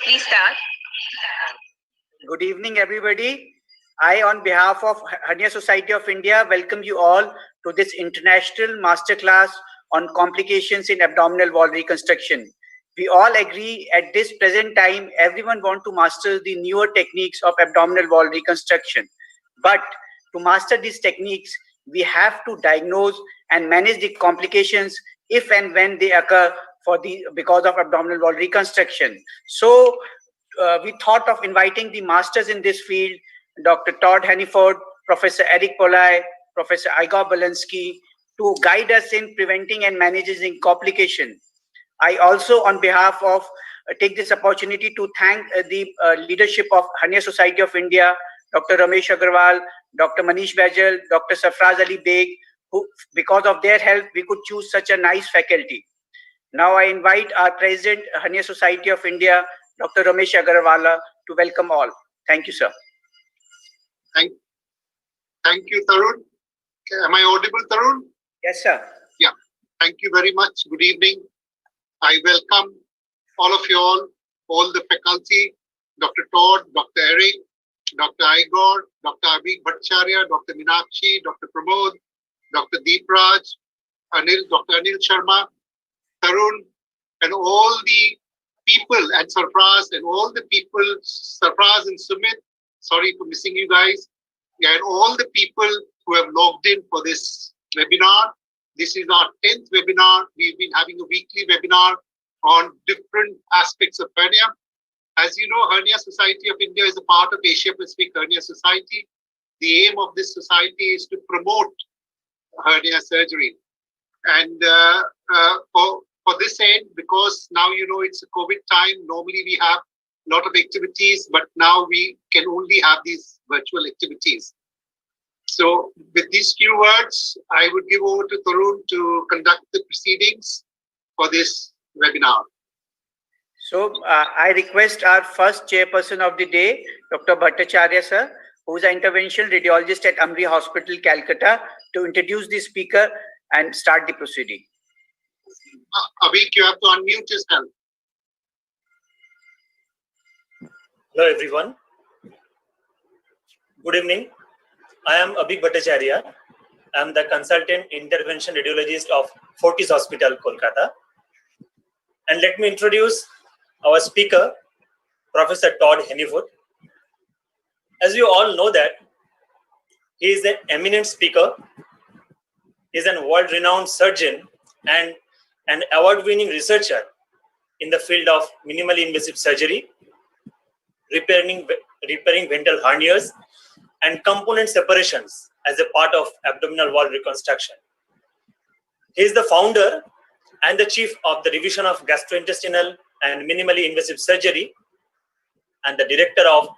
Please start. Good evening, everybody. I, on behalf of Hernia Society of India, welcome you all to this international masterclass on complications in abdominal wall reconstruction. We all agree at this present time, everyone wants to master the newer techniques of abdominal wall reconstruction. But to master these techniques, we have to diagnose and manage the complications if and when they occur because of abdominal wall reconstruction. So we thought of inviting the masters in this field, Dr. Todd Hanniford, Professor Eric Polai, Professor Igor Belinsky, to guide us in preventing and managing complication. I also, on behalf of, take this opportunity to thank the leadership of Hernia Society of India, Dr. Ramesh Agarwal, Dr. Manish Bajal, Dr. Safraz Ali Beg, who, because of their help, we could choose such a nice faculty. Now I invite our President, Hernia Society of India, Dr. Ramesh Agarwal, to welcome all. Thank you, sir. Thank you, Tarun. Am I audible, Tarun? Yes, sir. Yeah. Thank you very much. Good evening. I welcome all of you all the faculty, Dr. Todd, Dr. Eric, Dr. Igor, Dr. Abhi Bhattacharya, Dr. Meenakshi, Dr. Pramod, Dr. Deepraj, Dr. Anil Sharma, Tarun, and all the people at Sarfraz and all the people, Sarfraz and Sumit, sorry for missing you guys, and all the people who have logged in for this webinar. This is our 10th webinar. We've been having a weekly webinar on different aspects of hernia. As you know, Hernia Society of India is a part of Asia Pacific Hernia Society. The aim of this society is to promote hernia surgery. And for this end, because now you know it's a COVID time, normally we have a lot of activities, but now we can only have these virtual activities. So with these few words, I would give over to Tarun to conduct the proceedings for this webinar. So I request our first chairperson of the day, Dr. Bhattacharya sir, who is an interventional radiologist at Amri Hospital, Calcutta, to introduce the speaker and start the proceeding. Avik, you have to unmute yourself. Hello everyone. Good evening. I am Abhi Bhattacharya. I am the consultant intervention radiologist of Fortis Hospital, Kolkata. And let me introduce our speaker, Professor Todd Hanniford. As you all know that, he is an eminent speaker, he is a world-renowned surgeon and an award-winning researcher in the field of minimally invasive surgery, repairing ventral hernias, and component separations as a part of abdominal wall reconstruction. He is the founder and the chief of the Division of Gastrointestinal and Minimally Invasive Surgery and the director of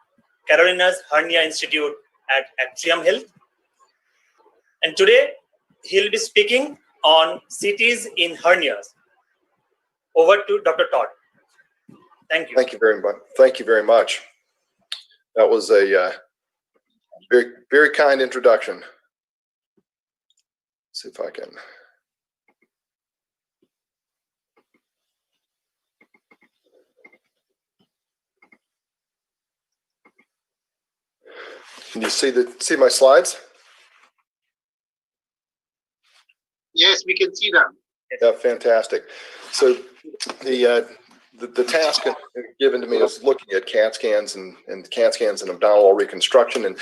Carolina's Hernia Institute at Atrium Health. And today, he will be speaking on CTs in hernias. Over to Dr. Todd. Thank you. Thank you very much. Thank you very much. That was a very, very kind introduction. Let's see if I can. Can you see my slides? Yes, we can see them. Yeah, fantastic. So the task given to me is looking at CAT scans and CAT scans and abdominal wall reconstruction. And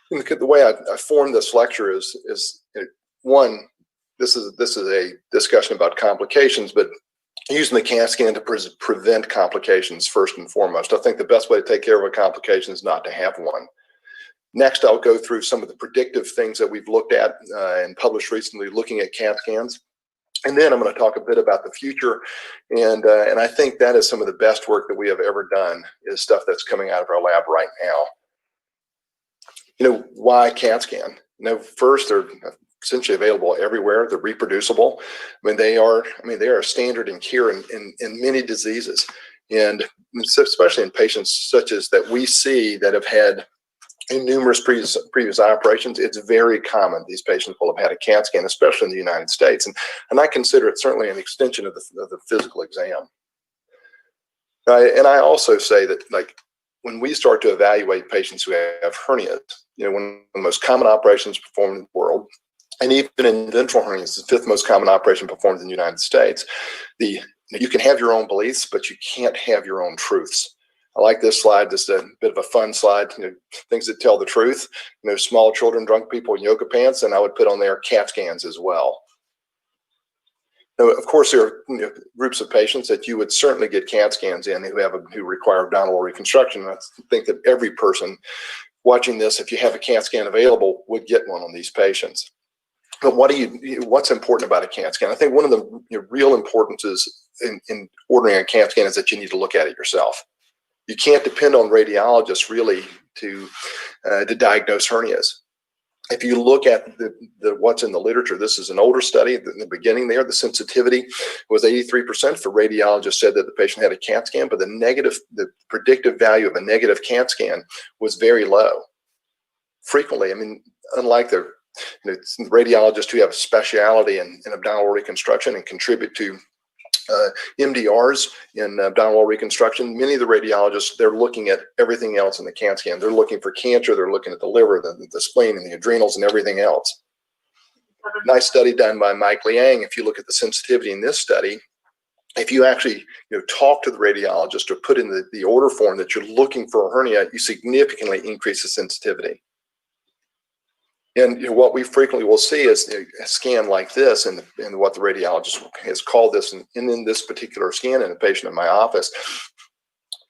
the way I formed this lecture is one, this is a discussion about complications, but using the CAT scan to prevent complications first and foremost. I think the best way to take care of a complication is not to have one. Next, I'll go through some of the predictive things that we've looked at and published recently looking at CAT scans. And then I'm going to talk a bit about the future. And I think that is some of the best work that we have ever done is stuff that's coming out of our lab right now. You know, why CAT scan? You know, first, they're essentially available everywhere. They're reproducible. I mean, they are a standard in care in many diseases. And especially in patients such as that we see that have had in numerous previous operations, it's very common. These patients will have had a CAT scan, especially in the United States. And I consider it certainly an extension of the physical exam. And I also say that, like, when we start to evaluate patients who have hernias, one of the most common operations performed in the world, and even in ventral hernias, the 5th most common operation performed in the United States, you can have your own beliefs, but you can't have your own truths. I like this slide, just a bit of a fun slide, things that tell the truth. Small children, drunk people in yoga pants, and I would put on there CAT scans as well. Now, of course, there are groups of patients that you would certainly get CAT scans in who require abdominal reconstruction. I think that every person watching this, if you have a CAT scan available, would get one on these patients. But what's important about a CAT scan? I think one of the real importances in ordering a CAT scan is that you need to look at it yourself. You can't depend on radiologists really to diagnose hernias. If you look at what's in the literature, this is an older study. In the beginning there, the sensitivity was 83% for radiologists said that the patient had a CAT scan, but the predictive value of a negative CAT scan was very low. Frequently, unlike the radiologists who have a specialty in abdominal reconstruction and contribute to MDRs in abdominal reconstruction, many of the radiologists, they're looking at everything else in the CAT scan. They're looking for cancer, they're looking at the liver, the spleen, and the adrenals, and everything else. Nice study done by Mike Liang. If you look at the sensitivity in this study, if you actually talk to the radiologist or put in the order form that you're looking for a hernia, you significantly increase the sensitivity. And what we frequently will see is a scan like this, and what the radiologist has called this, and in this particular scan in a patient in my office,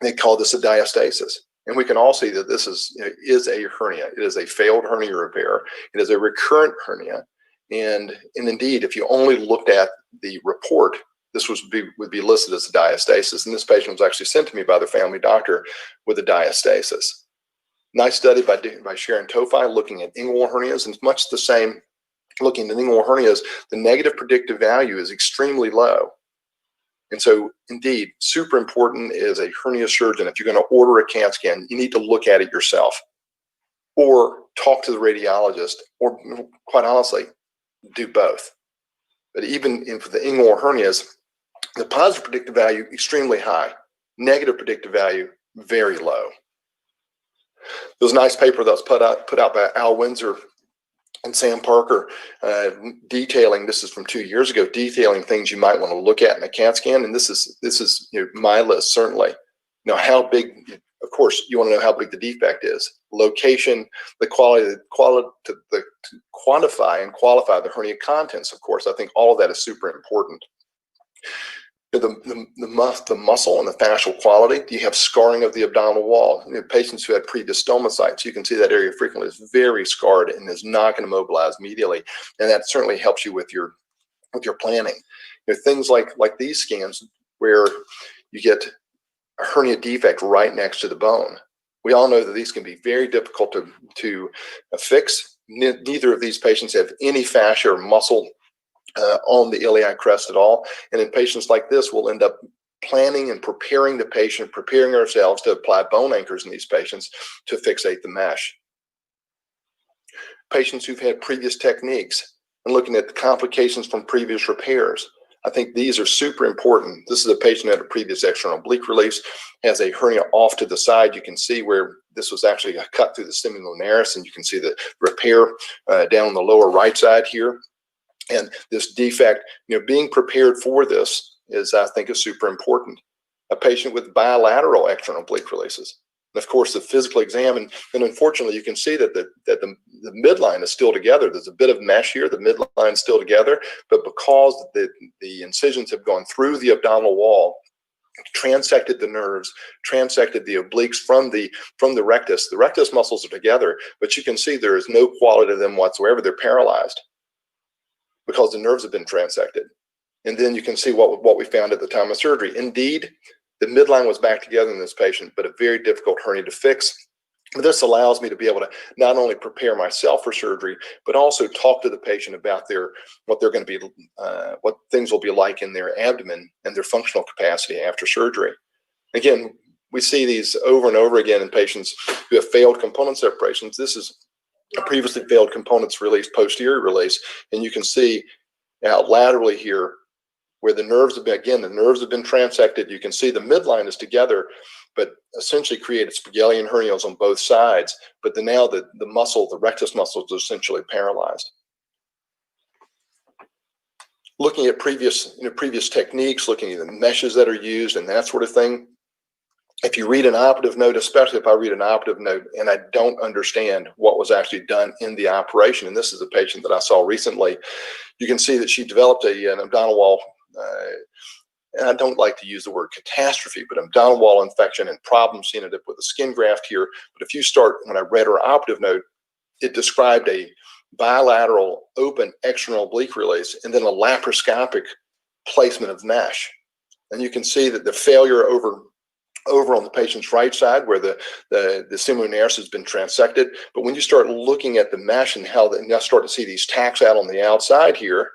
they call this a diastasis. And we can all see that this is a hernia. It is a failed hernia repair. It is a recurrent hernia. And indeed, if you only looked at the report, this would be listed as a diastasis. And this patient was actually sent to me by their family doctor with a diastasis. Nice study by Sharon Tofi looking at inguinal hernias, and it's much the same. Looking at inguinal hernias, the negative predictive value is extremely low. And so, indeed, super important as a hernia surgeon, if you're going to order a CAT scan, you need to look at it yourself or talk to the radiologist, or quite honestly, do both. But even for the inguinal hernias, the positive predictive value extremely high, negative predictive value very low. There was a nice paper that was put out by Al Windsor and Sam Parker detailing, this is from 2 years ago, detailing things you might want to look at in a CAT scan. And this is my list, certainly. How big, of course, you want to know how big the defect is, location, the quality, to quantify and qualify the hernia contents, of course. I think all of that is super important. The muscle and the fascial quality. Do you have scarring of the abdominal wall? Patients who had previous stomacytes, you can see that area frequently is very scarred and is not going to mobilize immediately, and that certainly helps you with your planning. Things like these scans where you get a hernia defect right next to the bone. We all know that these can be very difficult to fix. Neither of these patients have any fascia or muscle on the iliac crest at all. And in patients like this, we'll end up planning and preparing the patient, preparing ourselves to apply bone anchors in these patients to fixate the mesh. Patients who've had previous techniques and looking at the complications from previous repairs. I think these are super important. This is a patient that had a previous external oblique release, has a hernia off to the side. You can see where this was actually a cut through the semilunaris, and you can see the repair down on the lower right side here. And this defect, being prepared for this is, I think, is super important. A patient with bilateral external oblique releases. And of course, the physical exam, and unfortunately, you can see that the midline is still together. There's a bit of mesh here. The midline is still together, but because the incisions have gone through the abdominal wall, transected the nerves, transected the obliques from the rectus. The rectus muscles are together, but you can see there is no quality to them whatsoever. They're paralyzed because the nerves have been transected. And then you can see what we found at the time of surgery. Indeed, the midline was back together in this patient, but a very difficult hernia to fix. This allows me to be able to not only prepare myself for surgery, but also talk to the patient about what they're going to be, what things will be like in their abdomen and their functional capacity after surgery. Again, we see these over and over again in patients who have failed component separations. This is a previously failed components release, posterior release, and you can see out laterally here where the nerves have been, again, the nerves have been transected. You can see the midline is together, but essentially created Spigelian hernias on both sides. But now the muscle, the rectus muscle, is essentially paralyzed. Looking at previous techniques, looking at the meshes that are used and that sort of thing. If you read an operative note, especially if I read an operative note and I don't understand what was actually done in the operation, and this is a patient that I saw recently, you can see that she developed an abdominal wall, and I don't like to use the word catastrophe, but abdominal wall infection and problems. She ended up with a skin graft here. But if you start, when I read her operative note, it described a bilateral open external oblique release and then a laparoscopic placement of mesh. And you can see that the failure over on the patient's right side where the semilunaris has been transected. But when you start looking at the mesh and how you start to see these tacks out on the outside here,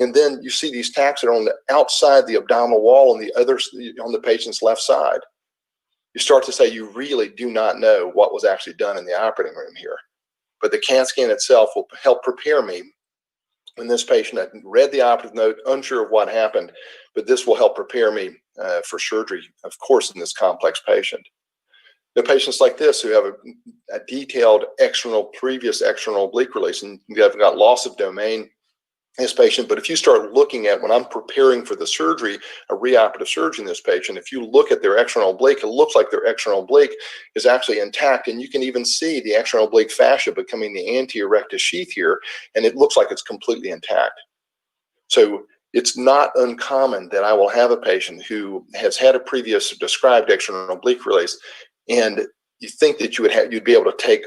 and then you see these tacks that are on the outside the abdominal wall on the patient's left side, you start to say you really do not know what was actually done in the operating room here. But the CAT scan itself will help prepare me when this patient, I read the operative note, unsure of what happened, but this will help prepare me for surgery, of course, in this complex patient. The patients like this who have a detailed previous external oblique release, and you have got loss of domain in this patient, but if you start looking at, when I'm preparing for the surgery, a reoperative surgery in this patient, if you look at their external oblique, it looks like their external oblique is actually intact, and you can even see the external oblique fascia becoming the anterior rectus sheath here, and it looks like it's completely intact. So it's not uncommon that I will have a patient who has had a previous described external oblique release, and you think that you'd be able to take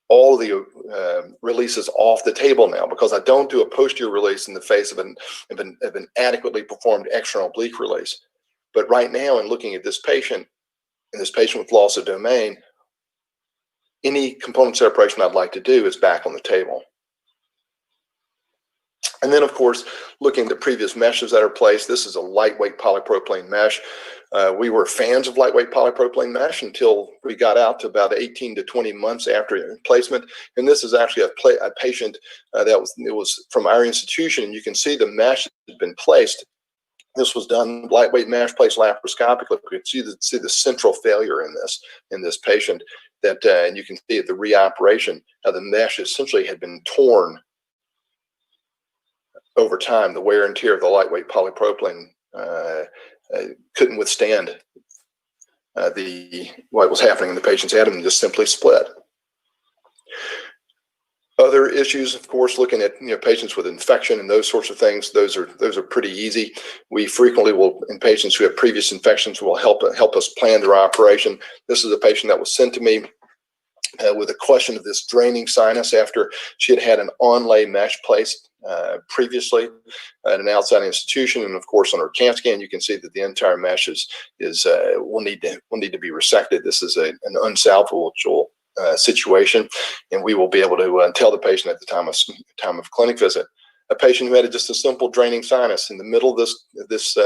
all the releases off the table now, because I don't do a posterior release in the face of an adequately performed external oblique release. But right now, in looking at this patient, and this patient with loss of domain, any component separation I'd like to do is back on the table. And then, of course, looking at the previous meshes that are placed, this is a lightweight polypropylene mesh. We were fans of lightweight polypropylene mesh until we got out to about 18 to 20 months after placement. And this is actually a patient it was from our institution, and you can see the mesh has been placed. This was done lightweight mesh placed laparoscopically. You can see the central failure in this patient. And you can see at the reoperation how the mesh essentially had been torn over time. The wear and tear of the lightweight polypropylene couldn't withstand what was happening in the patient's abdomen, just simply split. Other issues, of course, looking at patients with infection and those sorts of things, those are pretty easy. We frequently will, in patients who have previous infections, will help us plan their operation. This is a patient that was sent to me with a question of this draining sinus after she had had an onlay mesh placed previously at an outside institution, and of course on her CAT scan you can see that the entire mesh will need to be resected. This is an unsalvageable situation, and we will be able to tell the patient at the time of clinic visit. A patient who had just a simple draining sinus in the middle of this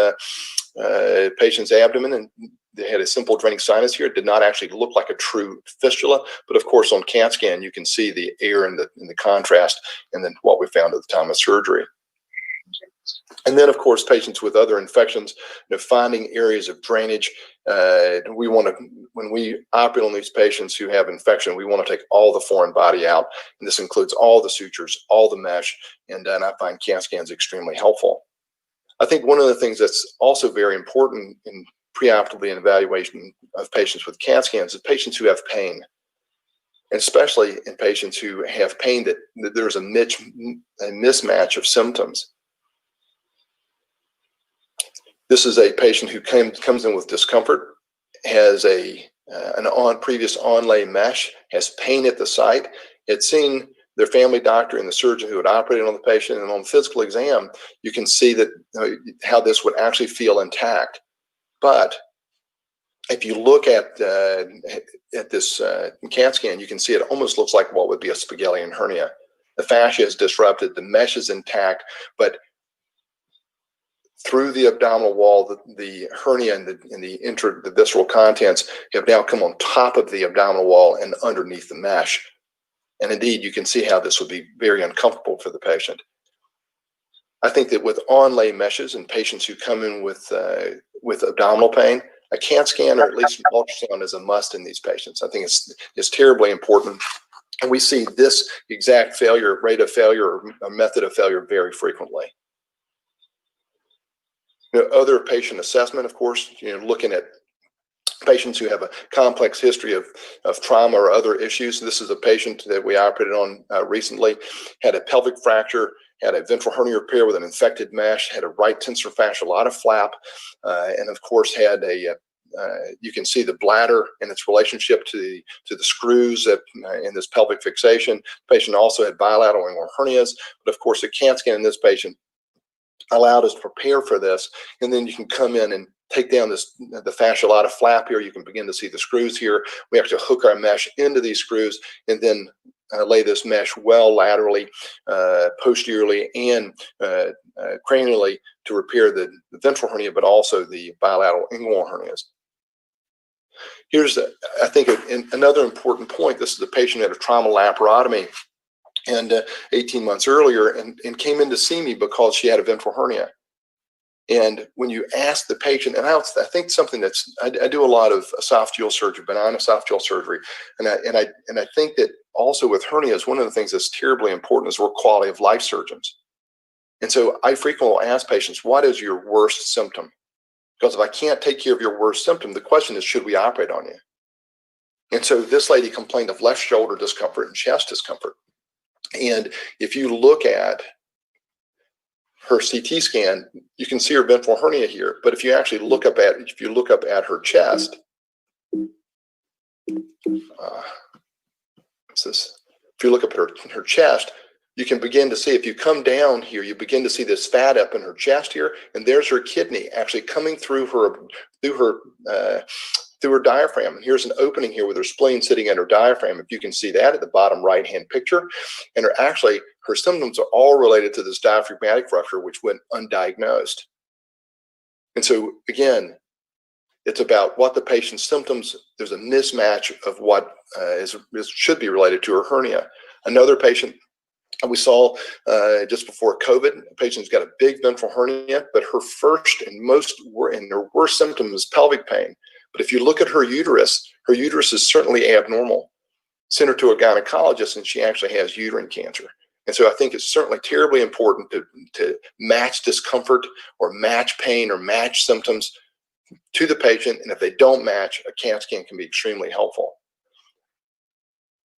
patient's abdomen, and they had a simple draining sinus here. It did not actually look like a true fistula, but of course on CAT scan you can see the air in the contrast, and then what we found at the time of surgery. And then, of course, patients with other infections, finding areas of drainage. When we operate on these patients who have infection, we want to take all the foreign body out, and this includes all the sutures, all the mesh, and I find CAT scans extremely helpful. I think one of the things that's also very important in preoperatively in evaluation of patients with CAT scans is patients who have pain, and especially in patients who have pain that there's a mismatch of symptoms. This is a patient who comes in with discomfort, has previous onlay mesh, has pain at the site, had seen their family doctor and the surgeon who had operated on the patient, and on physical exam, you can see that how this would actually feel intact. But if you look at this CAT scan, you can see it almost looks like what would be a Spigelian hernia. The fascia is disrupted, the mesh is intact, but through the abdominal wall, the hernia and the visceral contents have now come on top of the abdominal wall and underneath the mesh. And indeed, you can see how this would be very uncomfortable for the patient. I think that with onlay meshes and patients who come in with abdominal pain, a CAT scan or at least an ultrasound is a must in these patients. I think it's terribly important. And we see this exact failure, rate of failure, or method of failure very frequently. Other patient assessment, of course, looking at patients who have a complex history of trauma or other issues. This is a patient that we operated on recently, had a pelvic fracture, had a ventral hernia repair with an infected mesh, had a right tensor fasciolata flap, and of course had a you can see the bladder and its relationship to the screws in this pelvic fixation. The patient also had bilateral inguinal hernias, but of course a CAT scan in this patient allowed us to prepare for this, and then you can come in and take down the fasciolata flap here. You can begin to see the screws here. We actually hook our mesh into these screws and then lay this mesh well laterally, posteriorly, and cranially to repair the ventral hernia, but also the bilateral inguinal hernias. Here's, I think, another important point. This is a patient who had a trauma laparotomy and 18 months earlier and came in to see me because she had a ventral hernia. And when you ask the patient, and I think something I do a lot of esophageal surgery, benign esophageal surgery, and I think that also with hernias, one of the things that's terribly important is we're quality of life surgeons. And so I frequently ask patients, what is your worst symptom? Because if I can't take care of your worst symptom, the question is, should we operate on you? And so this lady complained of left shoulder discomfort and chest discomfort. And if you look at her CT scan, you can see her ventral hernia here. But if you actually look up at her chest, what's this? If you look up at her chest, you can begin to see, if you come down here, you begin to see this fat up in her chest here, and there's her kidney actually coming through her diaphragm. And here's an opening here with her spleen sitting in her diaphragm. If you can see that at the bottom right-hand picture, and her symptoms are all related to this diaphragmatic rupture, which went undiagnosed. And so again, it's about what the patient's symptoms. There's a mismatch of what should be related to her hernia. Another patient we saw just before COVID, a patient's got a big ventral hernia, but her first and her worst symptom is pelvic pain. But if you look at her uterus is certainly abnormal. Send her to a gynecologist and she actually has uterine cancer. And so I think it's certainly terribly important to match discomfort or match pain or match symptoms to the patient. And if they don't match, a CAT scan can be extremely helpful.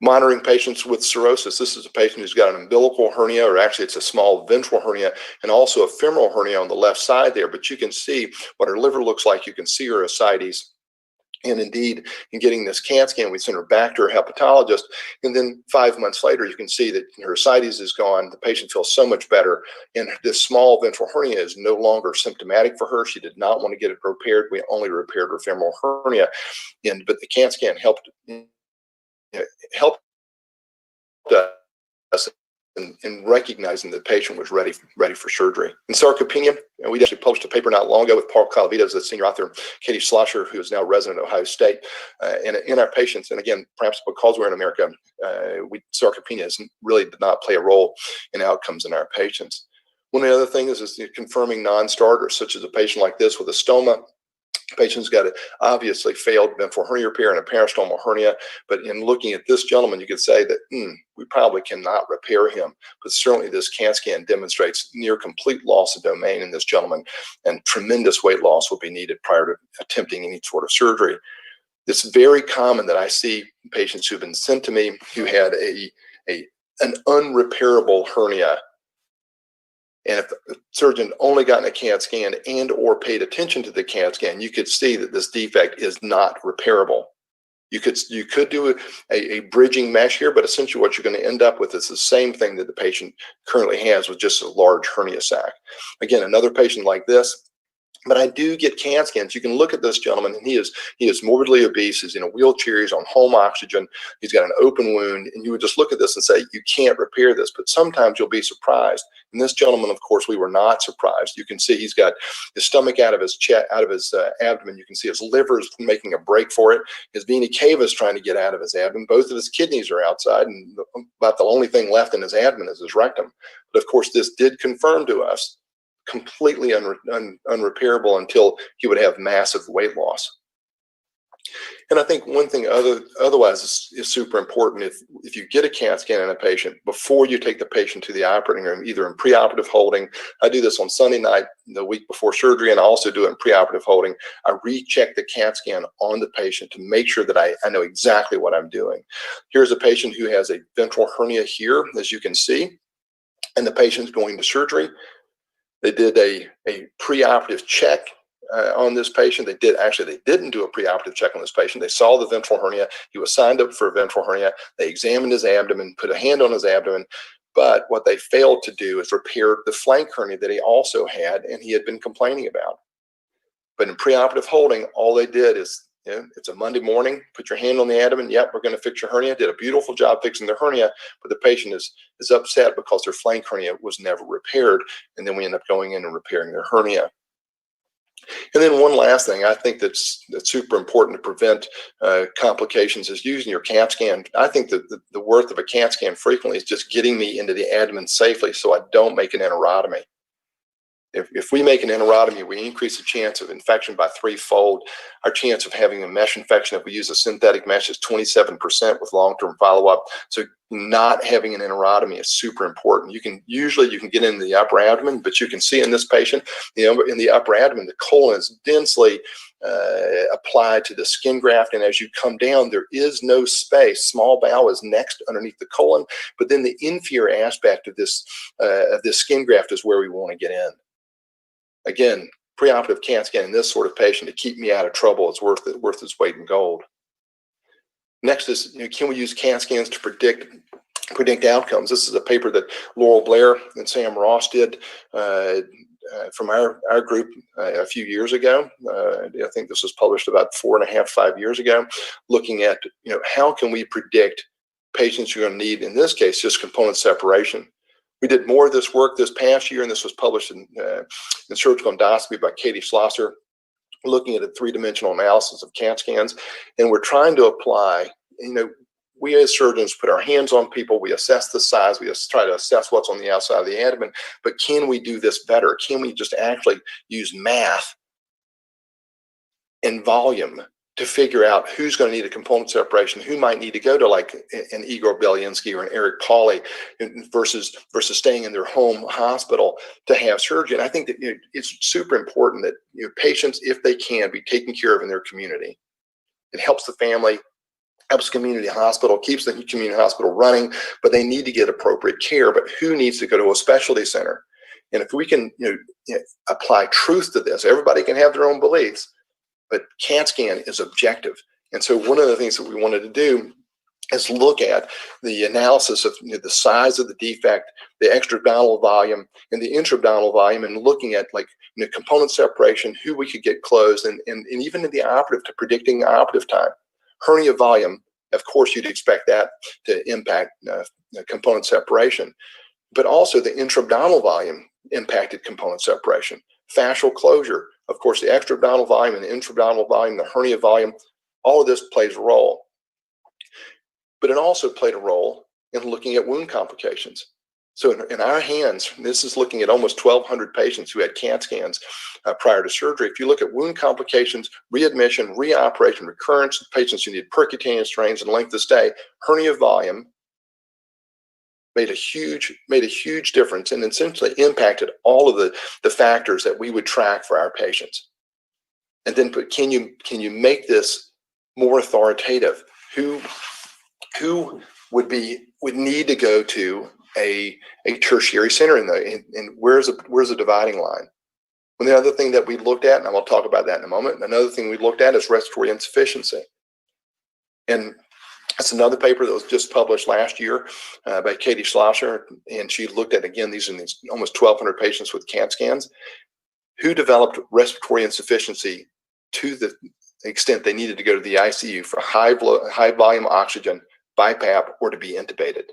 Monitoring patients with cirrhosis. This is a patient who's got an umbilical hernia, or actually it's a small ventral hernia, and also a femoral hernia on the left side there. But you can see what her liver looks like. You can see her ascites. And indeed, in getting this CAT scan, we sent her back to her hepatologist. And then 5 months later, you can see that her ascites is gone. The patient feels so much better. And this small ventral hernia is no longer symptomatic for her. She did not want to get it repaired. We only repaired her femoral hernia. But the CAT scan helped us in recognizing the patient was ready for surgery. In sarcopenia, we actually published a paper not long ago with Paul Calavitas, the senior author, Katie Schlosser, who is now resident at Ohio State. And in our patients, and again, perhaps because we're in America, sarcopenia really did not play a role in outcomes in our patients. One of the other things is confirming non-starters, such as a patient like this with a stoma. Patient's got an obviously failed ventral hernia repair and a peristomal hernia, but in looking at this gentleman, you could say that we probably cannot repair him, but certainly this CAT scan demonstrates near complete loss of domain in this gentleman, and tremendous weight loss will be needed prior to attempting any sort of surgery. It's very common that I see patients who've been sent to me who had an unrepairable hernia. And if the surgeon only gotten a CAT scan and or paid attention to the CAT scan, you could see that this defect is not repairable. You could do a bridging mesh here, but essentially what you're going to end up with is the same thing that the patient currently has with just a large hernia sac. Again, another patient like this, But I do get CAT scans. You can look at this gentleman, and he is morbidly obese. He's in a wheelchair. He's on home oxygen. He's got an open wound. And you would just look at this and say, you can't repair this. But sometimes you'll be surprised. And this gentleman, of course, we were not surprised. You can see he's got his stomach out of his chest, out of his abdomen. You can see his liver is making a break for it. His vena cava is trying to get out of his abdomen. Both of his kidneys are outside, and about the only thing left in his abdomen is his rectum. But of course, this did confirm to us completely unrepairable until he would have massive weight loss. And I think one thing otherwise is super important. If you get a CAT scan in a patient, before you take the patient to the operating room, either in preoperative holding, I do this on Sunday night, the week before surgery, and I also do it in preoperative holding. I recheck the CAT scan on the patient to make sure that I know exactly what I'm doing. Here's a patient who has a ventral hernia here, as you can see, and the patient's going to surgery. They did a preoperative check on this patient. They didn't do a preoperative check on this patient. They saw the ventral hernia. He was signed up for a ventral hernia. They examined his abdomen, put a hand on his abdomen. But what they failed to do is repair the flank hernia that he also had and he had been complaining about. But in preoperative holding, all they did is, it's a Monday morning, put your hand on the abdomen. Yep, we're going to fix your hernia. Did a beautiful job fixing the hernia, but the patient is upset because their flank hernia was never repaired. And then we end up going in and repairing their hernia. And then one last thing, I think that's super important to prevent complications is using your CAT scan. I think that the worth of a CAT scan frequently is just getting me into the abdomen safely so I don't make an enterotomy. If we make an enterotomy, we increase the chance of infection by threefold. Our chance of having a mesh infection, if we use a synthetic mesh, is 27% with long-term follow-up. So not having an enterotomy is super important. You can get into the upper abdomen, but you can see in this patient, in the upper abdomen, the colon is densely applied to the skin graft, and as you come down, there is no space. Small bowel is next underneath the colon, but then the inferior aspect of this skin graft is where we want to get in. Again, preoperative CAT scan in this sort of patient to keep me out of trouble, it's worth its weight in gold. Next is, can we use CAT scans to predict outcomes? This is a paper that Laurel Blair and Sam Ross did from our group a few years ago. I think this was published about 4.5–5 years ago, looking at how can we predict patients who are going to need, in this case, just component separation. We did more of this work this past year, and this was published in Surgical Endoscopy by Katie Schlosser, looking at a three-dimensional analysis of CAT scans. And we're trying to apply, we as surgeons put our hands on people, we assess the size, we just try to assess what's on the outside of the abdomen, but can we do this better? Can we just actually use math and volume to figure out who's going to need a component separation, who might need to go to like an Igor Belyansky or an Eric Pauly versus staying in their home hospital to have surgery. And I think that it's super important that patients, if they can, be taken care of in their community. It helps the family, helps the community hospital, keeps the community hospital running, but they need to get appropriate care. But who needs to go to a specialty center? And if we can apply truth to this, everybody can have their own beliefs, but CAT scan is objective. And so one of the things that we wanted to do is look at the analysis of the size of the defect, the extra-abdominal volume, and the intra-abdominal volume, and looking at component separation, who we could get closed, and even in the operative to predicting operative time. Hernia volume, of course, you'd expect that to impact component separation, but also the intra-abdominal volume impacted component separation. Fascial closure, of course, the extra-abdominal volume and the intra-abdominal volume, the hernia volume, all of this plays a role. But it also played a role in looking at wound complications. So in our hands, this is looking at almost 1,200 patients who had CAT scans prior to surgery. If you look at wound complications, readmission, reoperation, recurrence, patients who need percutaneous drains and length of stay, hernia volume made a huge difference and essentially impacted all of the factors that we would track for our patients. And then, but can you make this more authoritative? Who would need to go to a tertiary center and where's the dividing line? And the other thing that we looked at, and I will talk about that in a moment, another thing we looked at is respiratory insufficiency. And that's another paper that was just published last year by Katie Schlosser, and she looked at, again, these almost 1,200 patients with CAT scans who developed respiratory insufficiency to the extent they needed to go to the ICU for high volume oxygen, BiPAP, or to be intubated.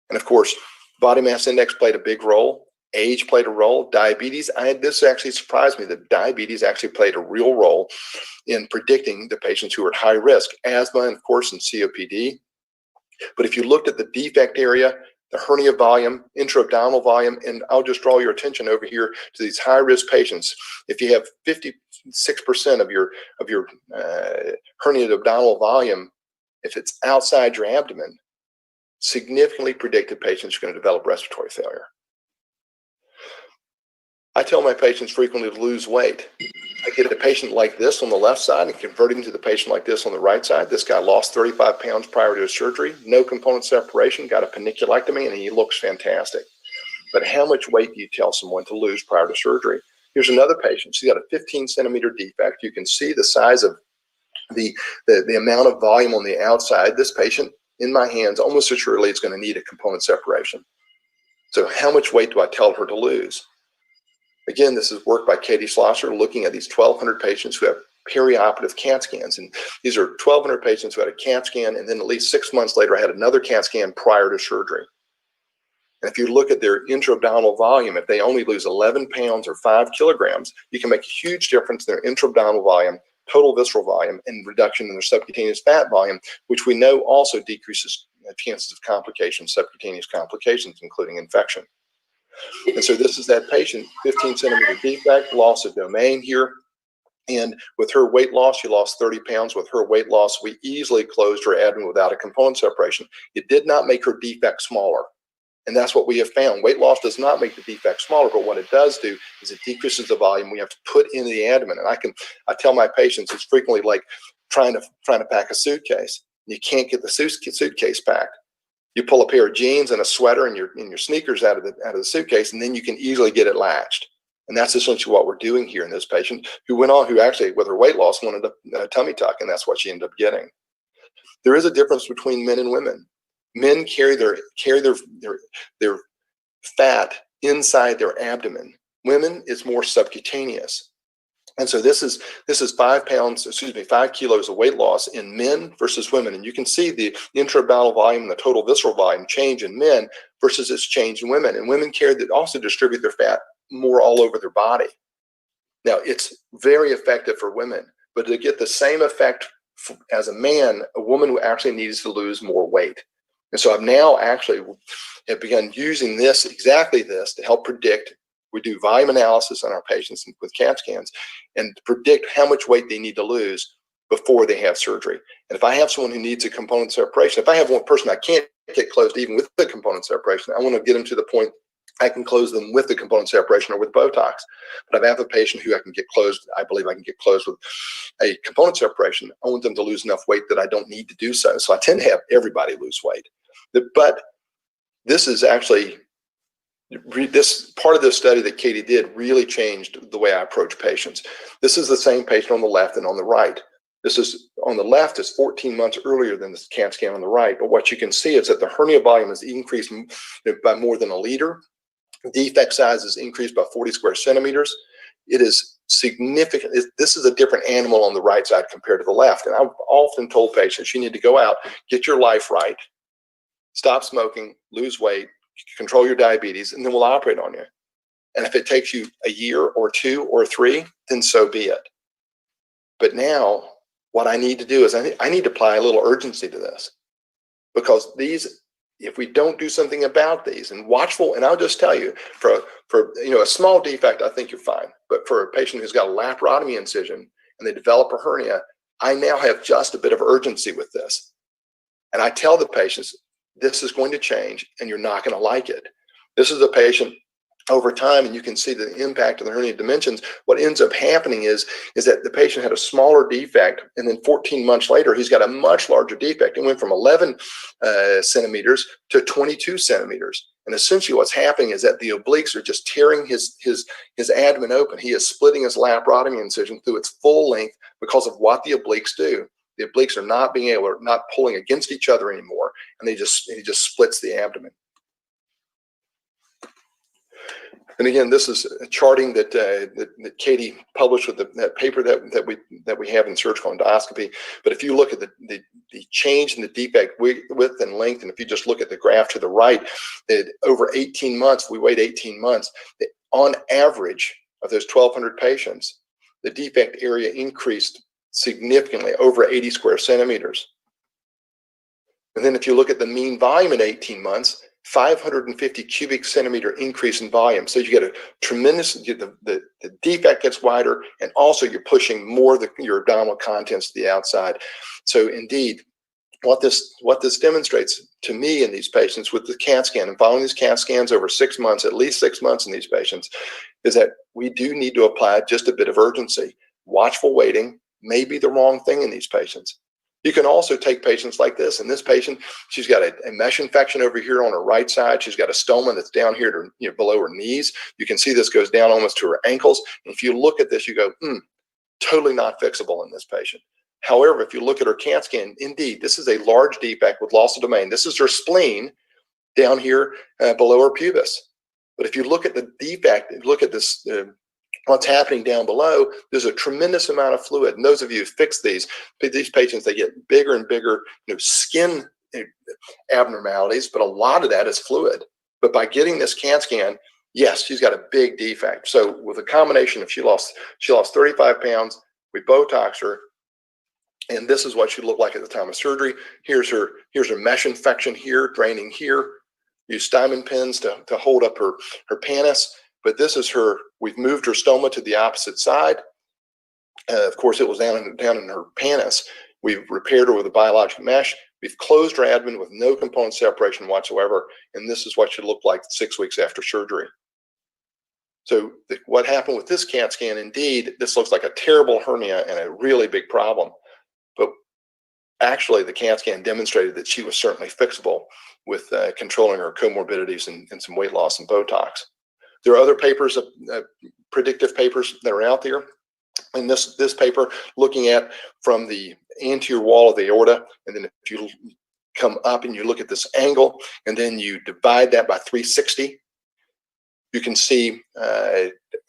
And of course, body mass index played a big role. Age played a role. Diabetes, this actually surprised me that diabetes actually played a real role in predicting the patients who are at high risk. Asthma, and of course, and COPD. But if you looked at the defect area, the hernia volume, intra-abdominal volume, and I'll just draw your attention over here to these high-risk patients. If you have 56% of your herniated abdominal volume, if it's outside your abdomen, significantly predicted patients are going to develop respiratory failure. I tell my patients frequently to lose weight. I get a patient like this on the left side and convert him to the patient like this on the right side. This guy lost 35 pounds prior to his surgery, no component separation, got a paniculectomy, and he looks fantastic. But how much weight do you tell someone to lose prior to surgery? Here's another patient. She's got a 15-centimeter defect. You can see the size of the amount of volume on the outside. This patient, in my hands, almost assuredly is going to need a component separation. So how much weight do I tell her to lose? Again, this is work by Katie Schlosser looking at these 1,200 patients who have perioperative CAT scans. And these are 1,200 patients who had a CAT scan, and then at least 6 months later had another CAT scan prior to surgery. And if you look at their intra-abdominal volume, if they only lose 11 pounds or 5 kilograms, you can make a huge difference in their intra-abdominal volume, total visceral volume, and reduction in their subcutaneous fat volume, which we know also decreases chances of complications, subcutaneous complications, including infection. And so this is that patient, 15-centimeter defect, loss of domain here. And with her weight loss, she lost 30 pounds. With her weight loss, we easily closed her abdomen without a component separation. It did not make her defect smaller. And that's what we have found. Weight loss does not make the defect smaller, but what it does do is it decreases the volume we have to put into the abdomen. And I tell my patients it's frequently like trying to pack a suitcase. You can't get the suitcase packed. You pull a pair of jeans and a sweater and your sneakers out of the suitcase, and then you can easily get it latched. And that's essentially what we're doing here in this patient who actually, with her weight loss, wanted a tummy tuck, and that's what she ended up getting. There is a difference between men and women. Men carry their fat inside their abdomen. Women, it's more subcutaneous. And so this is 5 kilos of weight loss in men versus women. And you can see the intra-abdominal volume and the total visceral volume change in men versus its change in women. And women also distribute their fat more all over their body. Now, it's very effective for women, but to get the same effect as a man, a woman actually needs to lose more weight. And so I've now actually have begun using exactly this to help predict. We do volume analysis on our patients with CAT scans and predict how much weight they need to lose before they have surgery. And if I have someone who needs a component separation, if I have one person I can't get closed even with the component separation, I want to get them to the point I can close them with the component separation or with Botox. But if I have a patient who I can get closed, I believe I can get closed with a component separation, I want them to lose enough weight that I don't need to do so. So I tend to have everybody lose weight. But this is actually, this part of this study that Katie did really changed the way I approach patients. This is the same patient on the left and on the right. This is on the left is 14 months earlier than the CAT scan on the right. But what you can see is that the hernia volume is increased by more than a liter. Defect size is increased by 40 square centimeters. It is significant. This is a different animal on the right side compared to the left. And I've often told patients, you need to go out, get your life right, stop smoking, lose weight, control your diabetes, and then we'll operate on you. And if it takes you a year or 2 or 3, then so be it. But now what I need to do is I need to apply a little urgency to this, because if we don't do something about these and watchful, and I'll just tell you, for a small defect, I think you're fine. But for a patient who's got a laparotomy incision and they develop a hernia, I now have just a bit of urgency with this. And I tell the patients, this is going to change and you're not going to like it. This is a patient over time, and you can see the impact of the hernia dimensions. What ends up happening is that the patient had a smaller defect, and then 14 months later, he's got a much larger defect. It went from 11 centimeters to 22 centimeters. And essentially what's happening is that the obliques are just tearing his abdomen open. He is splitting his laparotomy incision through its full length because of what the obliques do. The obliques are not pulling against each other anymore, and he just splits the abdomen. And again, this is a charting that that Katie published with that paper that we have in surgical endoscopy. But if you look at the change in the defect width and length, and if you just look at the graph to the right, that over 18 months, we wait 18 months, on average of those 1,200 patients, the defect area increased significantly, over 80 square centimeters. And then if you look at the mean volume in 18 months, 550 cubic centimeter increase in volume. So you get a tremendous, the defect gets wider, and also you're pushing more of your abdominal contents to the outside. So indeed, what this demonstrates to me in these patients with the CAT scan and following these CAT scans over 6 months, at least 6 months in these patients, is that we do need to apply just a bit of urgency. Watchful waiting may be the wrong thing in these patients. You can also take patients like this. In this patient, she's got a mesh infection over here on her right side. She's got a stoma that's down here to, below her knees. You can see this goes down almost to her ankles. And if you look at this, you go, totally not fixable in this patient. However, if you look at her CAT scan, indeed, this is a large defect with loss of domain. This is her spleen down here below her pubis. But if you look at the defect, look at this, what's happening down below, there's a tremendous amount of fluid. And those of you who fix these patients, they get bigger and bigger, skin abnormalities, but a lot of that is fluid. But by getting this CAT scan, yes, she's got a big defect. So with a combination of she lost 35 pounds, we Botox her, and this is what she looked like at the time of surgery. Here's her mesh infection here, draining here. Use Steinman pins to hold up her pannus. But this is her, we've moved her stoma to the opposite side. Of course, it was down in her pannus. We've repaired her with a biologic mesh. We've closed her abdomen with no component separation whatsoever. And this is what she looked like 6 weeks after surgery. So what happened with this CAT scan, indeed, this looks like a terrible hernia and a really big problem. But actually, the CAT scan demonstrated that she was certainly fixable with controlling her comorbidities and some weight loss and Botox. There are other papers, predictive papers that are out there. And this paper looking at from the anterior wall of the aorta, and then if you come up and you look at this angle, and then you divide that by 360, you can see,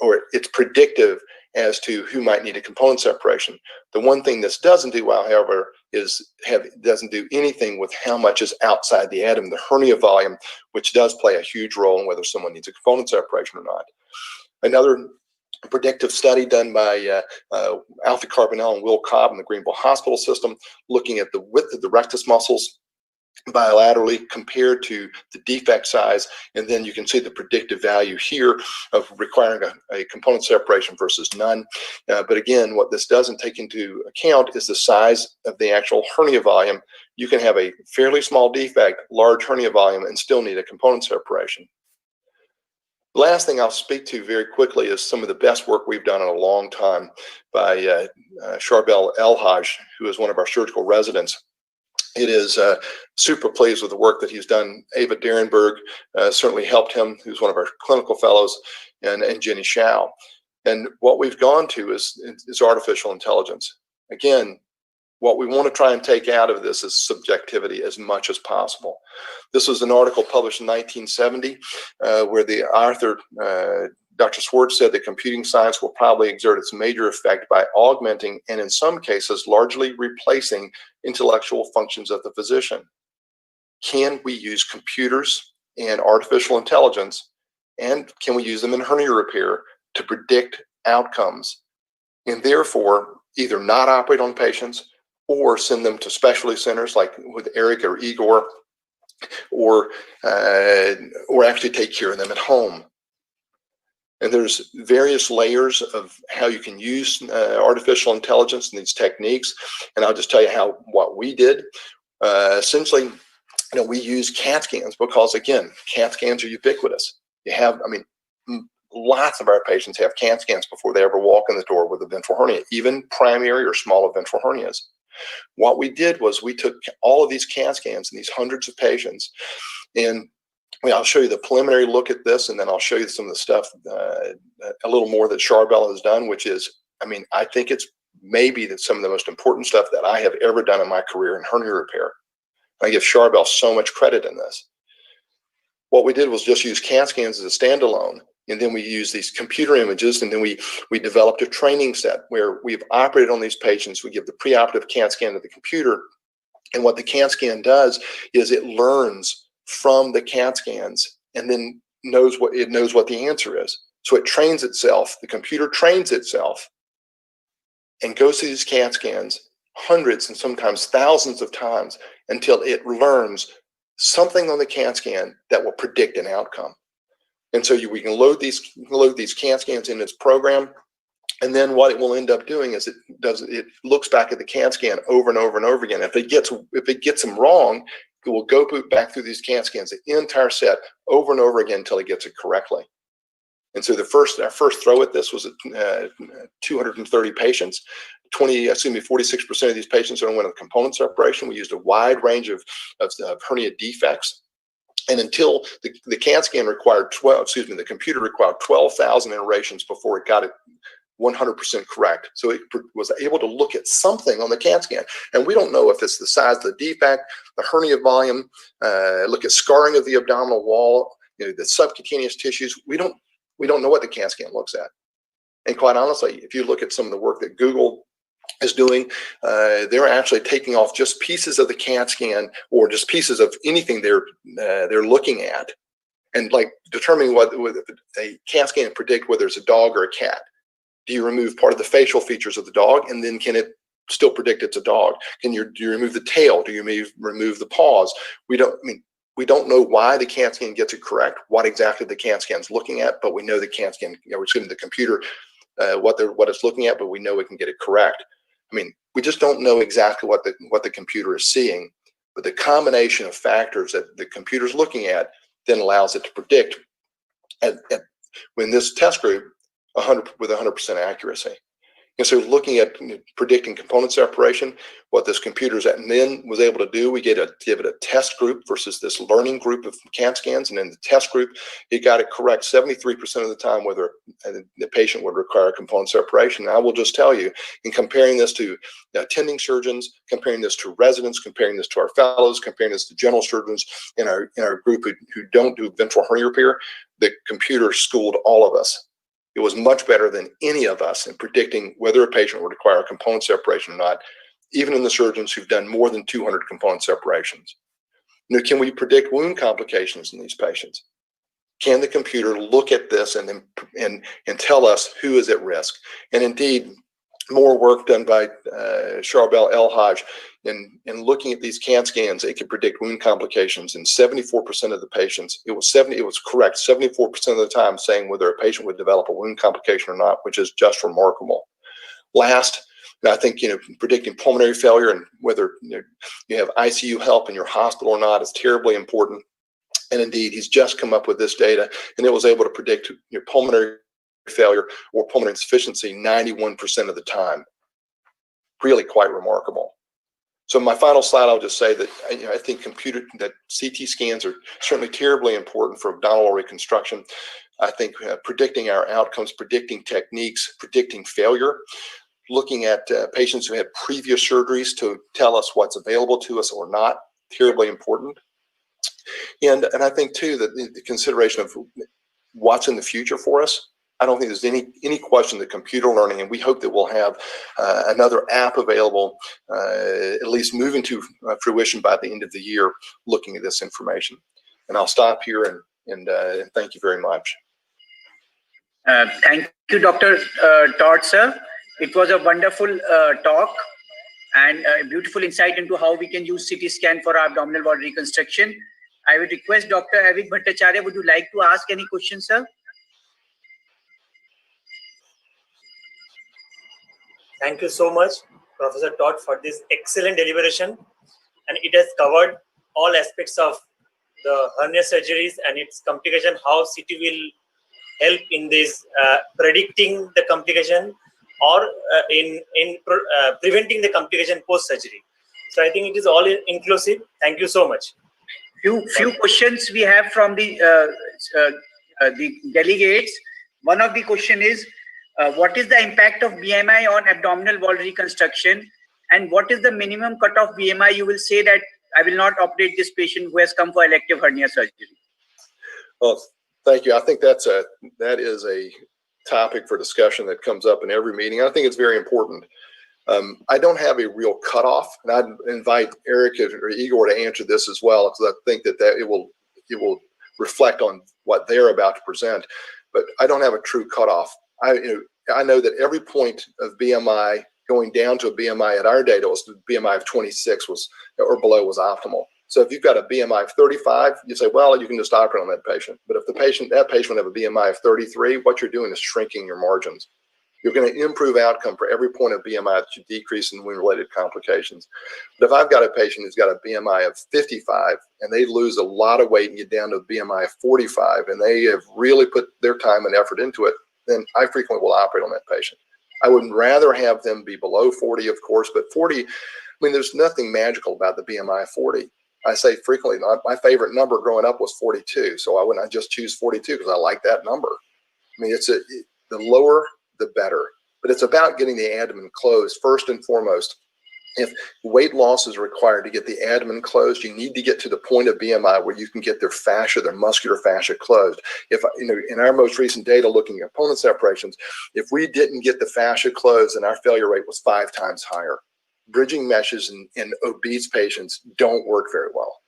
or it's predictive as to who might need a component separation. The one thing this doesn't do well, however, is doesn't do anything with how much is outside the abdomen, the hernia volume, which does play a huge role in whether someone needs a component separation or not. Another predictive study done by Alfie Carbonell and Will Cobb in the Greenville Hospital System, looking at the width of the rectus muscles bilaterally compared to the defect size, and then you can see the predictive value here of requiring a component separation versus none. But again, what this doesn't take into account is the size of the actual hernia volume. You can have a fairly small defect, large hernia volume, and still need a component separation. The last thing I'll speak to very quickly is some of the best work we've done in a long time by Charbel Elhaj, who is one of our surgical residents. It is super pleased with the work that he's done. Ava Derenberg certainly helped him, who's one of our clinical fellows, and Jenny Shao. And what we've gone to is artificial intelligence. Again, what we want to try and take out of this is subjectivity as much as possible. This was an article published in 1970 where the author, Dr. Swartz, said that computing science will probably exert its major effect by augmenting and in some cases largely replacing intellectual functions of the physician. Can we use computers and artificial intelligence, and can we use them in hernia repair to predict outcomes and therefore either not operate on patients or send them to specialty centers like with Eric or Igor, or actually take care of them at home? And there's various layers of how you can use artificial intelligence and these techniques. And I'll just tell you what we did. Essentially, we use CAT scans because, again, CAT scans are ubiquitous. Lots of our patients have CAT scans before they ever walk in the door with a ventral hernia, even primary or smaller ventral hernias. What we did was we took all of these CAT scans and these hundreds of patients, and I'll show you the preliminary look at this, and then I'll show you some of the stuff a little more that Charbel has done, which is, I think it's maybe some of the most important stuff that I have ever done in my career in hernia repair. I give Charbel so much credit in this. What we did was just use CAT scans as a standalone, And then we use these computer images, and then we developed a training set where we've operated on these patients. We give the preoperative CAT scan to the computer, and what the CAT scan does is it learns from the CAT scans and then knows what the answer is. So it trains itself. The computer trains itself and goes through these CAT scans hundreds and sometimes thousands of times until it learns something on the CAT scan that will predict an outcome. And so we can load these CAT scans in its program, and then what it will end up doing is it looks back at the CAT scan over and over and over again. If it gets them wrong, it will go back through these CAT scans, the entire set, over and over again until it gets it correctly. And so our first throw at this was at 230 patients. 46% of these patients underwent a component separation. We used a wide range of hernia defects. And until the CAT scan required the computer required 12,000 iterations before it got it 100% correct. So it was able to look at something on the CAT scan. And we don't know if it's the size of the defect, the hernia volume, look at scarring of the abdominal wall, the subcutaneous tissues. We don't know what the CAT scan looks at. And quite honestly, if you look at some of the work that Google is doing, they're actually taking off just pieces of the CAT scan or just pieces of anything they're looking at, and like determining whether a CAT scan predict whether it's a dog or a cat. Do you remove part of the facial features of the dog, and then can it still predict it's a dog? Do you remove the tail? Do you remove the paws? We don't know why the CAT scan gets it correct, what exactly the CAT scan's looking at, but we know the CAT scan, we're assuming the computer, what it's looking at, but we know we can get it correct. We just don't know exactly what the computer is seeing, but the combination of factors that the computer's looking at then allows it to predict when this test group with 100% accuracy. And so looking at predicting component separation, what this computer's at, and then was able to do, we give it a test group versus this learning group of CAT scans. And in the test group, it got it correct 73% of the time whether the patient would require component separation. And I will just tell you, in comparing this to attending surgeons, comparing this to residents, comparing this to our fellows, comparing this to general surgeons in our group who don't do ventral hernia repair, the computer schooled all of us. It was much better than any of us in predicting whether a patient would require a component separation or not, even in the surgeons who've done more than 200 component separations. Can we predict wound complications in these patients? Can the computer look at this and tell us who is at risk? And indeed, more work done by Charbel El-Haj in looking at these CAT scans, it could predict wound complications in 74% of the patients. It was correct 74% of the time, saying whether a patient would develop a wound complication or not, which is just remarkable. Last, I think predicting pulmonary failure and whether you have ICU help in your hospital or not is terribly important. And indeed, he's just come up with this data, and it was able to predict your pulmonary failure or pulmonary insufficiency 91% of the time. Really quite remarkable. So my final slide, I'll just say that I think that CT scans are certainly terribly important for abdominal reconstruction. I think predicting our outcomes, predicting techniques, predicting failure, looking at patients who had previous surgeries to tell us what's available to us or not, terribly important. And I think too that the consideration of what's in the future for us, I don't think there's any question that computer learning, and we hope that we'll have another app available, at least moving to fruition by the end of the year, looking at this information. And I'll stop here and thank you very much. Thank you, Dr. Todd, sir. It was a wonderful talk and a beautiful insight into how we can use CT scan for our abdominal wall reconstruction. I would request Dr. Avik Bhattacharya, would you like to ask any questions, sir? Thank you so much, Professor Todd, for this excellent deliberation. And it has covered all aspects of the hernia surgeries and its complication, how CT will help in this predicting the complication or in preventing the complication post-surgery. So I think it is all inclusive. Thank you so much. Few questions we have from the delegates. One of the question is, what is the impact of BMI on abdominal wall reconstruction, and what is the minimum cutoff BMI you will say that I will not operate this patient who has come for elective hernia surgery? Well, Thank you. I think that is a topic for discussion that comes up in every meeting. I think it's very important. I don't have a real cutoff, and I'd invite Eric or Igor to answer this as well, because I think that it will reflect on what they're about to present. But I don't have a true cutoff. I know that every point of BMI going down to a BMI at our data was BMI of 26 or below was optimal. So if you've got a BMI of 35, you say, well, you can just operate on that patient. But if that patient would have a BMI of 33, what you're doing is shrinking your margins. You're going to improve outcome for every point of BMI that you decrease in wound-related complications. But if I've got a patient who's got a BMI of 55 and they lose a lot of weight and get down to a BMI of 45 and they have really put their time and effort into it, then I frequently will operate on that patient. I would rather have them be below 40, of course, but 40, I mean, there's nothing magical about the BMI of 40. I say frequently, my favorite number growing up was 42. So why wouldn't I just choose 42? Because I like that number. I mean, the lower, the better. But it's about getting the abdomen closed first and foremost. If weight loss is required to get the abdomen closed, you need to get to the point of BMI where you can get their fascia, their muscular fascia closed. If in our most recent data looking at opponent separations, if we didn't get the fascia closed, then our failure rate was 5 times higher. Bridging meshes in obese patients don't work very well.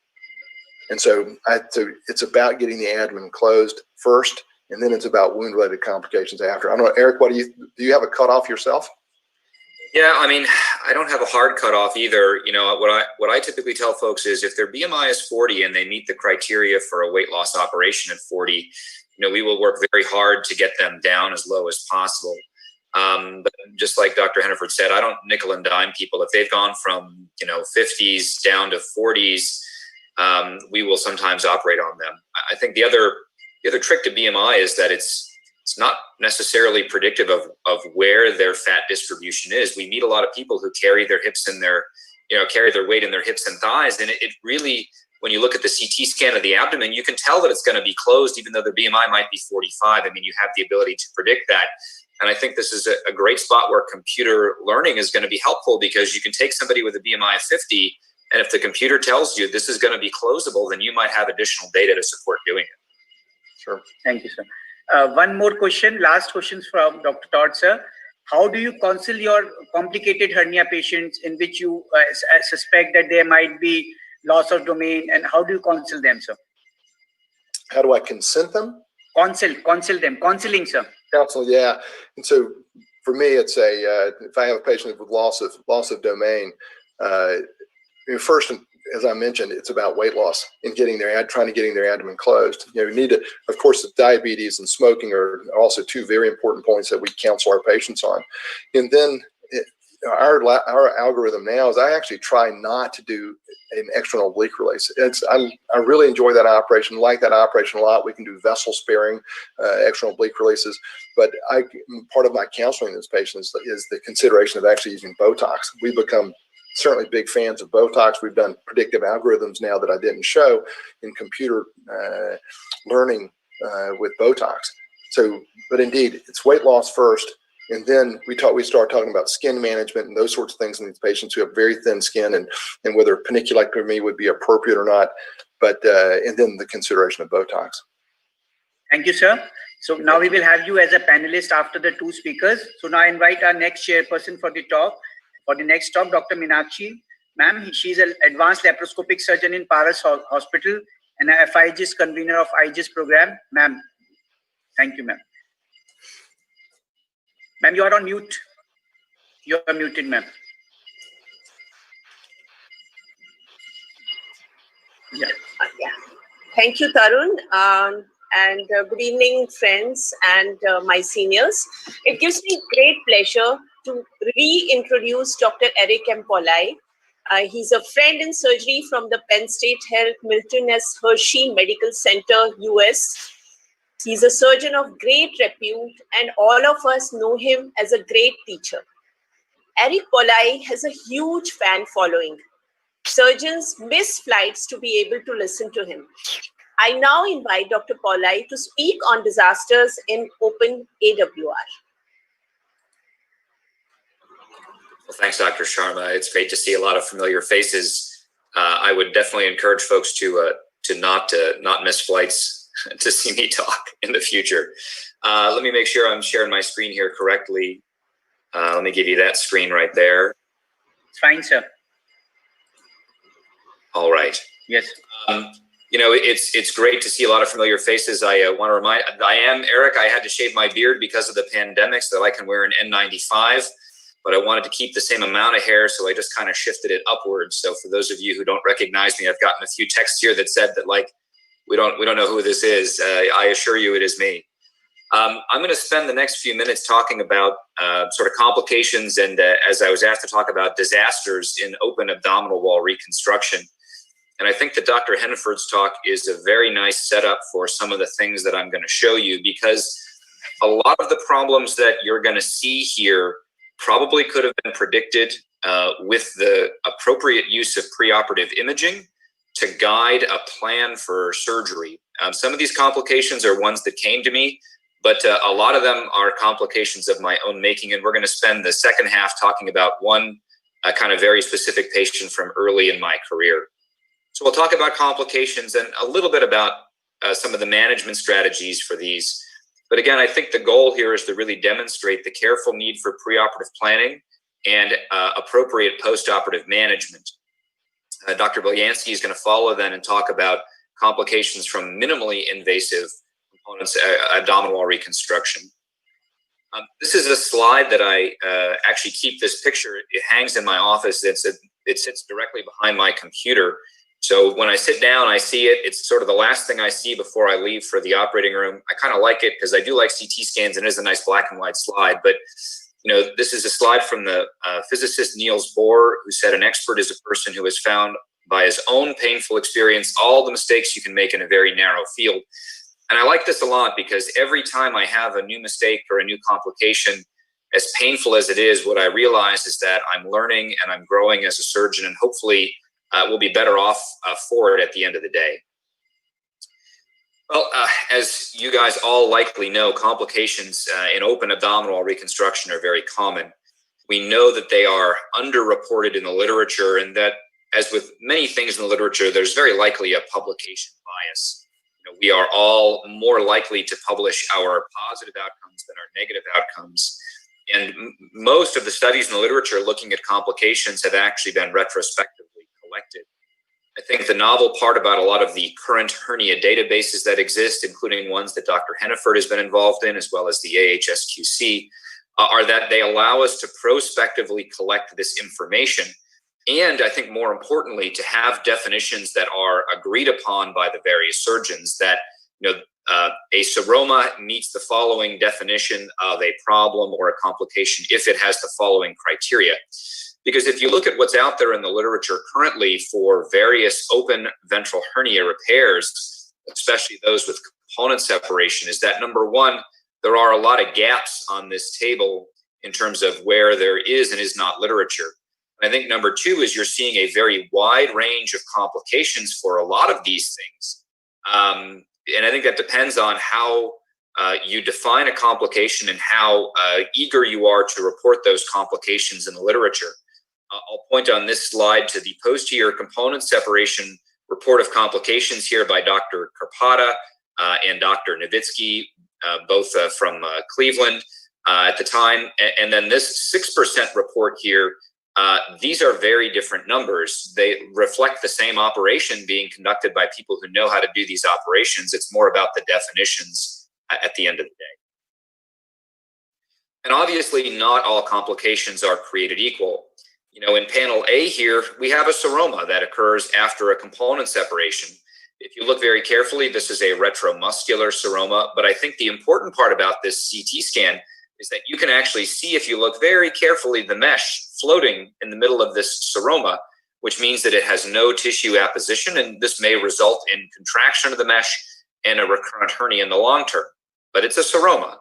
And so it's about getting the abdomen closed first, and then it's about wound-related complications after. I don't know, Eric, do you have a cutoff yourself? Yeah, I mean, I don't have a hard cutoff either. What I typically tell folks is if their BMI is 40 and they meet the criteria for a weight loss operation at 40, we will work very hard to get them down as low as possible. But just like Dr. Henneford said, I don't nickel and dime people. If they've gone from 50s down to 40s, we will sometimes operate on them. I think the other trick to BMI is that it's not necessarily predictive of where their fat distribution is. We meet a lot of people who carry their hips and carry their weight in their hips and thighs, and it really, when you look at the CT scan of the abdomen, you can tell that it's going to be closed, even though their BMI might be 45. I mean, you have the ability to predict that. And I think this is a great spot where computer learning is going to be helpful, because you can take somebody with a BMI of 50, and if the computer tells you this is going to be closable, then you might have additional data to support doing it. Sure. Thank you, sir. One more question, last questions from Dr. Todd, sir. How do you counsel your complicated hernia patients in which you suspect that there might be loss of domain, and how do you counsel them, sir? How do I consent them? Counseling, sir. Counsel, yeah. And so for me, it's if I have a patient with loss of domain, first, as I mentioned, it's about weight loss and trying to get their abdomen closed. We need to, of course, diabetes and smoking are also 2 very important points that we counsel our patients on. And then our algorithm now is I actually try not to do an external oblique release. I really enjoy that operation, like that operation a lot. We can do vessel sparing external oblique releases, but part of my counseling in this patient is the consideration of actually using Botox. We've become certainly big fans of Botox. We've done predictive algorithms now that I didn't show in computer learning with Botox. So, but indeed, it's weight loss first. And then we start talking about skin management and those sorts of things in these patients who have very thin skin, and whether paniculectomy would be appropriate or not. But and then the consideration of Botox. Thank you, sir. So now we will have you as a panelist after the 2 speakers. So now I invite our next chairperson for the talk. For the next talk, Dr. Meenakshi. Ma'am, she's an advanced laparoscopic surgeon in Paras Hospital and a FIGIS convener of IGIS program. Ma'am, thank you, ma'am. Ma'am, you are on mute. You are muted, ma'am. Yeah. Thank you, Tarun. And good evening, friends and my seniors. It gives me great pleasure to reintroduce Dr. Eric M. Polai. He's a friend in surgery from the Penn State Health Milton S. Hershey Medical Center, US. He's a surgeon of great repute, and all of us know him as a great teacher. Eric Polai has a huge fan following. Surgeons miss flights to be able to listen to him. I now invite Dr. Polai to speak on disasters in open AWR. Well, thanks, Dr. Sharma. It's great to see a lot of familiar faces. I would definitely encourage folks to not miss flights to see me talk in the future. Let me make sure I'm sharing my screen here correctly. Let me give you that screen right there. It's fine, sir. All right. Yes. You know, it's great to see a lot of familiar faces. I want to remind, I am Eric. I had to shave my beard because of the pandemic so that I can wear an N95, but I wanted to keep the same amount of hair, so I just kind of shifted it upwards. So for those of you who don't recognize me, I've gotten a few texts here that said that, like, we don't know who this is. I assure you it is me. I'm going to spend the next few minutes talking about sort of complications and, as I was asked to talk about, disasters in open abdominal wall reconstruction. And I think that Dr. Henneford's talk is a very nice setup for some of the things that I'm going to show you, because a lot of the problems that you're going to see here probably could have been predicted with the appropriate use of preoperative imaging to guide a plan for surgery. Some of these complications are ones that came to me, but a lot of them are complications of my own making. And we're going to spend the second half talking about one kind of very specific patient from early in my career. So we'll talk about complications and a little bit about some of the management strategies for these. But again, I think the goal here is to really demonstrate the careful need for preoperative planning and appropriate postoperative management. Dr. Belyansky is going to follow then and talk about complications from minimally invasive components, abdominal wall reconstruction. This is a slide that I actually keep this picture. It hangs in my office. It sits directly behind my computer. So when I sit down, I see it. It's sort of the last thing I see before I leave for the operating room. I kind of like it because I do like CT scans, and it is a nice black and white slide. But you know, this is a slide from the physicist Niels Bohr, who said an expert is a person who has found by his own painful experience all the mistakes you can make in a very narrow field. And I like this a lot because every time I have a new mistake or a new complication, as painful as it is, what I realize is that I'm learning and I'm growing as a surgeon, and hopefully we'll be better off for it at the end of the day. Well, as you guys all likely know, complications in open abdominal wall reconstruction are very common. We know that they are underreported in the literature, and that, as with many things in the literature, there's very likely a publication bias. You know, we are all more likely to publish our positive outcomes than our negative outcomes. And most of the studies in the literature looking at complications have actually been retrospectively collected. I think the novel part about a lot of the current hernia databases that exist, including ones that Dr. Henneford has been involved in, as well as the AHSQC, are that they allow us to prospectively collect this information. And I think more importantly, to have definitions that are agreed upon by the various surgeons, that, you know, a seroma meets the following definition of a problem or a complication if it has the following criteria. Because if you look at what's out there in the literature currently for various open ventral hernia repairs, especially those with component separation, is that number one, there are a lot of gaps on this table in terms of where there is and is not literature. And I think number two is you're seeing a very wide range of complications for a lot of these things. And I think that depends on how you define a complication and how eager you are to report those complications in the literature. I'll point on this slide to the posterior component separation report of complications here by Dr. Karpata and Dr. Nowitzki, both from Cleveland at the time. And then this 6% report here, these are very different numbers. They reflect the same operation being conducted by people who know how to do these operations. It's more about the definitions at the end of the day. And obviously, not all complications are created equal. You know, in panel A here, we have a seroma that occurs after a component separation. If you look very carefully, this is a retromuscular seroma, but I think the important part about this CT scan is that you can actually see, if you look very carefully, the mesh floating in the middle of this seroma, which means that it has no tissue apposition, and this may result in contraction of the mesh and a recurrent hernia in the long term. But it's a seroma.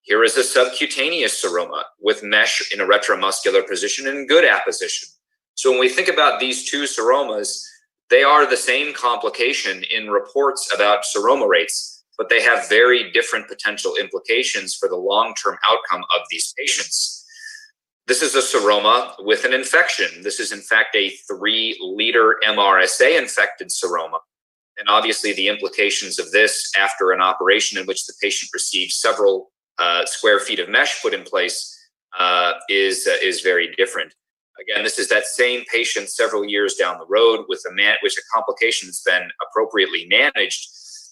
Here is a subcutaneous seroma with mesh in a retromuscular position and good apposition. So when we think about these two seromas, they are the same complication in reports about seroma rates, but they have very different potential implications for the long-term outcome of these patients. This is a seroma with an infection. This is in fact a 3-liter MRSA infected seroma. And obviously the implications of this after an operation in which the patient receives several square feet of mesh put in place is very different. Again, this is that same patient several years down the road with a complication that's been appropriately managed.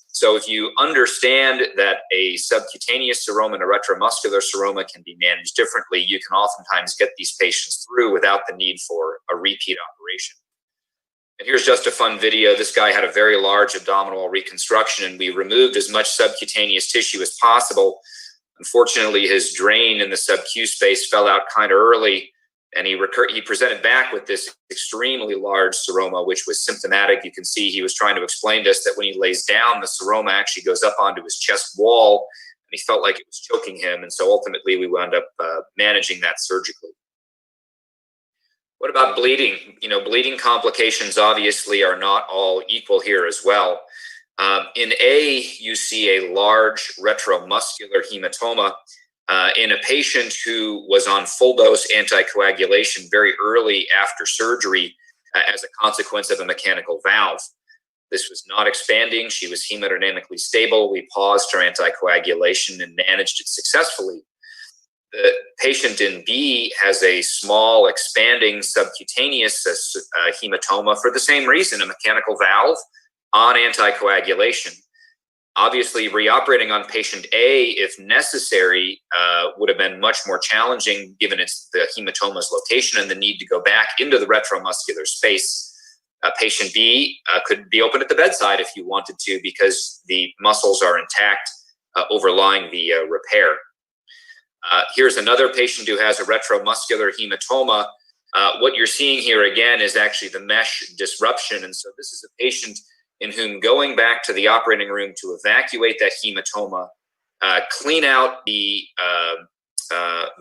So if you understand that a subcutaneous seroma and a retromuscular seroma can be managed differently, you can oftentimes get these patients through without the need for a repeat operation. And here's just a fun video. This guy had a very large abdominal reconstruction, and we removed as much subcutaneous tissue as possible. Unfortunately, his drain in the sub-Q space fell out kind of early, and he presented back with this extremely large seroma, which was symptomatic. You can see he was trying to explain to us that when he lays down, the seroma actually goes up onto his chest wall, and he felt like it was choking him. And so ultimately, we wound up managing that surgically. What about bleeding? You know, bleeding complications obviously are not all equal here as well. In A, you see a large retromuscular hematoma in a patient who was on full dose anticoagulation very early after surgery as a consequence of a mechanical valve. This was not expanding. She was hemodynamically stable. We paused her anticoagulation and managed it successfully. The patient in B has a small expanding subcutaneous hematoma for the same reason, a mechanical valve on anticoagulation. Obviously, reoperating on patient A, if necessary, would have been much more challenging given the hematoma's location and the need to go back into the retromuscular space. Patient B could be open at the bedside if you wanted to because the muscles are intact overlying the repair. Here's another patient who has a retromuscular hematoma. What you're seeing here again is actually the mesh disruption. And so this is a patient in whom going back to the operating room to evacuate that hematoma, clean out the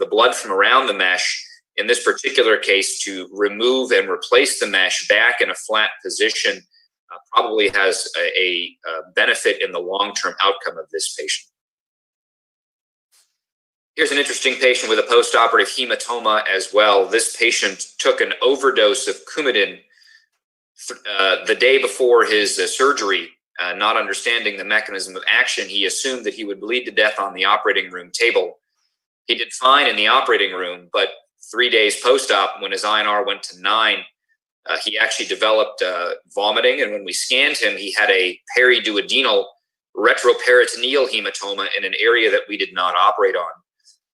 blood from around the mesh, in this particular case to remove and replace the mesh back in a flat position, probably has a benefit in the long-term outcome of this patient. Here's an interesting patient with a post-operative hematoma as well. This patient took an overdose of Coumadin the day before his surgery, not understanding the mechanism of action. He assumed that he would bleed to death on the operating room table. He did fine in the operating room, but 3 days post-op, when his INR went to 9, he actually developed vomiting, and when we scanned him, he had a periduodenal retroperitoneal hematoma in an area that we did not operate on.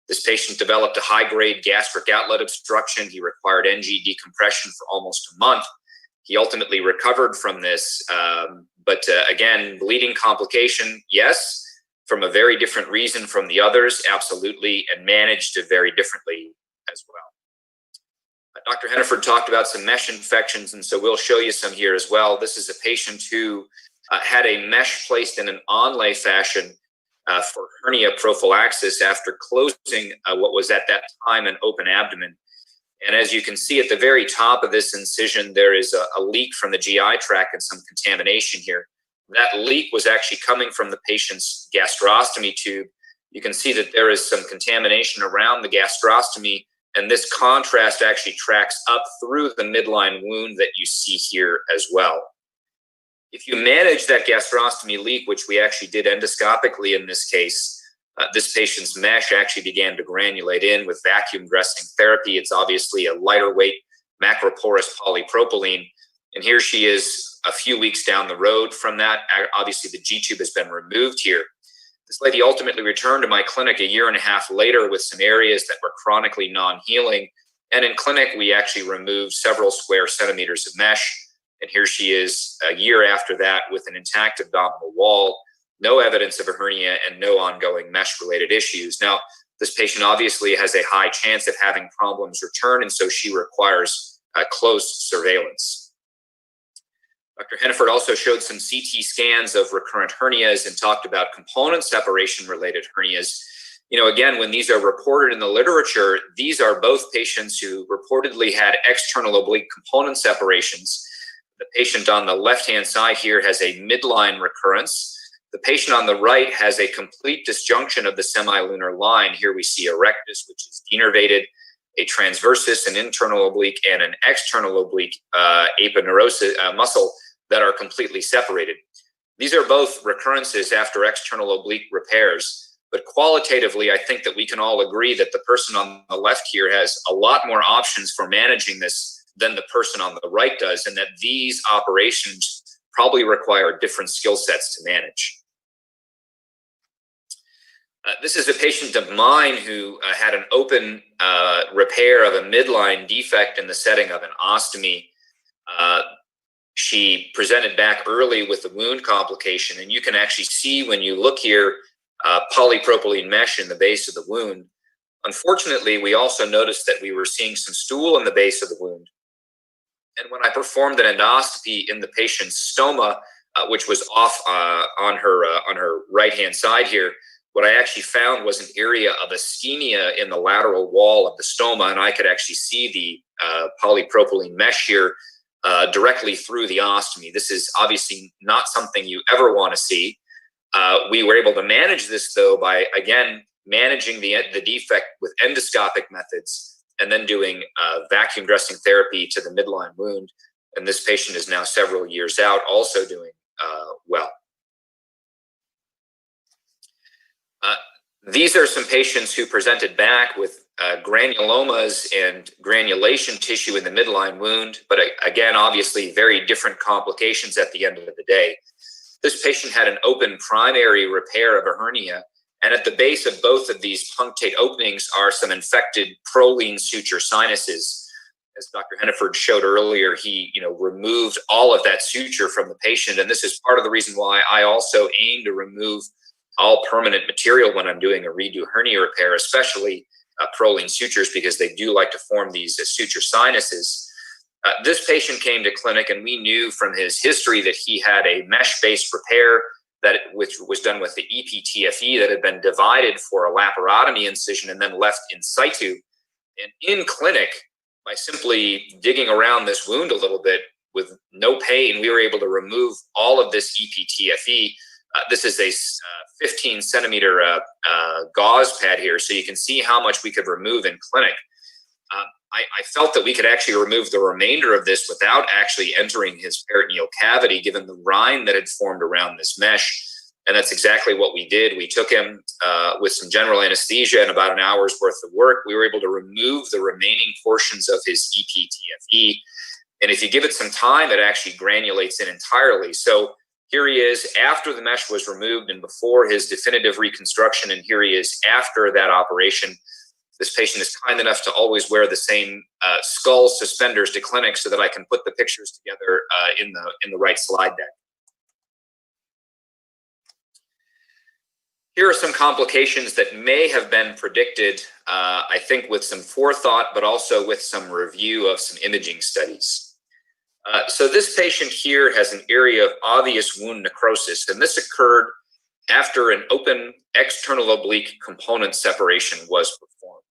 This patient developed a high-grade gastric outlet obstruction. He required NG decompression for almost a month. He ultimately recovered from this, but again, bleeding complication, yes, from a very different reason from the others, absolutely, and managed very differently as well. Dr. Henneford talked about some mesh infections, and so we'll show you some here as well. This is a patient who had a mesh placed in an onlay fashion for hernia prophylaxis after closing what was at that time an open abdomen. And as you can see at the very top of this incision, there is a leak from the GI tract and some contamination here. That leak was actually coming from the patient's gastrostomy tube. You can see that there is some contamination around the gastrostomy, and this contrast actually tracks up through the midline wound that you see here as well. If you manage that gastrostomy leak, which we actually did endoscopically in this case, this patient's mesh actually began to granulate in with vacuum dressing therapy. It's obviously a lighter weight macroporous polypropylene. And here she is a few weeks down the road from that. Obviously, the G-tube has been removed here. This lady ultimately returned to my clinic a year and a half later with some areas that were chronically non-healing. And in clinic, we actually removed several square centimeters of mesh. And here she is a year after that with an intact abdominal wall, no evidence of a hernia, and no ongoing mesh-related issues. Now, this patient obviously has a high chance of having problems return, and so she requires close surveillance. Dr. Henneford also showed some CT scans of recurrent hernias and talked about component separation-related hernias. You know, again, when these are reported in the literature, these are both patients who reportedly had external oblique component separations. The patient on the left-hand side here has a midline recurrence. The patient on the right has a complete disjunction of the semilunar line. Here we see a rectus, which is denervated, a transversus, an internal oblique, and an external oblique aponeurosis muscle that are completely separated. These are both recurrences after external oblique repairs, but qualitatively, I think that we can all agree that the person on the left here has a lot more options for managing this than the person on the right does, and that these operations probably require different skill sets to manage. This is a patient of mine who had an open repair of a midline defect in the setting of an ostomy. She presented back early with a wound complication, and you can actually see when you look here, polypropylene mesh in the base of the wound. Unfortunately, we also noticed that we were seeing some stool in the base of the wound. And when I performed an endoscopy in the patient's stoma, which was off on her right-hand side here, what I actually found was an area of ischemia in the lateral wall of the stoma, and I could actually see the polypropylene mesh here directly through the ostomy. This is obviously not something you ever want to see. We were able to manage this, though, by, again, managing the defect with endoscopic methods and then doing vacuum dressing therapy to the midline wound. And this patient is now several years out, also doing well. These are some patients who presented back with granulomas and granulation tissue in the midline wound, but again, obviously very different complications at the end of the day. This patient had an open primary repair of a hernia, and at the base of both of these punctate openings are some infected proline suture sinuses. As Dr. Henneford showed earlier, he removed all of that suture from the patient, and this is part of the reason why I also aim to remove all permanent material when I'm doing a redo hernia repair, especially proline sutures, because they do like to form these suture sinuses. This patient came to clinic, and we knew from his history that he had a mesh-based repair which was done with the EPTFE that had been divided for a laparotomy incision and then left in situ. And in clinic, by simply digging around this wound a little bit with no pain, we were able to remove all of this EPTFE. This is a 15 centimeter gauze pad here, so you can see how much we could remove in clinic. I felt that we could actually remove the remainder of this without actually entering his peritoneal cavity, given the rind that had formed around this mesh. And that's exactly what we did. We took him with some general anesthesia and about an hour's worth of work. We were able to remove the remaining portions of his EPTFE. And if you give it some time, it actually granulates in entirely. So here he is after the mesh was removed and before his definitive reconstruction. And here he is after that operation. This patient is kind enough to always wear the same skull suspenders to clinic so that I can put the pictures together in the right slide deck. Here are some complications that may have been predicted, I think with some forethought, but also with some review of some imaging studies. So this patient here has an area of obvious wound necrosis, and this occurred after an open external oblique component separation was performed.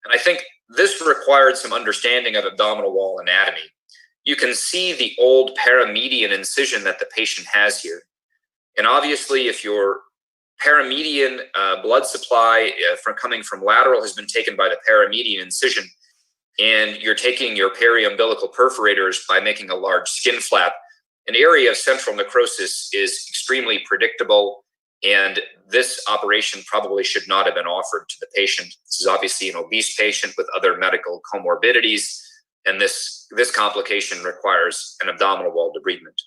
And I think this required some understanding of abdominal wall anatomy. You can see the old paramedian incision that the patient has here. And obviously, if your paramedian blood supply coming from lateral has been taken by the paramedian incision, and you're taking your periumbilical perforators by making a large skin flap, an area of central necrosis is extremely predictable, and this operation probably should not have been offered to the patient. This is obviously an obese patient with other medical comorbidities, and this complication requires an abdominal wall debridement.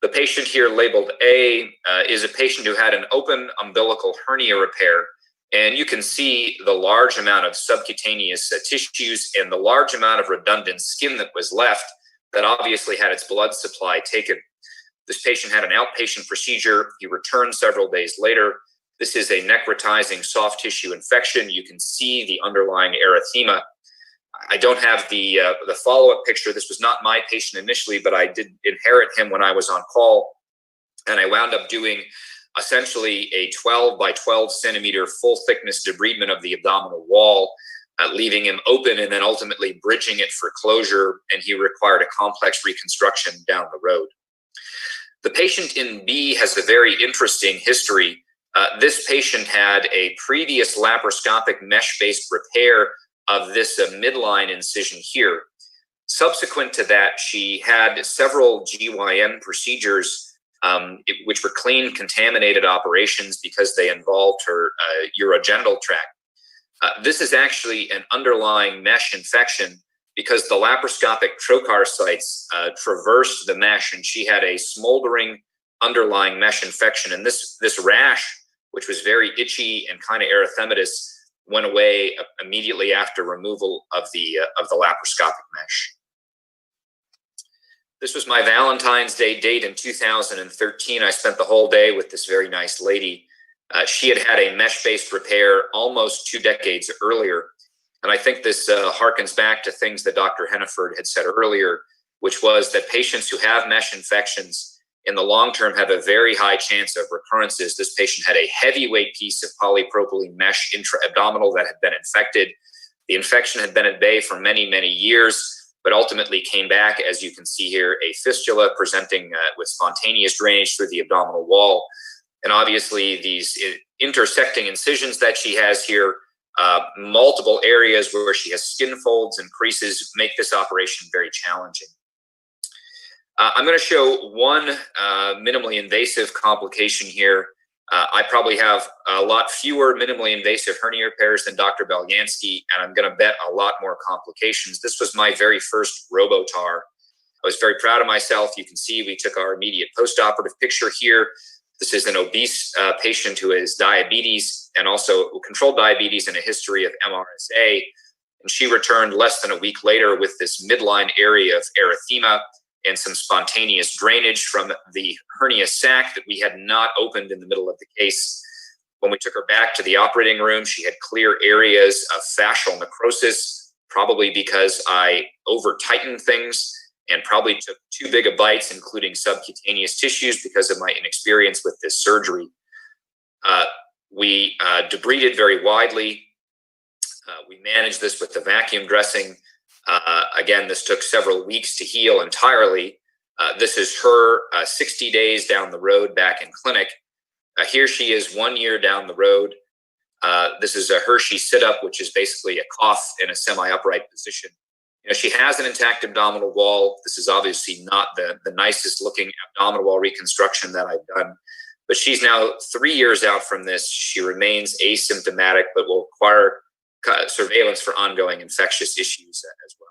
The patient here labeled A is a patient who had an open umbilical hernia repair, and you can see the large amount of subcutaneous tissues and the large amount of redundant skin that was left that obviously had its blood supply taken. This patient had an outpatient procedure. He returned several days later. This is a necrotizing soft tissue infection. You can see the underlying erythema. I don't have the follow-up picture. This was not my patient initially, but I did inherit him when I was on call. And I wound up doing essentially a 12 by 12 centimeter full thickness debridement of the abdominal wall, leaving him open and then ultimately bridging it for closure. And he required a complex reconstruction down the road. The patient in B has a very interesting history. This patient had a previous laparoscopic mesh-based repair of this midline incision here. Subsequent to that, she had several GYN procedures which were clean, contaminated operations because they involved her urogenital tract. This is actually an underlying mesh infection because the laparoscopic trocar sites traversed the mesh, and she had a smoldering underlying mesh infection. And this rash, which was very itchy and kind of erythematous, went away immediately after removal of the laparoscopic mesh. This was my Valentine's Day date in 2013. I spent the whole day with this very nice lady. She had had a mesh-based repair almost 2 decades earlier. And I think this harkens back to things that Dr. Henneford had said earlier, which was that patients who have mesh infections in the long term have a very high chance of recurrences. This patient had a heavyweight piece of polypropylene mesh intra-abdominal that had been infected. The infection had been at bay for many, many years, but ultimately came back, as you can see here, a fistula presenting with spontaneous drainage through the abdominal wall. And obviously these intersecting incisions that she has here, multiple areas where she has skin folds and creases, make this operation very challenging. I'm going to show one minimally invasive complication here. I probably have a lot fewer minimally invasive hernia repairs than Dr. Belyansky, and I'm going to bet a lot more complications. This was my very first robotar. I was very proud of myself. You can see we took our immediate postoperative picture here. This is an obese patient who has diabetes and also controlled diabetes and a history of MRSA. And she returned less than a week later with this midline area of erythema and some spontaneous drainage from the hernia sac that we had not opened in the middle of the case. When we took her back to the operating room, she had clear areas of fascial necrosis, probably because I over-tightened things and probably took too big of bites, including subcutaneous tissues, because of my inexperience with this surgery. We debrided very widely. We managed this with the vacuum dressing. Again, this took several weeks to heal entirely. This is her 60 days down the road back in clinic. Here she is 1 year down the road. This is a Hershey sit-up, which is basically a cough in a semi-upright position. You know, she has an intact abdominal wall. This is obviously not the nicest looking abdominal wall reconstruction that I've done, but she's now 3 years out from this. She remains asymptomatic, but will require surveillance for ongoing infectious issues as well.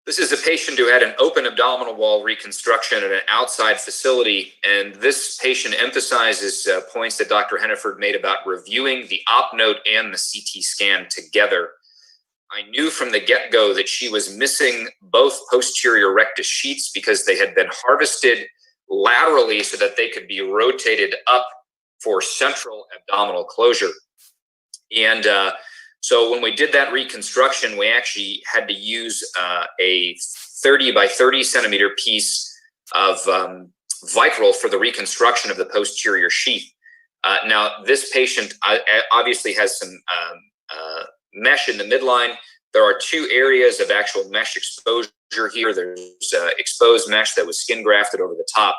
This is a patient who had an open abdominal wall reconstruction at an outside facility, and this patient emphasizes points that Dr. Henneford made about reviewing the op note and the CT scan together. I knew from the get-go that she was missing both posterior rectus sheets because they had been harvested laterally so that they could be rotated up for central abdominal closure. And so when we did that reconstruction, we actually had to use a 30 by 30 centimeter piece of Vicryl for the reconstruction of the posterior sheath. Now, this patient obviously has some mesh in the midline. There are 2 areas of actual mesh exposure here. There's exposed mesh that was skin grafted over the top.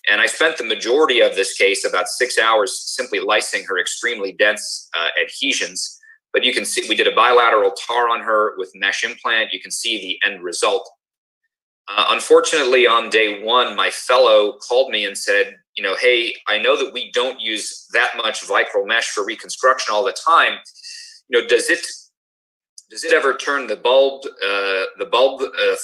And I spent the majority of this case, about 6 hours, simply lysing her extremely dense adhesions. But you can see we did a bilateral TAR on her with mesh implant. You can see the end result. Unfortunately, on day 1, my fellow called me and said, you know, hey, I know that we don't use that much Vicryl mesh for reconstruction all the time. You know, does it ever turn the bulb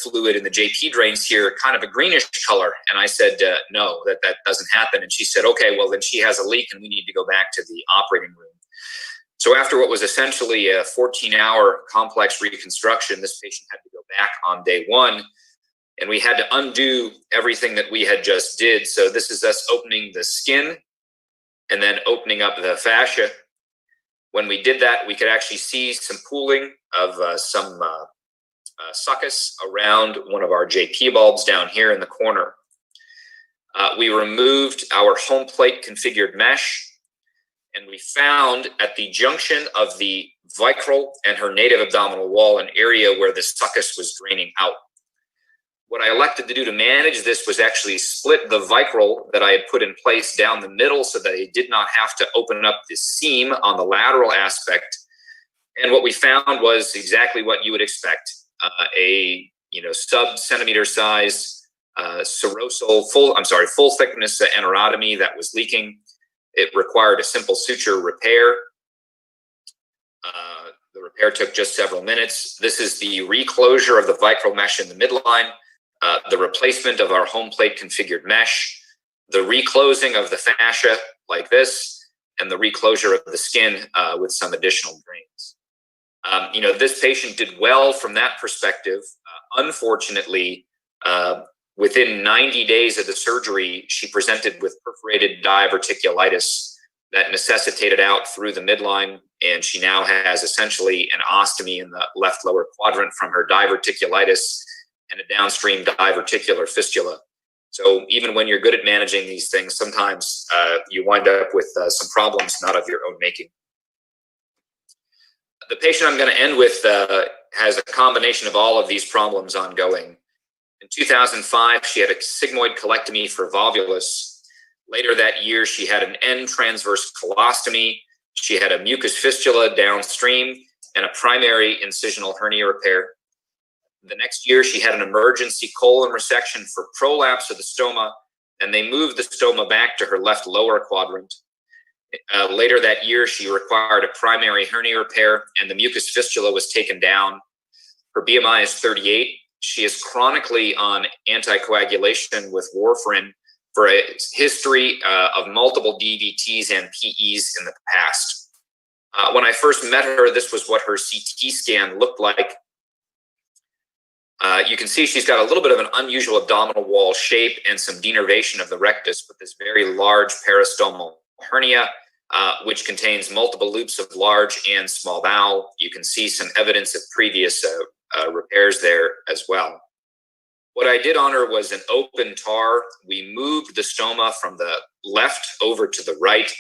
fluid in the JP drains here kind of a greenish color? And I said, no, that doesn't happen. And she said, okay, well then she has a leak and we need to go back to the operating room. So after what was essentially a 14-hour complex reconstruction, this patient had to go back on day 1, and we had to undo everything that we had just did. So this is us opening the skin and then opening up the fascia. When we did that, we could actually see some pooling of some succus around one of our JP bulbs down here in the corner. We removed our home plate configured mesh, and we found at the junction of the Vicryl and her native abdominal wall an area where the succus was draining out. What I elected to do to manage this was actually split the Vicryl that I had put in place down the middle so that I did not have to open up the seam on the lateral aspect. And what we found was exactly what you would expect, a sub-centimeter size full thickness anerotomy that was leaking. It required a simple suture repair. The repair took just several minutes. This is the reclosure of the vicral mesh in the midline, the replacement of our home plate configured mesh, the reclosing of the fascia like this, and the reclosure of the skin with some additional drains. This patient did well from that perspective. Unfortunately, within 90 days of the surgery, she presented with perforated diverticulitis that necessitated out through the midline, and she now has essentially an ostomy in the left lower quadrant from her diverticulitis and a downstream diverticular fistula. So even when you're good at managing these things, sometimes you wind up with some problems not of your own making. The patient I'm going to end with has a combination of all of these problems ongoing. In 2005, she had a sigmoid colectomy for volvulus. Later that year, she had an end transverse colostomy. She had a mucus fistula downstream and a primary incisional hernia repair. The next year, she had an emergency colon resection for prolapse of the stoma, and they moved the stoma back to her left lower quadrant. Later that year, she required a primary hernia repair, and the mucus fistula was taken down. Her BMI is 38. She is chronically on anticoagulation with warfarin for a history of multiple DVTs and PEs in the past. When I first met her, this was what her CT scan looked like. You can see she's got a little bit of an unusual abdominal wall shape and some denervation of the rectus, but this very large peristomal hernia, which contains multiple loops of large and small bowel. You can see some evidence of previous repairs there as well. What I did on her was an open TAR. We moved the stoma from the left over to the right.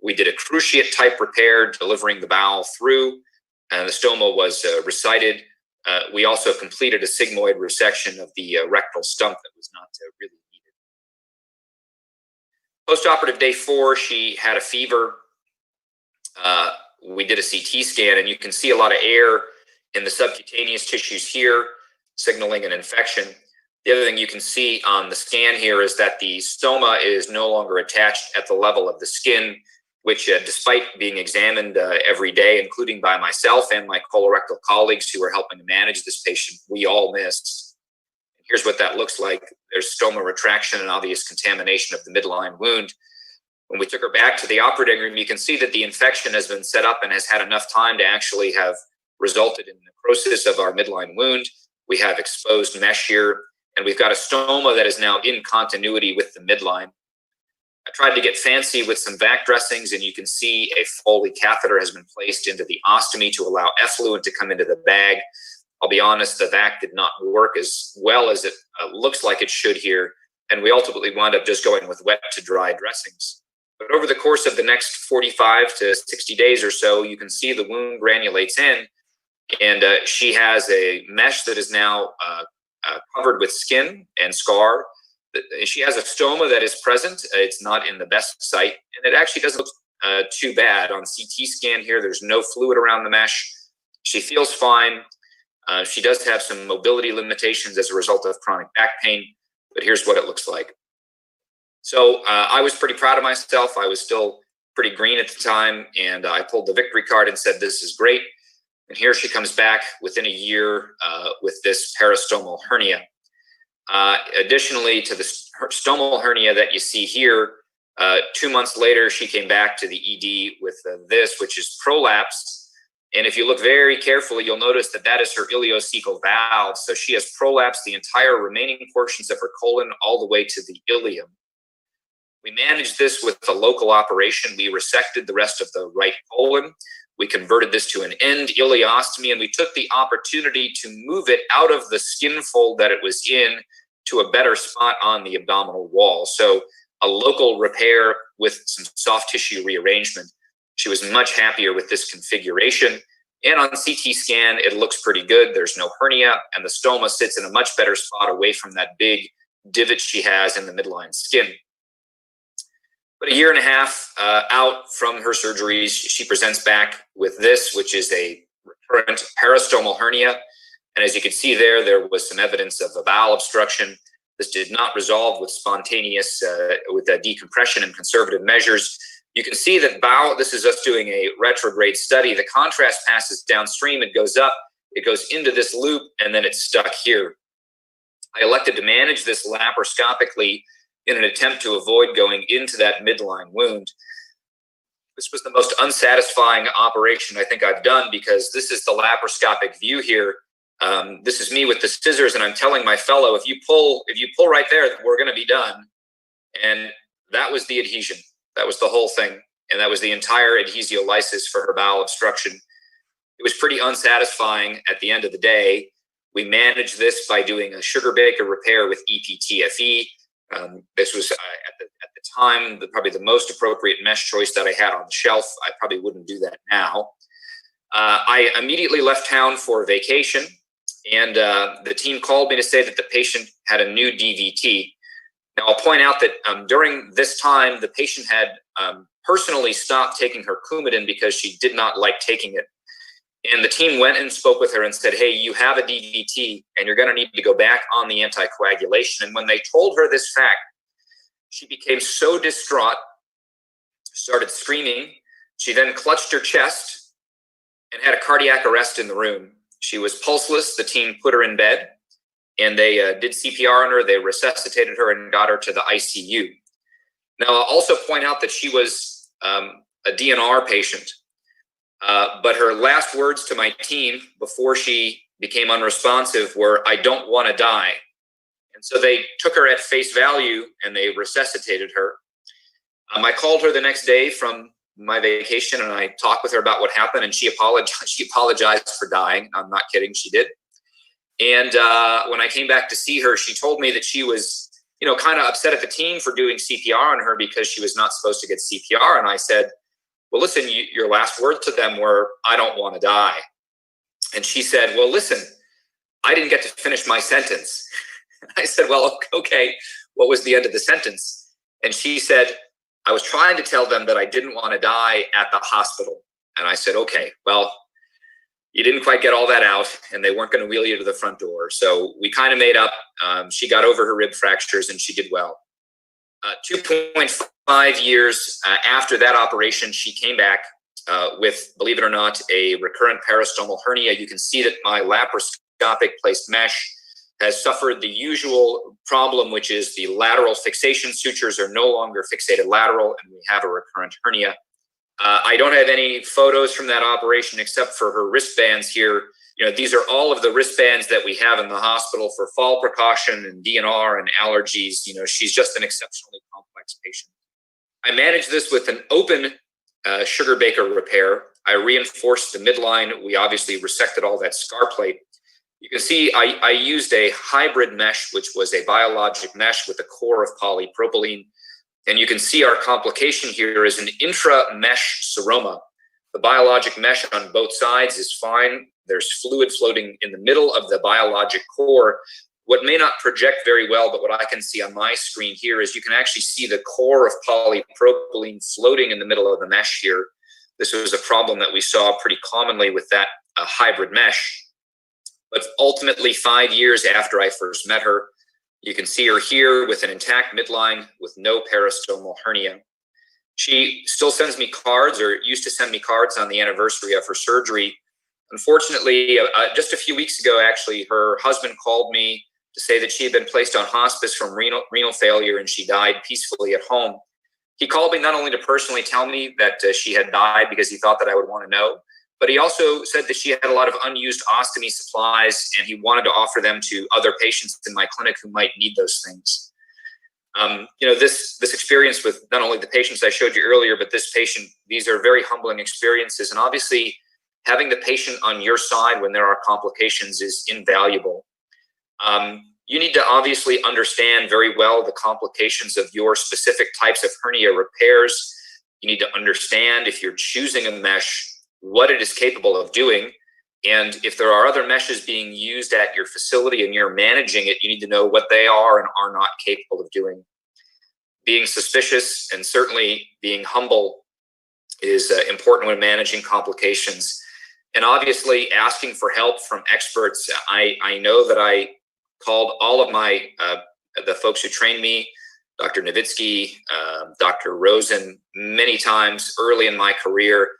We did a cruciate type repair, delivering the bowel through, and the stoma was recited. We also completed a sigmoid resection of the rectal stump that was not really needed. Postoperative day 4, she had a fever. We did a CT scan, and you can see a lot of air in the subcutaneous tissues here, signaling an infection. The other thing you can see on the scan here is that the stoma is no longer attached at the level of the skin, which despite being examined every day, including by myself and my colorectal colleagues who are helping to manage this patient, we all missed. Here's what that looks like. There's stoma retraction and obvious contamination of the midline wound. When we took her back to the operating room, you can see that the infection has been set up and has had enough time to actually have resulted in necrosis of our midline wound. We have exposed mesh here, and we've got a stoma that is now in continuity with the midline. I tried to get fancy with some vac dressings, and you can see a Foley catheter has been placed into the ostomy to allow effluent to come into the bag. I'll be honest, the vac did not work as well as it looks like it should here, and we ultimately wound up just going with wet to dry dressings. But over the course of the next 45 to 60 days or so, you can see the wound granulates in, and she has a mesh that is now covered with skin and scar. She has a stoma that is present. It's not in the best site, and it actually doesn't look too bad. On CT scan here, there's no fluid around the mesh. She feels fine. She does have some mobility limitations as a result of chronic back pain, but here's what it looks like. So I was pretty proud of myself. I was still pretty green at the time, and I pulled the victory card and said, this is great. And here she comes back within a year with this peristomal hernia. Additionally to the stomal hernia that you see here, 2 months later, she came back to the ED with this, which is prolapse. And if you look very carefully, you'll notice that that is her ileocecal valve. So she has prolapsed the entire remaining portions of her colon all the way to the ileum. We managed this with a local operation. We resected the rest of the right colon. We converted this to an end ileostomy, and we took the opportunity to move it out of the skin fold that it was in to a better spot on the abdominal wall. So a local repair with some soft tissue rearrangement. She was much happier with this configuration. And on CT scan, it looks pretty good. There's no hernia, and the stoma sits in a much better spot away from that big divot she has in the midline skin. But a year and a half out from her surgeries, she presents back with this, which is a recurrent peristomal hernia. And as you can see there was some evidence of a bowel obstruction. This did not resolve with spontaneous, with decompression and conservative measures. You can see that this is us doing a retrograde study. The contrast passes downstream, it goes up, it goes into this loop, and then it's stuck here. I elected to manage this laparoscopically in an attempt to avoid going into that midline wound. This was the most unsatisfying operation I think I've done, because this is the laparoscopic view here. This is me with the scissors, and I'm telling my fellow, if you pull right there, we're going to be done. And that was the adhesion. That was the whole thing. And that was the entire adhesiolysis for her bowel obstruction. It was pretty unsatisfying at the end of the day. We managed this by doing a sugar baker repair with EPTFE. This was at the time probably the most appropriate mesh choice that I had on the shelf. I probably wouldn't do that now. I immediately left town for vacation, and the team called me to say that the patient had a new DVT. Now, I'll point out that during this time, the patient had personally stopped taking her Coumadin because she did not like taking it. And the team went and spoke with her and said, hey, you have a DVT and you're going to need to go back on the anticoagulation. And when they told her this fact, she became so distraught, started screaming. She then clutched her chest and had a cardiac arrest in the room. She was pulseless. The team put her in bed, and they did CPR on her. They resuscitated her and got her to the ICU. Now, I'll also point out that she was a DNR patient. But her last words to my team before she became unresponsive were, I don't want to die. And so they took her at face value and they resuscitated her. I called her the next day from my vacation and I talked with her about what happened, and she apologized for dying. I'm not kidding, she did. And when I came back to see her, she told me that she was, kind of upset at the team for doing CPR on her because she was not supposed to get CPR. And I said, well, listen, your last words to them were, I don't want to die. And she said, well, listen, I didn't get to finish my sentence. I said, well, okay, what was the end of the sentence? And she said, I was trying to tell them that I didn't want to die at the hospital. And I said, okay, well, you didn't quite get all that out, and they weren't going to wheel you to the front door. So we kind of made up. She got over her rib fractures and she did well. 2.5 years after that operation, she came back with, believe it or not, a recurrent peristomal hernia. You can see that my laparoscopic placed mesh has suffered the usual problem, which is the lateral fixation sutures are no longer fixated lateral, and we have a recurrent hernia. I don't have any photos from that operation except for her wristbands here. These are all of the wristbands that we have in the hospital for fall precaution and DNR and allergies. She's just an exceptionally complex patient. I managed this with an open sugar baker repair. I reinforced the midline. We obviously resected all that scar plate. You can see I used a hybrid mesh, which was a biologic mesh with a core of polypropylene. And you can see our complication here is an intra-mesh seroma. The biologic mesh on both sides is fine. There's fluid floating in the middle of the biologic core. What may not project very well, but what I can see on my screen here is you can actually see the core of polypropylene floating in the middle of the mesh here. This was a problem that we saw pretty commonly with that hybrid mesh. But ultimately, 5 years after I first met her, you can see her here with an intact midline with no peristomal hernia. She still sends me cards, or used to send me cards on the anniversary of her surgery. Unfortunately, just a few weeks ago, actually, her husband called me to say that she had been placed on hospice from renal failure and she died peacefully at home. He called me not only to personally tell me that she had died because he thought that I would want to know, but he also said that she had a lot of unused ostomy supplies and he wanted to offer them to other patients in my clinic who might need those things. This experience with not only the patients I showed you earlier, but this patient, these are very humbling experiences. And obviously, having the patient on your side when there are complications is invaluable. You need to obviously understand very well the complications of your specific types of hernia repairs. You need to understand, if you're choosing a mesh, what it is capable of doing. And if there are other meshes being used at your facility and you're managing it, you need to know what they are and are not capable of doing. Being suspicious and certainly being humble is important when managing complications. And obviously asking for help from experts. I know that I called all of my the folks who trained me, Dr. Nowitzki, Dr. Rosen, many times early in my career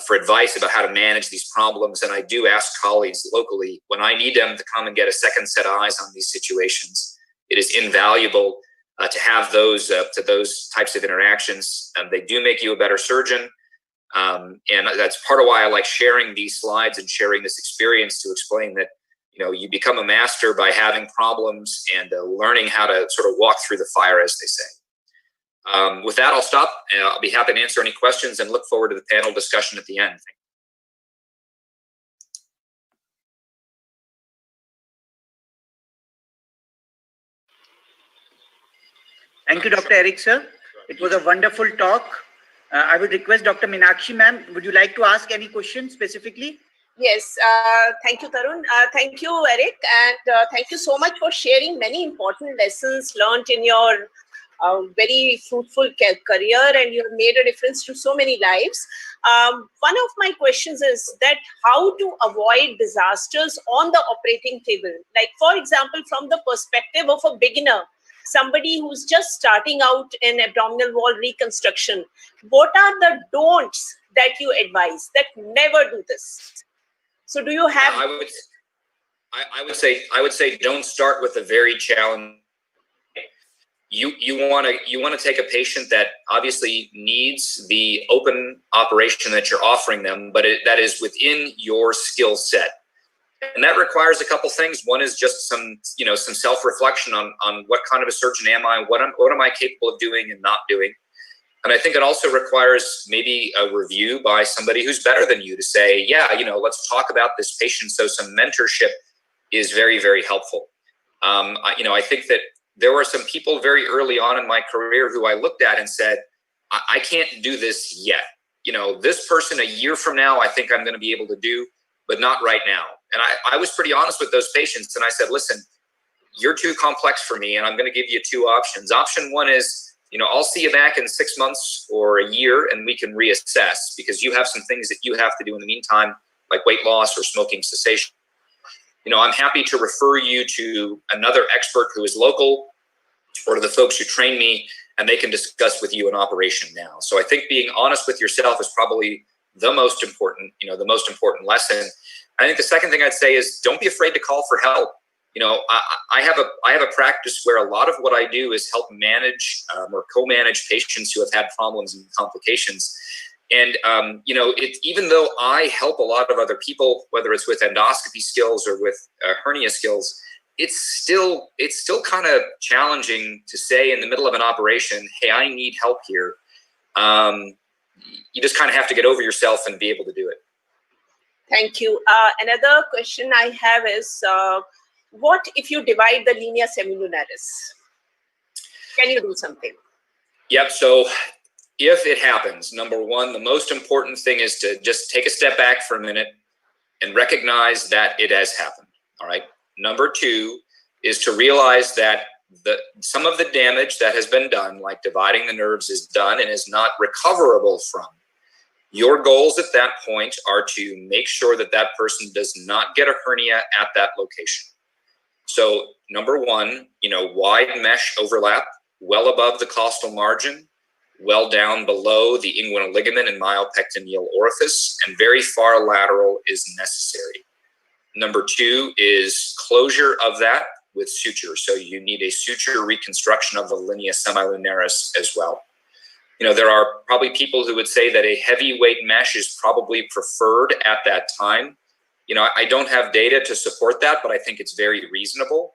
for advice about how to manage these problems. And I do ask colleagues locally when I need them to come and get a second set of eyes on these situations. It is invaluable to have those types of interactions. They do make you a better surgeon. And that's part of why I like sharing these slides and sharing this experience to explain that, you know, you become a master by having problems and learning how to sort of walk through the fire, as they say. With that, I'll stop, and I'll be happy to answer any questions and look forward to the panel discussion at the end. Thank you, Dr. Eric, sir. It was a wonderful talk. I would request Dr. Meenakshi, ma'am, would you like to ask any questions specifically? Yes, thank you, Tarun. Thank you, Eric, and thank you so much for sharing many important lessons learned in your very fruitful career, and you have made a difference to so many lives. One of my questions is that how to avoid disasters on the operating table. Like, for example, from the perspective of a beginner, somebody who's just starting out in abdominal wall reconstruction, what are the don'ts that you advise that never do this? So do you have? I would say don't start with a very challenging. You want to take a patient that obviously needs the open operation that you're offering them, but that is within your skill set, and that requires a couple things. One is just some self-reflection on what kind of a surgeon am I, what am I capable of doing and not doing. And I think it also requires maybe a review by somebody who's better than you to say, yeah, let's talk about this patient. So some mentorship is very, very helpful. I think that there were some people very early on in my career who I looked at and said, I can't do this yet. This person a year from now, I think I'm going to be able to do, but not right now. And I was pretty honest with those patients. And I said, listen, you're too complex for me. And I'm going to give you two options. Option one is, I'll see you back in 6 months or a year and we can reassess, because you have some things that you have to do in the meantime, like weight loss or smoking cessation. I'm happy to refer you to another expert who is local or to the folks who train me, and they can discuss with you an operation now. So I think being honest with yourself is probably the most important lesson. I think the second thing I'd say is don't be afraid to call for help. I have a practice where a lot of what I do is help manage or co-manage patients who have had problems and complications. And, even though I help a lot of other people, whether it's with endoscopy skills or with hernia skills, it's still kind of challenging to say in the middle of an operation, hey, I need help here. You just kind of have to get over yourself and be able to do it. Thank you. Another question I have is, what if you divide the linea semilunaris? Can you do something? Yep. So if it happens, number one, the most important thing is to just take a step back for a minute and recognize that it has happened. All right. Number two is to realize that some of the damage that has been done, like dividing the nerves, is done and is not recoverable from. Your goals at that point are to make sure that that person does not get a hernia at that location. So number one, wide mesh overlap, well above the costal margin, well down below the inguinal ligament and myopectoneal orifice, and very far lateral is necessary. Number two is closure of that with suture. So you need a suture reconstruction of the linea semilunaris as well. There are probably people who would say that a heavyweight mesh is probably preferred at that time. I don't have data to support that, but I think it's very reasonable.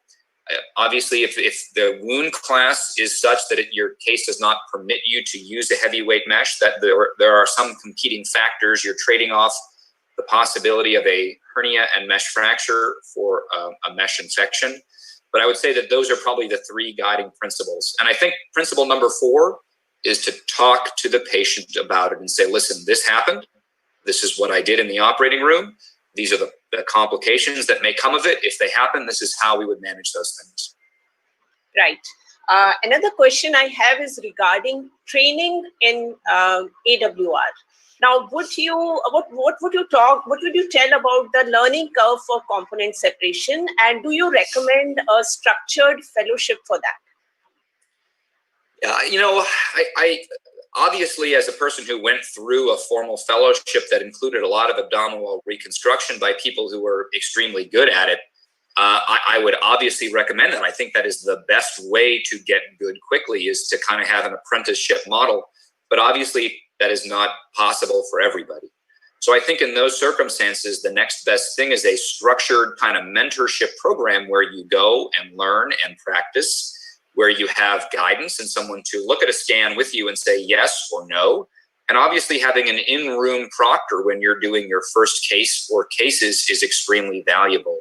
Obviously, if the wound class is such that your case does not permit you to use a heavyweight mesh, that there are some competing factors. You're trading off the possibility of a hernia and mesh fracture for a mesh infection. But I would say that those are probably the three guiding principles. And I think principle number 4 is to talk to the patient about it and say, listen, this happened. This is what I did in the operating room. These are the complications that may come of it. If they happen, this is how we would manage those things. Right. Another question I have is regarding training in AWR. Now, what would you tell about the learning curve for component separation, and do you recommend a structured fellowship for that? I obviously, as a person who went through a formal fellowship that included a lot of abdominal reconstruction by people who were extremely good at it, I would obviously recommend that. I think that is the best way to get good quickly, is to kind of have an apprenticeship model. But obviously, that is not possible for everybody. So I think in those circumstances, the next best thing is a structured kind of mentorship program where you go and learn and practice, where you have guidance and someone to look at a scan with you and say yes or no. And obviously having an in-room proctor when you're doing your first case or cases is extremely valuable.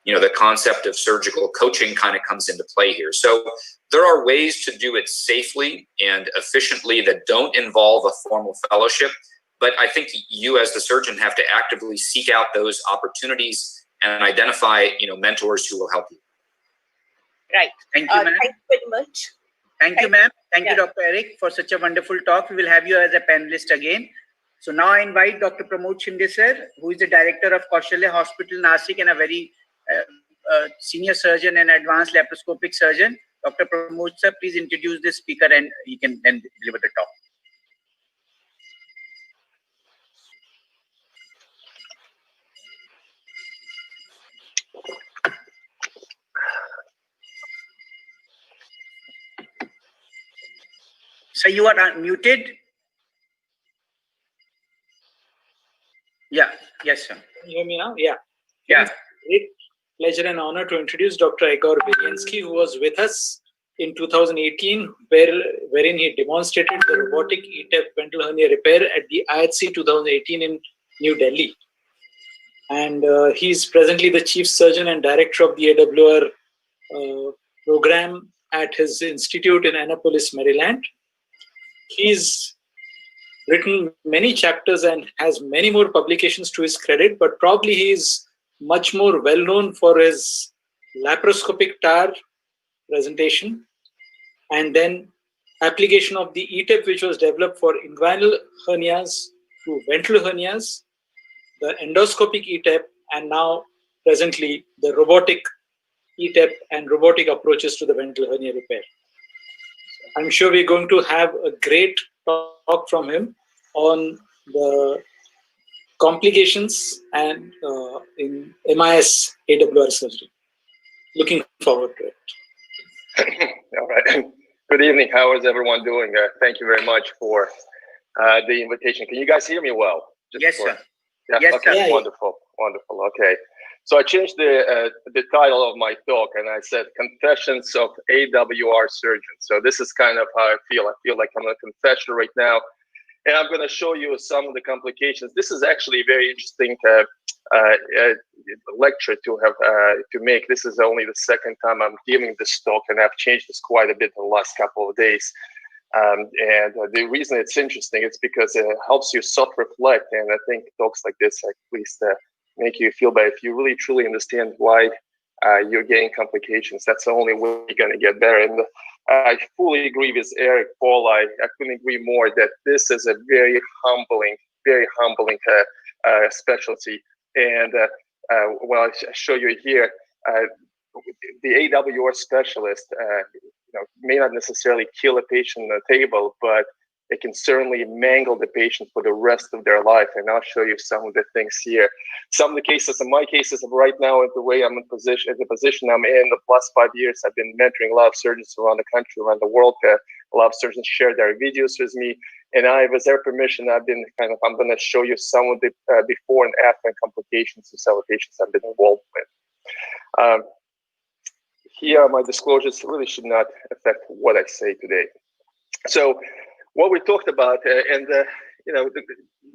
The concept of surgical coaching kind of comes into play here. So there are ways to do it safely and efficiently that don't involve a formal fellowship. But I think you as the surgeon have to actively seek out those opportunities and identify, mentors who will help you. Right. Thank you, ma'am. Thank you very much. Thank you, ma'am. Thank you, Dr. Eric, for such a wonderful talk. We will have you as a panelist again. So now I invite Dr. Pramod Shinde sir, who is the director of Kaushalya Hospital, Nasik, and a very senior surgeon and advanced laparoscopic surgeon. Dr. Pramod sir, please introduce the speaker and he can then deliver the talk. So you are unmuted. Yeah. Yes, sir. Can you hear me now? Yeah. Yeah. It's a great pleasure and honor to introduce Dr. Igor Belinsky, who was with us in 2018, wherein he demonstrated the robotic ETEP ventral hernia repair at the IHC 2018 in New Delhi. And he's presently the chief surgeon and director of the AWR program at his institute in Annapolis, Maryland. He's written many chapters and has many more publications to his credit, but probably he's much more well known for his laparoscopic TAR presentation and then application of the ETEP, which was developed for inguinal hernias to ventral hernias, the endoscopic ETEP, and now presently the robotic ETEP and robotic approaches to the ventral hernia repair. I'm sure we're going to have a great talk from him on the complications and in MIS AWR surgery. Looking forward to it. All right. Good evening. How is everyone doing? Thank you very much for the invitation. Can you guys hear me well? Yes, sir. Yeah. Yes, okay. sir. Yeah, Wonderful. Wonderful. Okay. So I changed the title of my talk and I said Confessions of AWR Surgeons. So this is kind of how I feel. I feel like I'm in a confession right now. And I'm going to show you some of the complications. This is actually a very interesting lecture to make. This is only the second time I'm giving this talk, and I've changed this quite a bit in the last couple of days. And the reason it's interesting is because it helps you self-reflect. And I think talks like this at least make you feel better. If you really truly understand why you're getting complications, that's the only way you're going to get better. And I fully agree with Eric, Paul. I couldn't agree more that this is a very humbling specialty. And well, I'll show you here, the AWR specialist may not necessarily kill a patient on the table, but it can certainly mangle the patient for the rest of their life. And I'll show you some of the things here. Some of the cases, in my cases of right now, and the way I'm in position, the position I'm in the last 5 years, I've been mentoring a lot of surgeons around the country, around the world. A lot of surgeons share their videos with me. And with their permission, I'm going to show you some of the before and after complications of some of the patients I've been involved with. Here are my disclosures. Really should not affect what I say today. So what we talked about,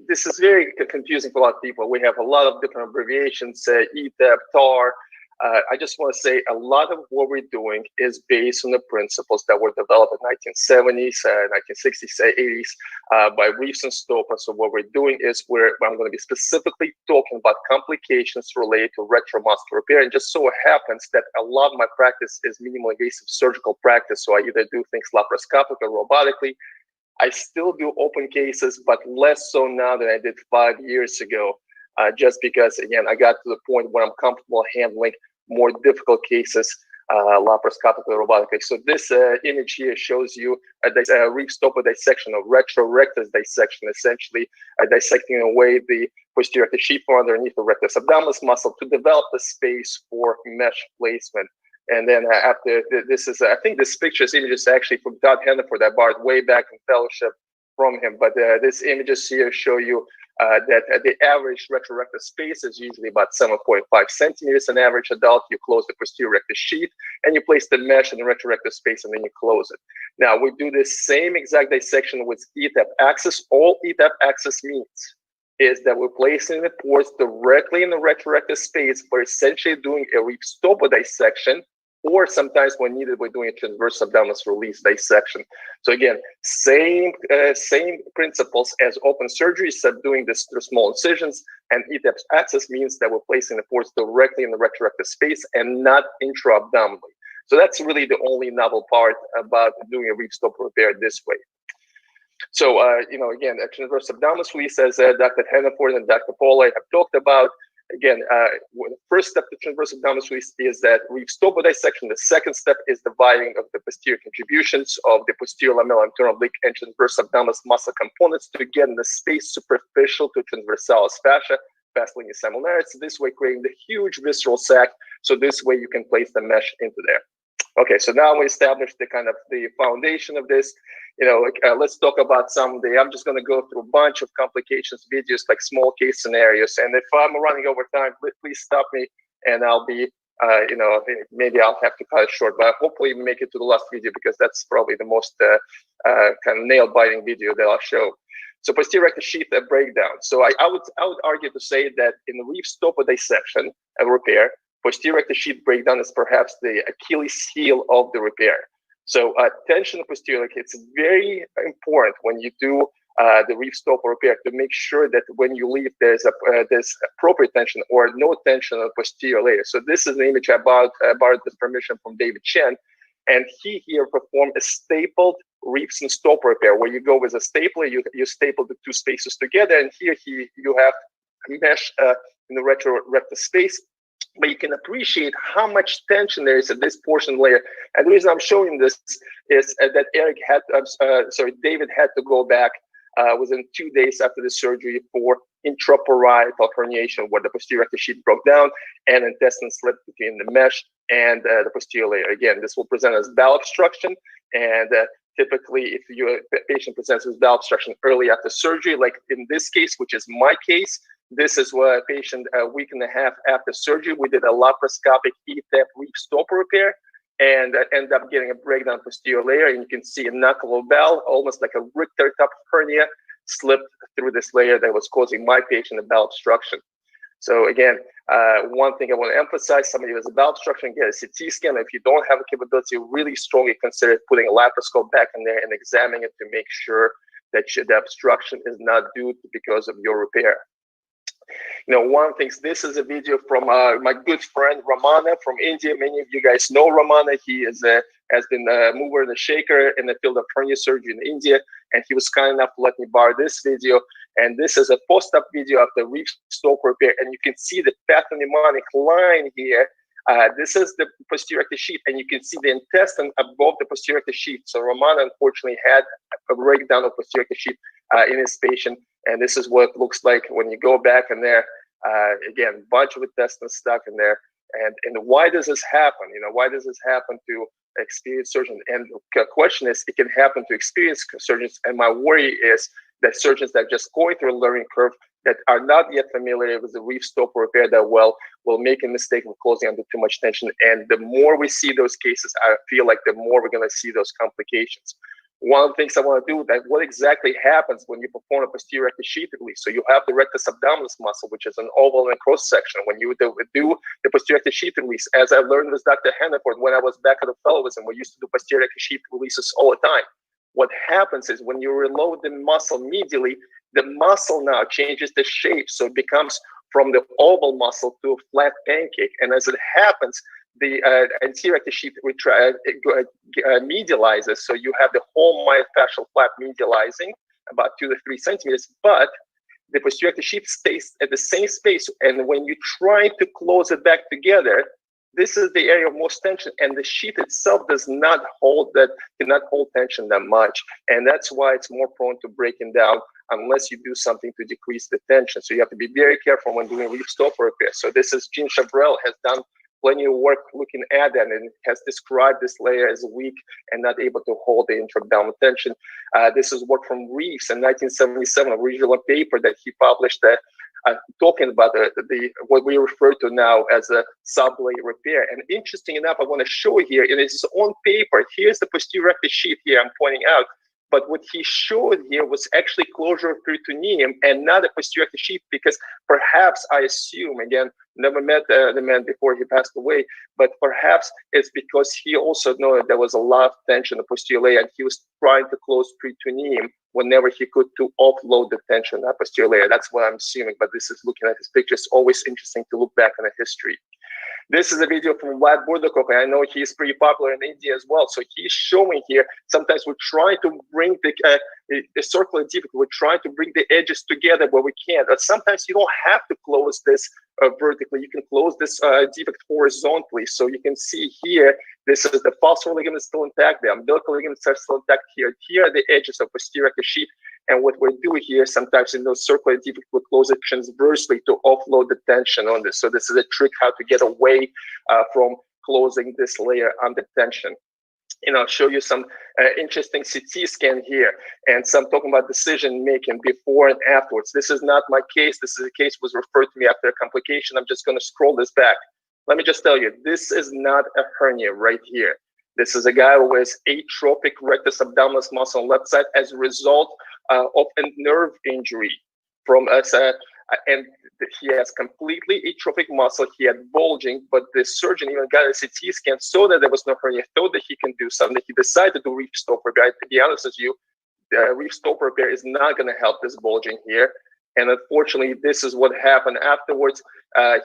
this is very confusing for a lot of people. We have a lot of different abbreviations, ETEP, TAR. I just want to say a lot of what we're doing is based on the principles that were developed in the 1970s, 1960s, 80s by Reeves and Stoper. So what we're doing is I'm going to be specifically talking about complications related to retromuscular repair. And just so it happens that a lot of my practice is minimally invasive surgical practice. So I either do things laparoscopically or robotically. I still do open cases, but less so now than I did 5 years ago, just because, again, I got to the point where I'm comfortable handling more difficult cases laparoscopically, robotically. So this image here shows you a reef stopper dissection, a retrorectus dissection, essentially dissecting away the posterior rectus sheath from underneath the rectus abdominis muscle to develop the space for mesh placement. And then after this is, I think this image is actually from Todd Hannaford. I borrowed way back in fellowship from him. But this images here show you that the average retrorectus space is usually about 7.5 centimeters. An average adult, you close the posterior rectus sheath and you place the mesh in the retrorectus space and then you close it. Now we do this same exact dissection with ETAP axis. All ETAP axis means is that we're placing the pores directly in the retrorectus space, but essentially doing a reef stopper dissection, or sometimes when needed, we're doing a transverse abdominis release dissection. So again, same principles as open surgery, except doing this through small incisions, and ETAP axis means that we're placing the pores directly in the retrorectus space and not intra-abdominally. So that's really the only novel part about doing a reef stopper repair this way. So, again, a transverse abdominis release, as Dr. Hannaford and Dr. Paula have talked about. Again, the first step to transverse abdominis release is that reef stopper dissection. The second step is dividing of the posterior contributions of the posterior lamellar internal oblique and transverse abdominis muscle components to get in the space superficial to transversalis fascia, past linea simulnaris. This way, creating the huge visceral sac. So this way, you can place the mesh into there. Okay, so now we established the kind of the foundation of this. Let's talk about some of the, I'm just going to go through a bunch of complications videos, like small case scenarios. And if I'm running over time, please stop me and I'll be, maybe I'll have to cut it short, but hopefully make it to the last video because that's probably the most kind of nail biting video that I'll show. So posterior rectus sheath breakdown. So I would argue to say that in the reef stopper dissection and repair, posterior rectus sheath breakdown is perhaps the Achilles heel of the repair. So tension of posterior, it's very important when you do the reef stopper repair to make sure that when you leave, there's appropriate tension or no tension on the posterior layer. So this is an image I borrowed this permission from David Chen, and he here performed a stapled reefs and stopper repair where you go with a stapler, you staple the two spaces together, and here you have mesh in the retrorectus space. But you can appreciate how much tension there is at this portion layer. And the reason I'm showing this is that David had to go back within 2 days after the surgery for intraparietal herniation, where the posterior rectus sheath broke down and intestine slipped between the mesh and the posterior layer. Again, this will present as bowel obstruction, and typically, if your patient presents with bowel obstruction early after surgery, like in this case, which is my case, this is where a patient a week and a half after surgery, we did a laparoscopic ETAP reef stopper repair and ended up getting a breakdown posterior layer. And you can see a knuckle of bowel, almost like a Richter type hernia, slipped through this layer that was causing my patient a bowel obstruction. So again, one thing I want to emphasize, somebody who has a bowel obstruction, get a CT scan. If you don't have the capability, really strongly consider putting a laparoscope back in there and examining it to make sure that the obstruction is not due because of your repair. One thing, this is a video from my good friend Ramana from India. Many of you guys know Ramana. He has been a mover and a shaker in the field of hernia surgery in India, and he was kind enough to let me borrow this video. And this is a post-op video of the reef stopper repair, and you can see the pathognomonic line here. This is the posterior rectus sheath, and you can see the intestine above the posterior rectus sheath. So Ramana unfortunately had a breakdown of posterior rectus sheath in his patient, and this is what it looks like when you go back in there. Again, bunch of intestine stuck in there. And why does this happen? Why does this happen to experienced surgeons? And the question is, it can happen to experienced surgeons. And my worry is that surgeons that are just going through a learning curve that are not yet familiar with the reef stopper repair that well will make a mistake of closing under too much tension. And the more we see those cases, I feel like the more we're going to see those complications. One of the things I want to do, that what exactly happens when you perform a posterior rectus sheath release. So you have the rectus abdominis muscle, which is an oval and cross section. When you do the posterior rectus sheath release, as I learned with Dr. Hannaford when I was back at the fellowship, we used to do posterior rectus sheath releases all the time. What happens is when you reload the muscle medially, the muscle now changes the shape. So it becomes from the oval muscle to a flat pancake. And as it happens, the anterior rectus sheath medializes, so you have the whole myofascial flap medializing about 2 to 3 centimeters, but the posterior rectus sheath stays at the same space, and when you try to close it back together, this is the area of most tension, and the sheath itself does not hold that, cannot hold tension that much, and that's why it's more prone to breaking down unless you do something to decrease the tension. So you have to be very careful when doing reef stopper repair. So this is Jean Chabrel has done plenty of work looking at that and has described this layer as weak and not able to hold the intra-abdominal tension. This is work from Reeves in 1977, a original paper that he published talking about what we refer to now as a sublay repair. And interesting enough, I want to show here in his own paper, here's the posterior rectus sheath here I'm pointing out. But what he showed here was actually closure of peritoneum and not a posterior rectus sheath, because perhaps, I assume, again, never met the man before he passed away, but perhaps it's because he also knew that there was a lot of tension in the posterior layer, and he was trying to close peritoneum whenever he could to offload the tension in that posterior layer. That's what I'm assuming, but this is looking at his picture. It's always interesting to look back on the history. This is a video from Vlad Burdakov, and I know he's pretty popular in India as well. So he's showing here, sometimes we're trying to bring the circular defect, we're trying to bring the edges together where we can. But sometimes you don't have to close this vertically. You can close this defect horizontally. So you can see here, this is the falciform ligament still intact, the umbilical ligaments are still intact here. Here are the edges of posterior rectus sheath. And what we're doing here, sometimes in those circular defects, we close it transversely to offload the tension on this. So this is a trick how to get away from closing this layer under tension. And I'll show you some interesting CT scan here and some talking about decision making before and afterwards. This is not my case. This is a case was referred to me after a complication. I'm just going to scroll this back. Let me just tell you, this is not a hernia right here. This is a guy who has atrophic rectus abdominis muscle on the left side as a result of a nerve injury from us, and he has completely atrophic muscle. He had bulging, but the surgeon even got a CT scan, saw that there was no hernia, thought that he can do something. He decided to do reef stopper repair. To be honest with you, reef stopper repair is not going to help this bulging here. And unfortunately, this is what happened afterwards.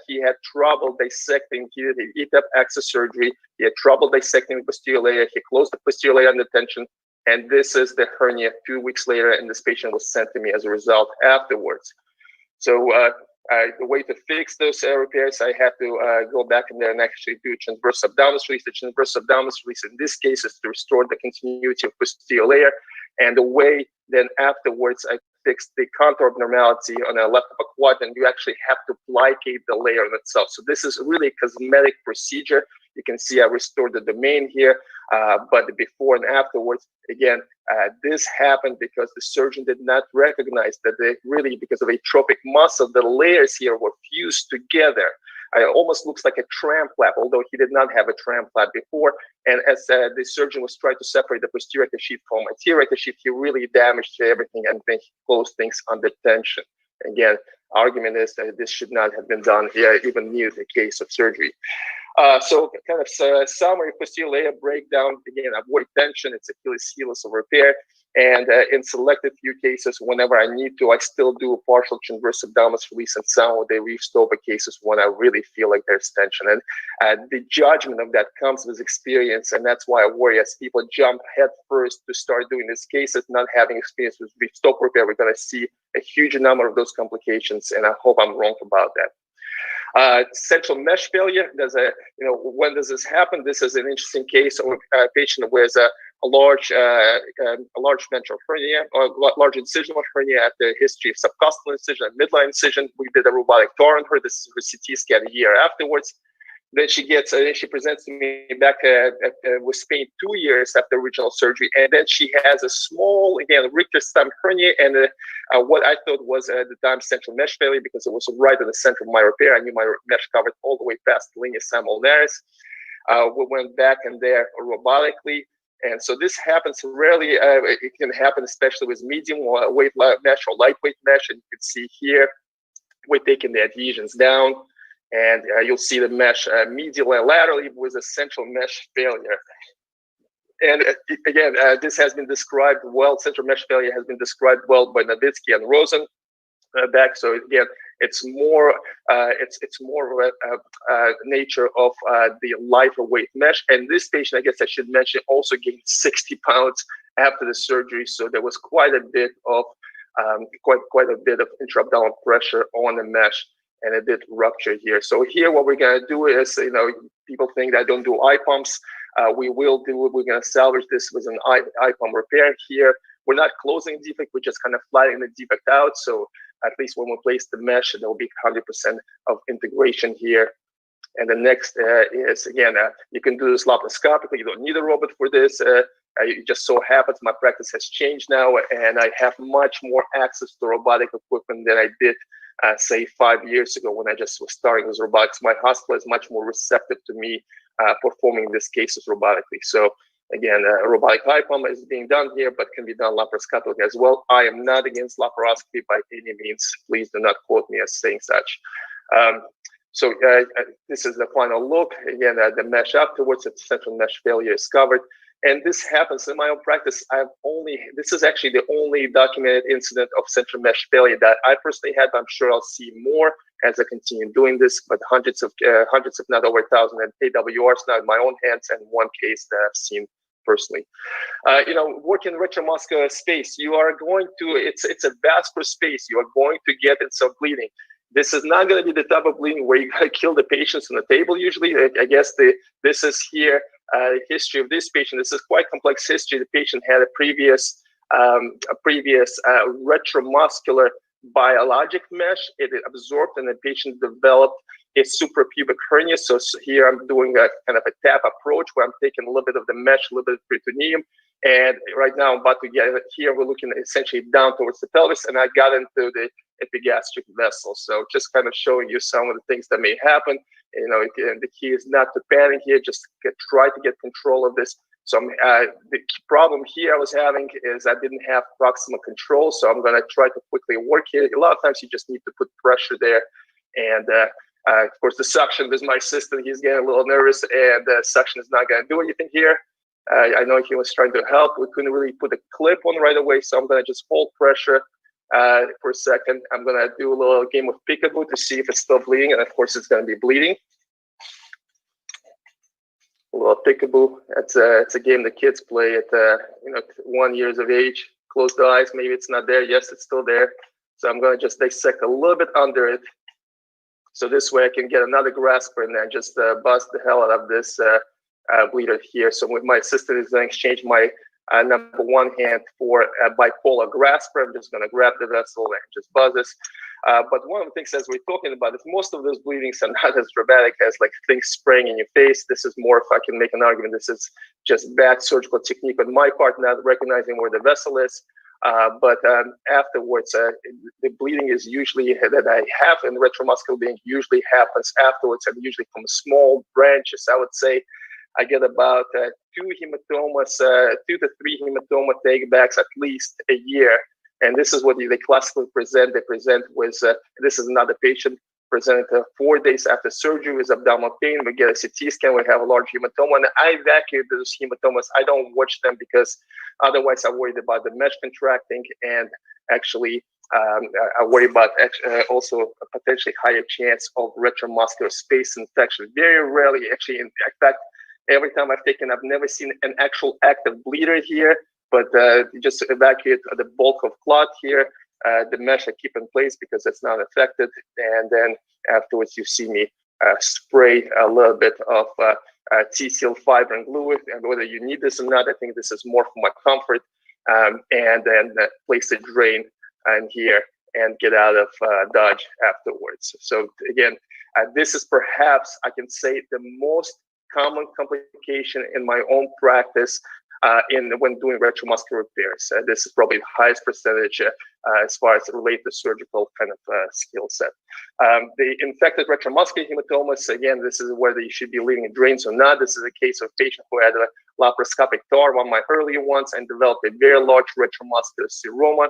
He had trouble dissecting. He did an ETAP access surgery. He had trouble dissecting the posterior layer. He closed the posterior layer under tension. And this is the hernia 2 weeks later, and this patient was sent to me as a result afterwards. So the way to fix those repairs, I have to go back in there and actually do transverse abdominis release. The transverse abdominis release in this case is to restore the continuity of posterior layer. And the way then afterwards I fix the contour abnormality on the left upper quadrant, you actually have to plicate the layer in itself. So this is really a cosmetic procedure. You can see I restored the domain here, but the before and afterwards, again, this happened because the surgeon did not recognize that they really, because of atrophic muscle, the layers here were fused together. It almost looks like a tram flap, although he did not have a tram flap before. And as the surgeon was trying to separate the posterior rectus sheath from anterior rectus sheath, he really damaged everything and then he closed things under tension. Again, argument is that this should not have been done here, even near the case of surgery. So kind of summary, posterior layer breakdown, again, avoid tension, it's Achilles heel of repair. And in selected few cases, whenever I need to, I still do a partial transverse abdominis release in some of the reef stopper cases when I really feel like there's tension. And the judgment of that comes with experience. And that's why I worry as people jump head first to start doing these cases, not having experience with reef stopper repair, we're going to see a huge number of those complications. And I hope I'm wrong about that. Central mesh failure, when does this happen? This is an interesting case of a patient who has a large ventral hernia or large incisional hernia at the history of subcostal incision and midline incision. We did a robotic TAR on her. This is her CT scan a year afterwards. Then she presents to me back with pain 2 years after original surgery, and then she has a small, again, Richter-Stam hernia, and what I thought was at the time central mesh failure because it was right in the center of my repair. I knew my mesh covered all the way past the linea ulnaris. We went back in there robotically, and so this happens rarely. It can happen especially with medium weight mesh or lightweight mesh, and you can see here we're taking the adhesions down. And you'll see the mesh medially and laterally with a central mesh failure. And again, this has been described well. Central mesh failure has been described well by Nowitzki and Rosen back. So again, It's more nature of the lighter weight mesh. And this patient, I guess I should mention, also gained 60 pounds after the surgery. So there was quite a bit of intra-abdominal pressure on the mesh, and it did rupture here. So here, what we're gonna do is, people think that I don't do eye pumps. We're gonna salvage this with an eye pump repair here. We're not closing the defect, we're just kind of flattening the defect out. So at least when we place the mesh, there will be 100% of integration here. And the next is, again, you can do this laparoscopically. You don't need a robot for this. It just so happens my practice has changed now, and I have much more access to robotic equipment than I did, say, 5 years ago when I just was starting with robotics. My hospital is much more receptive to me performing these cases robotically. So again, a robotic eye pump is being done here, but can be done laparoscopically as well. I am not against laparoscopy by any means. Please do not quote me as saying such. So this is the final look. Again, the mesh afterwards, the central mesh failure is covered. And this happens in my own practice. This is actually the only documented incident of central mesh failure that I personally had. I'm sure I'll see more as I continue doing this, but hundreds, if not over 1,000 AWRs now in my own hands, and one case that I've seen personally. Work in retromuscular space, you are going to, it's a vascular space. You are going to get in some bleeding. This is not going to be the type of bleeding where you gotta kill the patients on the table. Usually, I guess this is here history of this patient. This is quite complex history. The patient had a previous retromuscular biologic mesh. It absorbed, and the patient developed a suprapubic hernia. So here I'm doing a kind of a tap approach where I'm taking a little bit of the mesh, a little bit of peritoneum. And right now I'm about to get it here. We're looking essentially down towards the pelvis, and I got into the epigastric vessel. So just kind of showing you some of the things that may happen. The key is not to panic here, just try to get control of this. So the problem here I was having is I didn't have proximal control. So I'm gonna try to quickly work here. A lot of times you just need to put pressure there. And of course the suction with my assistant, he's getting a little nervous, and the suction is not gonna do anything here. I know he was trying to help. We couldn't really put a clip on right away. So I'm gonna just hold pressure for a second. I'm gonna do a little game of peekaboo to see if it's still bleeding, and of course it's gonna be bleeding. A little peekaboo. It's a game the kids play at 1 year of age. Close the eyes. Maybe it's not there. Yes, it's still there. So I'm gonna just dissect a little bit under it. So this way I can get another grasper and then just bust the hell out of this bleeder here. So with my assistant is going to exchange my number one hand for a bipolar grasper. I'm just going to grab the vessel and just buzz this. But one of the things as we're talking about is most of those bleedings are not as dramatic as like things spraying in your face. This is more, if I can make an argument, this is just bad surgical technique on my part, not recognizing where the vessel is. But afterwards, the bleeding is usually that I have in retromuscular bleeding usually happens afterwards, and usually from small branches. I would say I get about 2 hematomas, 2 to 3 hematoma take-backs at least a year. And this is what they classically present. They present with, this is another patient presented 4 days after surgery with abdominal pain. We get a CT scan, we have a large hematoma, and I evacuate those hematomas. I don't watch them because otherwise I'm worried about the mesh contracting, and actually I worry about also a potentially higher chance of retromuscular space infection. Very rarely, actually, in fact, every time I've never seen an actual active bleeder here, but just evacuate the bulk of clot here. The mesh I keep in place because it's not affected. And then afterwards, you see me spray a little bit of T-seal fiber and glue it. And whether you need this or not, I think this is more for my comfort. And then place the drain in here and get out of Dodge afterwards. So again, this is perhaps, I can say, the most common complication in my own practice when doing retromuscular repairs. This is probably the highest percentage as far as related to surgical kind of skill set. The infected retromuscular hematomas, again, this is whether you should be leaving drains or not. This is a case of a patient who had a laparoscopic TAR, one of my earlier ones, and developed a very large retromuscular seroma.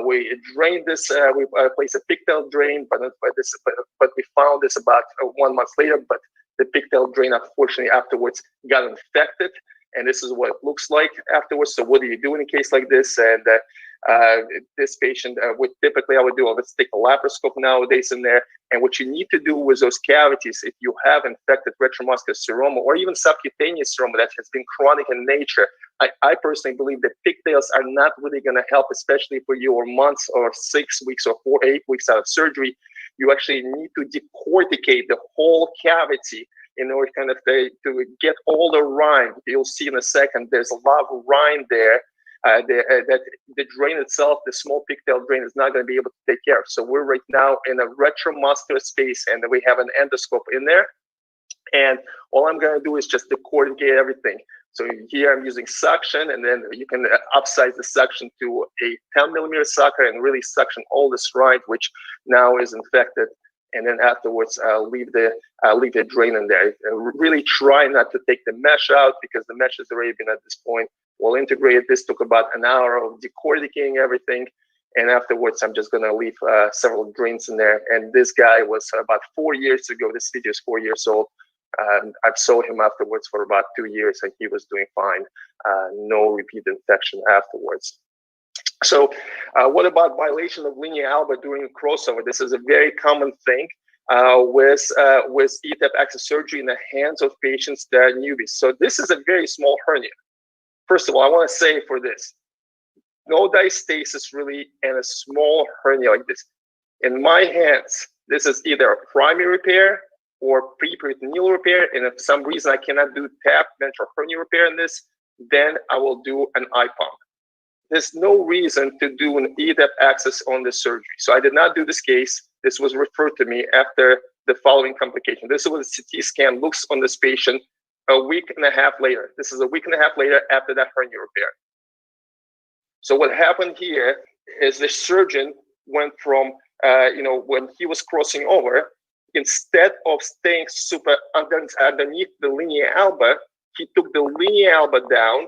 We drained this, we placed a pigtail drain, but we found this about 1 month later, but the pigtail drain, unfortunately, afterwards got infected. And this is what it looks like afterwards. So what do you do in a case like this? And This patient, typically I would do, let's take a laparoscope nowadays in there. And what you need to do with those cavities, if you have infected retromuscular seroma or even subcutaneous seroma that has been chronic in nature, I personally believe that pigtails are not really going to help, especially for your months or 6 weeks or 8 weeks out of surgery. You actually need to decorticate the whole cavity in order kind of to get all the rind. You'll see in a second, there's a lot of rind there that the drain itself, the small pigtail drain, is not going to be able to take care of. So we're right now in a retromuscular space, and we have an endoscope in there. And all I'm going to do is just decorticate everything. So here I'm using suction, and then you can upsize the suction to a 10mm sucker and really suction all this rind, which now is infected. And then afterwards, leave the drain in there. Really try not to take the mesh out, because the mesh has already been at this point. We'll integrate. This took about an hour of decorticating everything. And afterwards, I'm just going to leave several drains in there. And this guy was about 4 years ago. This video is 4 years old. I've saw him afterwards for about 2 years, and he was doing fine. No repeat infection afterwards. So what about violation of linea alba during a crossover? This is a very common thing with E-type access surgery in the hands of patients that are newbies. So this is a very small hernia. First of all, I want to say for this, no diastasis really in a small hernia like this. In my hands, this is either a primary repair or pre-peritoneal repair. And if for some reason I cannot do tap ventral hernia repair in this, then I will do an eye pump. There's no reason to do an E-type access on this surgery. So I did not do this case. This was referred to me after the following complication. This is what the CT scan looks on this patient a week and a half later. This is a week and a half later after that hernia repair. So what happened here is the surgeon went from, when he was crossing over, instead of staying super underneath the linea alba, he took the linea alba down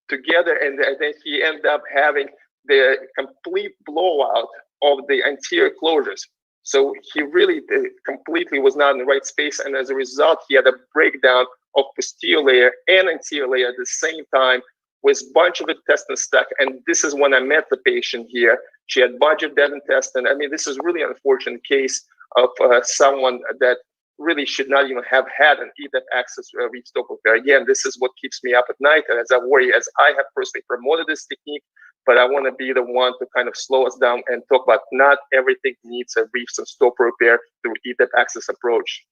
together, and then he ended up having the complete blowout of the anterior closures. So he really completely was not in the right space, and as a result, he had a breakdown of posterior layer and anterior layer at the same time, with a bunch of intestine stuck. And this is when I met the patient here. She had a bunch of dead intestine. I mean, this is really an unfortunate case of someone that really should not even have had an E-type access reef stop repair. Again, this is what keeps me up at night, and as I worry, as I have personally promoted this technique, but I want to be the one to kind of slow us down and talk about not everything needs a reefs and stop repair through E-type access approach.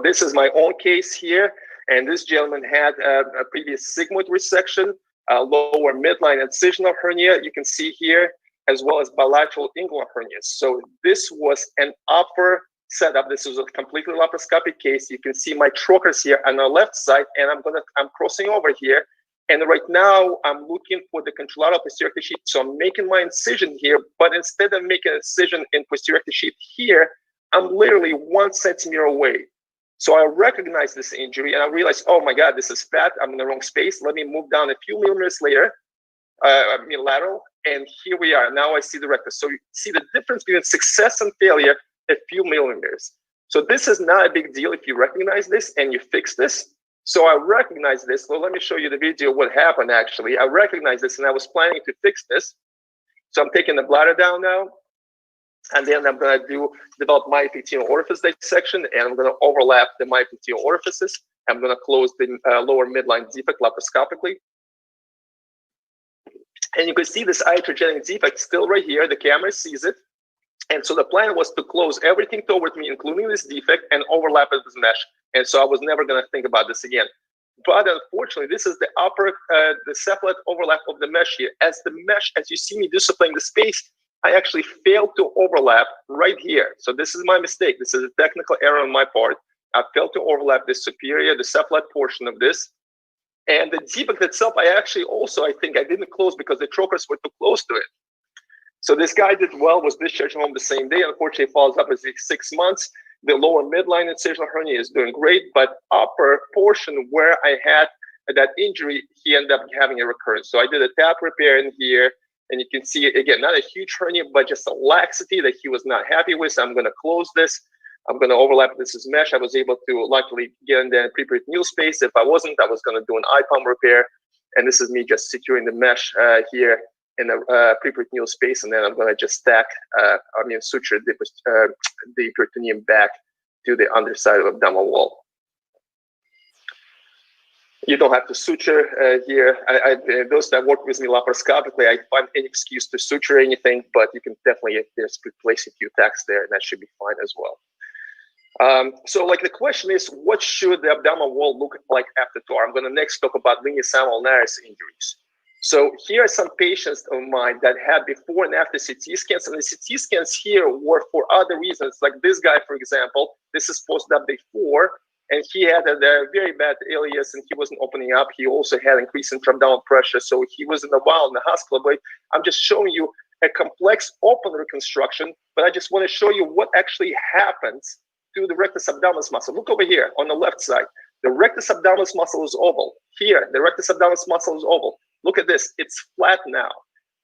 This is my own case here, and this gentleman had a previous sigmoid resection, lower midline incisional hernia, you can see here, as well as bilateral inguinal hernias. So this was an upper setup. This was a completely laparoscopic case. You can see my trocars here on the left side, and I'm crossing over here. And right now I'm looking for the contralateral posterior sheath. So I'm making my incision here, but instead of making an incision in posterior sheath here, I'm literally 1 centimeter away. So I recognize this injury, and I realize, oh my God, this is fat. I'm in the wrong space. Let me move down a few millimeters later, lateral, and here we are. Now I see the rectus. So you see the difference between success and failure, a few millimeters. So this is not a big deal if you recognize this and you fix this. So I recognize this. Well, let me show you the video what happened actually. I recognize this, and I was planning to fix this. So I'm taking the bladder down now, and then I'm going to develop myofascial orifice dissection, and I'm going to overlap the myofascial orifices. I'm going to close the lower midline defect laparoscopically. And you can see this iatrogenic defect still right here. The camera sees it. And so the plan was to close everything toward me, including this defect, and overlap it with mesh. And so I was never going to think about this again. But unfortunately, this is the upper, the cephalad overlap of the mesh here. As you see me disciplining the space, I actually failed to overlap right here. So this is my mistake. This is a technical error on my part. I failed to overlap the cephalad portion of this. And the defect itself, I think I didn't close because the trocars were too close to it. So this guy did well, was discharged home the same day. Unfortunately, it follows up as 6 months. The lower midline incisional hernia is doing great, but upper portion where I had that injury, he ended up having a recurrence. So I did a tap repair in here, and you can see, again, not a huge hernia, but just a laxity that he was not happy with. So I'm going to close this. I'm going to overlap this as mesh. I was able to luckily get in the pre-peritoneal space. If I wasn't, I was going to do an eye pump repair. And this is me just securing the mesh here. in a preperitoneal space, and then I'm going to just stack, suture the peritoneum back to the underside of the abdominal wall. You don't have to suture here. Those that work with me laparoscopically, I find any excuse to suture anything, but you can definitely just replace a few tacks there, and that should be fine as well. So like the question is, what should the abdominal wall look like after TAR? I'm going to next talk about lineus ulnaris injuries. So here are some patients of mine that had before and after CT scans, and the CT scans here were for other reasons. Like this guy, for example, this is post-op before, and he had a very bad ileus and he wasn't opening up. He also had increased intra-abdominal pressure, so he was in a while in the hospital. But I'm just showing you a complex open reconstruction, but I just want to show you what actually happens to the rectus abdominis muscle. Look over here on the left side. The rectus abdominis muscle is oval. Here, the rectus abdominis muscle is oval. Look at this, it's flat now.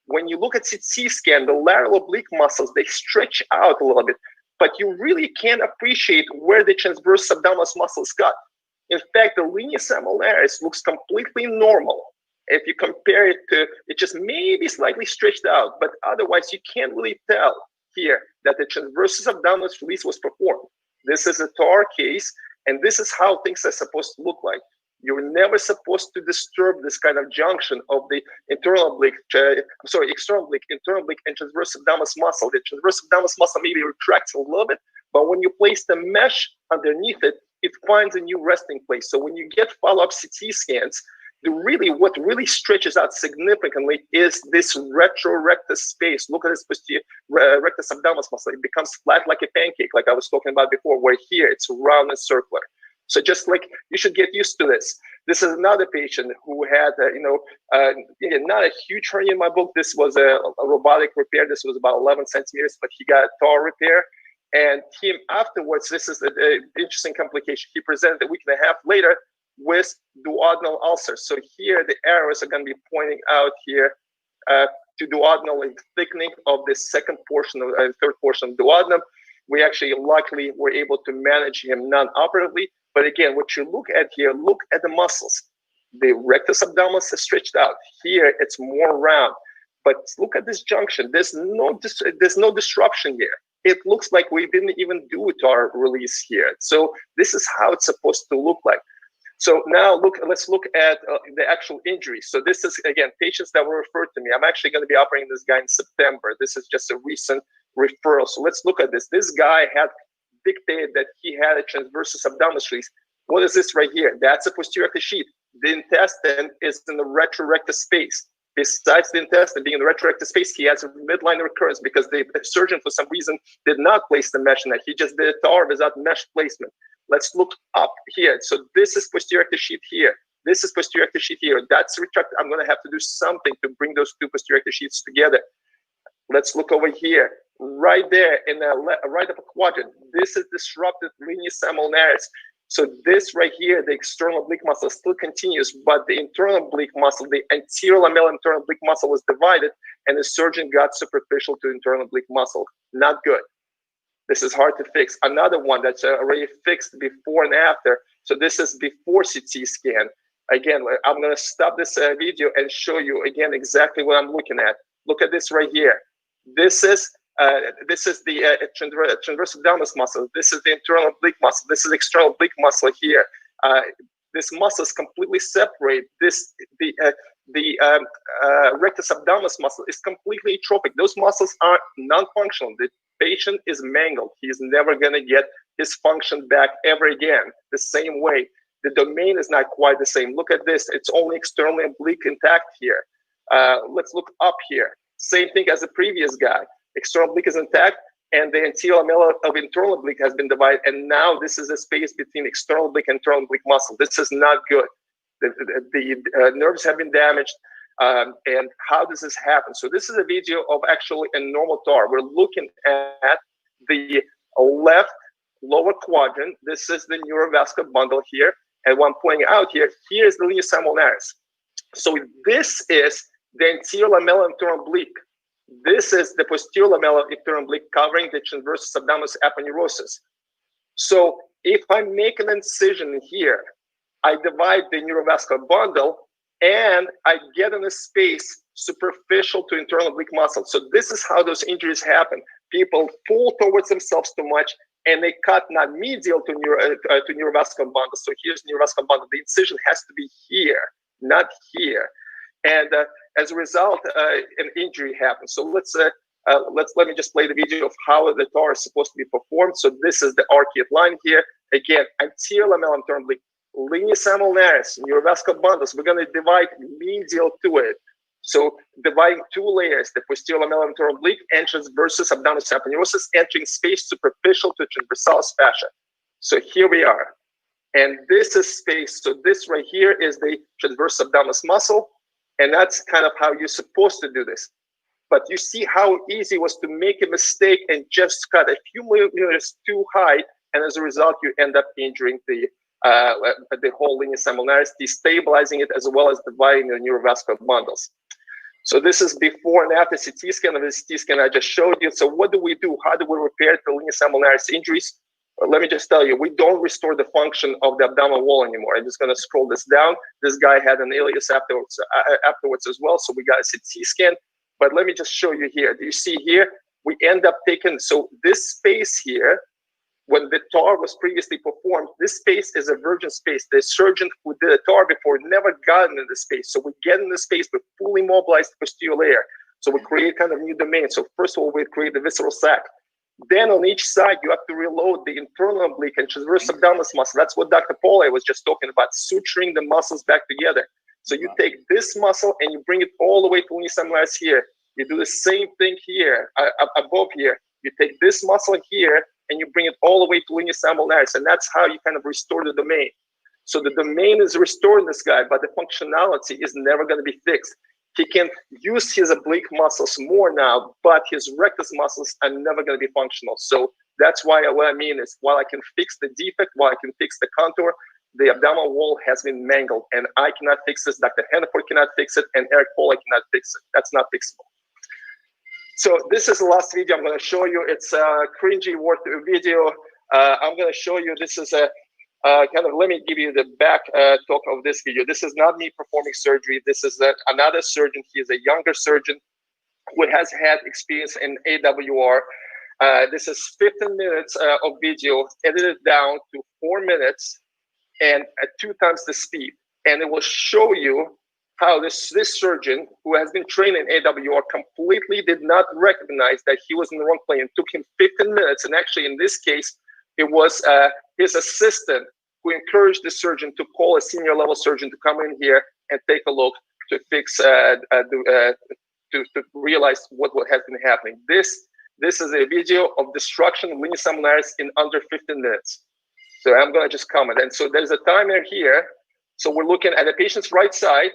When you look at CT scan, the lateral oblique muscles, they stretch out a little bit, but you really can't appreciate where the transverse abdominis muscle is cut. In fact, the lineus ulnaris looks completely normal. If you compare it to, it just maybe slightly stretched out, but otherwise you can't really tell here that the transversus abdominis release was performed. This is a TAR case, and this is how things are supposed to look like. You're never supposed to disturb this kind of junction of the external oblique, internal oblique, and transverse abdominis muscle. The transverse abdominis muscle maybe retracts a little bit, but when you place the mesh underneath it, it finds a new resting place. So when you get follow-up CT scans, what really stretches out significantly is this retrorectus space. Look at this posterior rectus abdominis muscle. It becomes flat like a pancake, like I was talking about before, where here it's round and circular. So just like you should get used to this. This is another patient who had, not a huge hernia in my book. This was a robotic repair. This was about 11 centimeters, but he got a TAR repair. And him afterwards, this is an interesting complication. He presented a week and a half later with duodenal ulcers. So here the arrows are going to be pointing out here to duodenal thickening of the second portion of third portion of duodenum. We actually luckily were able to manage him non-operatively. But again, what you look at here, look at the muscles. The rectus abdominis is stretched out. Here it's more round. But look at this junction. There's no disruption here. It looks like we didn't even do TAR release here. So this is how it's supposed to look like. So now let's look at the actual injuries. So this is, again, patients that were referred to me. I'm actually going to be operating this guy in September. This is just a recent referral. So let's look at this. This guy had dictated that he had a transversus abdominis release. What is this right here? That's a posterior rectus sheath. The intestine is in the retrorectus space. Besides the intestine being in the retrorectus space, he has a midline recurrence because the surgeon, for some reason, did not place the mesh in that. He just did a TAR without mesh placement. Let's look up here. So this is posterior rectus sheath here. This is posterior rectus sheath here. That's retracted. I'm going to have to do something to bring those two posterior rectus sheaths together. Let's look over here. Right there in the right upper quadrant. This is disrupted lineus ulnaris. So this right here, the external oblique muscle still continues, but the internal oblique muscle, the anterior lamellar internal oblique muscle was divided, and the surgeon got superficial to internal oblique muscle. Not good. This is hard to fix. Another one that's already fixed before and after. So this is before CT scan. Again, I'm going to stop this video and show you again exactly what I'm looking at. Look at this right here. This is the transverse abdominis muscle. This is the internal oblique muscle. This is the external oblique muscle here. This muscle is completely separate. The rectus abdominis muscle is completely atrophic. Those muscles are non-functional. The patient is mangled. He's never going to get his function back ever again the same way. The domain is not quite the same. Look at this. It's only externally oblique intact here. Let's look up here. Same thing as the previous guy. External oblique is intact, and the anterior lamellar of internal oblique has been divided, and now this is a space between external oblique and internal oblique muscle. This is not good. The nerves have been damaged, and how does this happen? So this is a video of actually a normal TAR. We're looking at the left lower quadrant. This is the neurovascular bundle here, and what I'm pointing out here, here's the lineus ulnaris. So this is the anterior lamellar internal oblique. This is the posterior lamellar internal oblique covering the transversus abdominis aponeurosis. So if I make an incision here, I divide the neurovascular bundle and I get in a space superficial to internal oblique muscle. So this is how those injuries happen. People pull towards themselves too much, and they cut not medial to neurovascular bundle. So here's neurovascular bundle. The incision has to be here, not here. And as a result, an injury happens. So let me just play the video of how the TAR is supposed to be performed. So this is the arcuate line here. Again, anterior lamellar internal oblique, linea simulnaris, neurovascular bundles. We're going to divide medial to it. So dividing two layers, the posterior lamellar internal oblique, entrance versus abdominal aponeurosis, entering space superficial to transversalis fascia. So here we are. And this is space. So this right here is the transverse abdominis muscle. And that's kind of how you're supposed to do this. But you see how easy it was to make a mistake and just cut a few millimeters too high. And as a result, you end up injuring the whole linea simulnaris, destabilizing it, as well as dividing the neurovascular bundles. So this is before and after CT scan of the CT scan I just showed you. So what do we do? How do we repair the linea simulnaris injuries? Let me just tell you, we don't restore the function of the abdominal wall anymore. I'm just going to scroll this down. This guy had an ileus afterwards as well, so we got a CT scan. But let me just show you here. Do you see here? We end up taking, so this space here, when the TAR was previously performed, this space is a virgin space. The surgeon who did a TAR before never got into the space. So we get in the space with fully mobilized posterior layer. So we create kind of new domain. So first of all, we create the visceral sac. Then on each side, you have to reload the internal oblique and transverse abdominis muscle. That's what Dr. Paula was just talking about, suturing the muscles back together. So you take this muscle and you bring it all the way to linea simulnaris here. You do the same thing here, above here. You take this muscle here and you bring it all the way to linea simulnaris. And that's how you kind of restore the domain. So the domain is restored in this guy, but the functionality is never going to be fixed. He can use his oblique muscles more now, but his rectus muscles are never going to be functional. So that's why what I mean is, while I can fix the defect, while I can fix the contour, the abdominal wall has been mangled, and I cannot fix this. Dr. Hannaford cannot fix it, and Eric Paula cannot fix it. That's not fixable. So this is the last video I'm going to show you. It's a cringy worth video. I'm going to show you, this is a let me give you the back talk of this video. This is not me performing surgery. This is another surgeon. He is a younger surgeon who has had experience in AWR. This is 15 minutes of video edited down to 4 minutes and at 2 times the speed. And it will show you how this surgeon, who has been trained in AWR, completely did not recognize that he was in the wrong plane. It took him 15 minutes. And actually, in this case, it was his assistant who encouraged the surgeon to call a senior level surgeon to come in here and take a look to fix, to realize what has been happening. This is a video of destruction of linea simulnaris in under 15 minutes. So I'm going to just comment. And so there's a timer here. So we're looking at the patient's right side.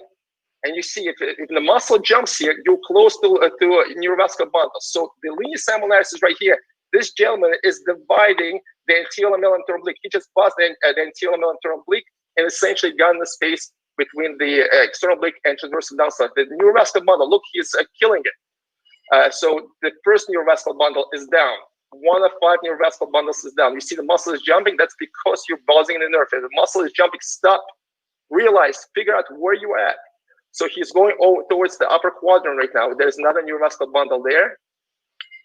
And you see, if the muscle jumps here, you're close to a neurovascular bundle. So the linea simulnaris is right here. This gentleman is dividing the anterior lamellar internal oblique. He just buzzed the anterior lamellar internal oblique and essentially got in the space between the external oblique and transverse abdominis. The neurovascular bundle, look, he's killing it. So the first neurovascular bundle is down. 1 of 5 neurovascular bundles is down. You see the muscle is jumping. That's because you're buzzing the nerve. If the muscle is jumping, stop. Realize, figure out where you're at. So he's going towards the upper quadrant right now. There's another neurovascular bundle there.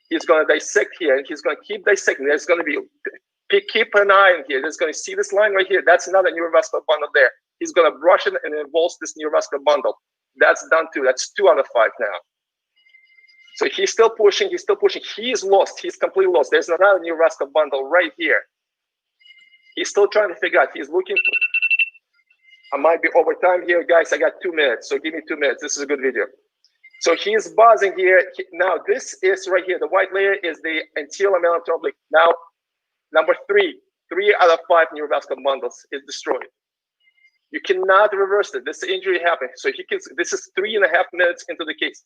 He's going to dissect here, and he's going to keep dissecting. There's going to be, keep an eye on here. There's going to see this line right here. That's another neurovascular bundle there. He's going to brush it and involves this neurovascular bundle. That's done too. That's 2 out of 5 now. So he's still pushing. He's still pushing. He's lost. He's completely lost. There's another neurovascular bundle right here. He's still trying to figure out. He's looking for. I might be over time here, guys. I got 2 minutes, so give me 2 minutes. This is a good video. So he's buzzing here. Now this is right here. The white layer is the anterior lamellar internal oblique. Now, number 3 out of 5 neurovascular bundles is destroyed. You cannot reverse it. This injury happened. So he can. This is 3.5 minutes into the case.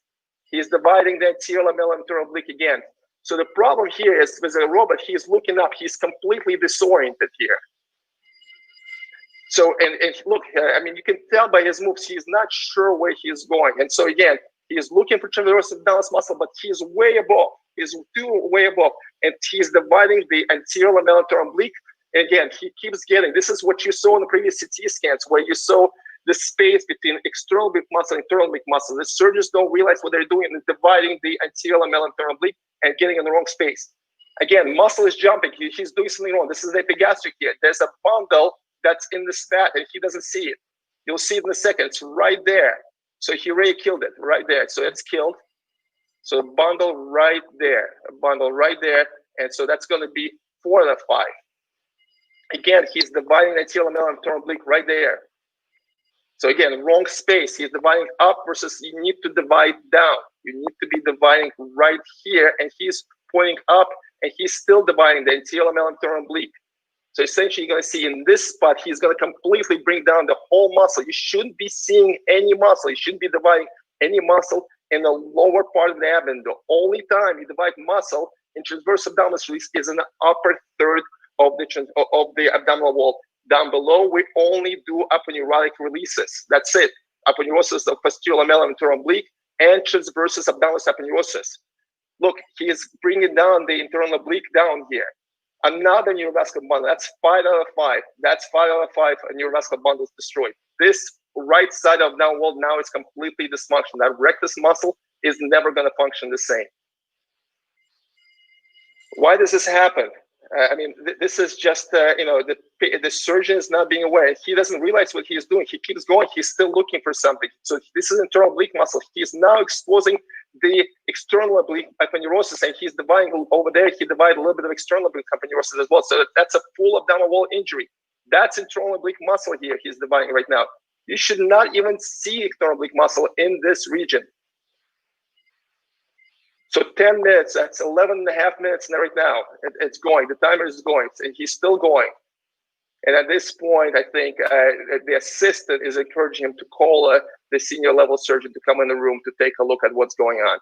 He's dividing the anterior lamellar internal oblique again. So the problem here is with the robot. He's looking up. He's completely disoriented here. So and look, I mean, you can tell by his moves, he's not sure where he's going. And so again, he's looking for transverse abdominis muscle, but he's way above. He's way above, and he's dividing the anterior lamellar internal oblique. And again, he keeps getting. This is what you saw in the previous CT scans, where you saw the space between external oblique muscle and internal oblique muscle. The surgeons don't realize what they're doing and dividing the anterior lamella and internal oblique and getting in the wrong space. Again, muscle is jumping. He's doing something wrong. This is the epigastric here. There's a bundle that's in the spat and he doesn't see it. You'll see it in a second. It's right there. So he already killed it right there. So it's killed. So a bundle right there, a bundle right there. And so that's going to be 4 out of 5. Again, he's dividing the anterior lamella and internal oblique right there. So again, wrong space. He's dividing up versus you need to divide down. You need to be dividing right here, and he's pointing up, and he's still dividing the anterior lamella and internal oblique. So essentially, you're going to see in this spot, he's going to completely bring down the whole muscle. You shouldn't be seeing any muscle. You shouldn't be dividing any muscle in the lower part of the abdomen. The only time you divide muscle in transverse abdominal release is in the upper third of the abdominal wall. Down below, we only do aponeurotic releases. That's it. Aponeurosis of posterior lamella and internal oblique and transversus abdominis aponeurosis. Look, he is bringing down the internal oblique down here. Another neurovascular bundle. That's 5 out of 5. That's 5 out of 5. A neurovascular bundle is destroyed. This right side of down wall now is completely dysfunctional. That rectus muscle is never going to function the same. Why does this happen? I mean, this is just, the surgeon is not being aware. He doesn't realize what he is doing. He keeps going. He's still looking for something. So this is internal oblique muscle. He's now exposing the external oblique aponeurosis, and he's dividing over there. He divided a little bit of external oblique aponeurosis as well. So that's a full abdominal wall injury. That's internal oblique muscle here he's dividing right now. You should not even see external oblique muscle in this region. So 10 minutes, that's 11 and a half minutes right now. It's going, the timer is going, and he's still going. And at this point, I think the assistant is encouraging him to call the senior level surgeon to come in the room to take a look at what's going on.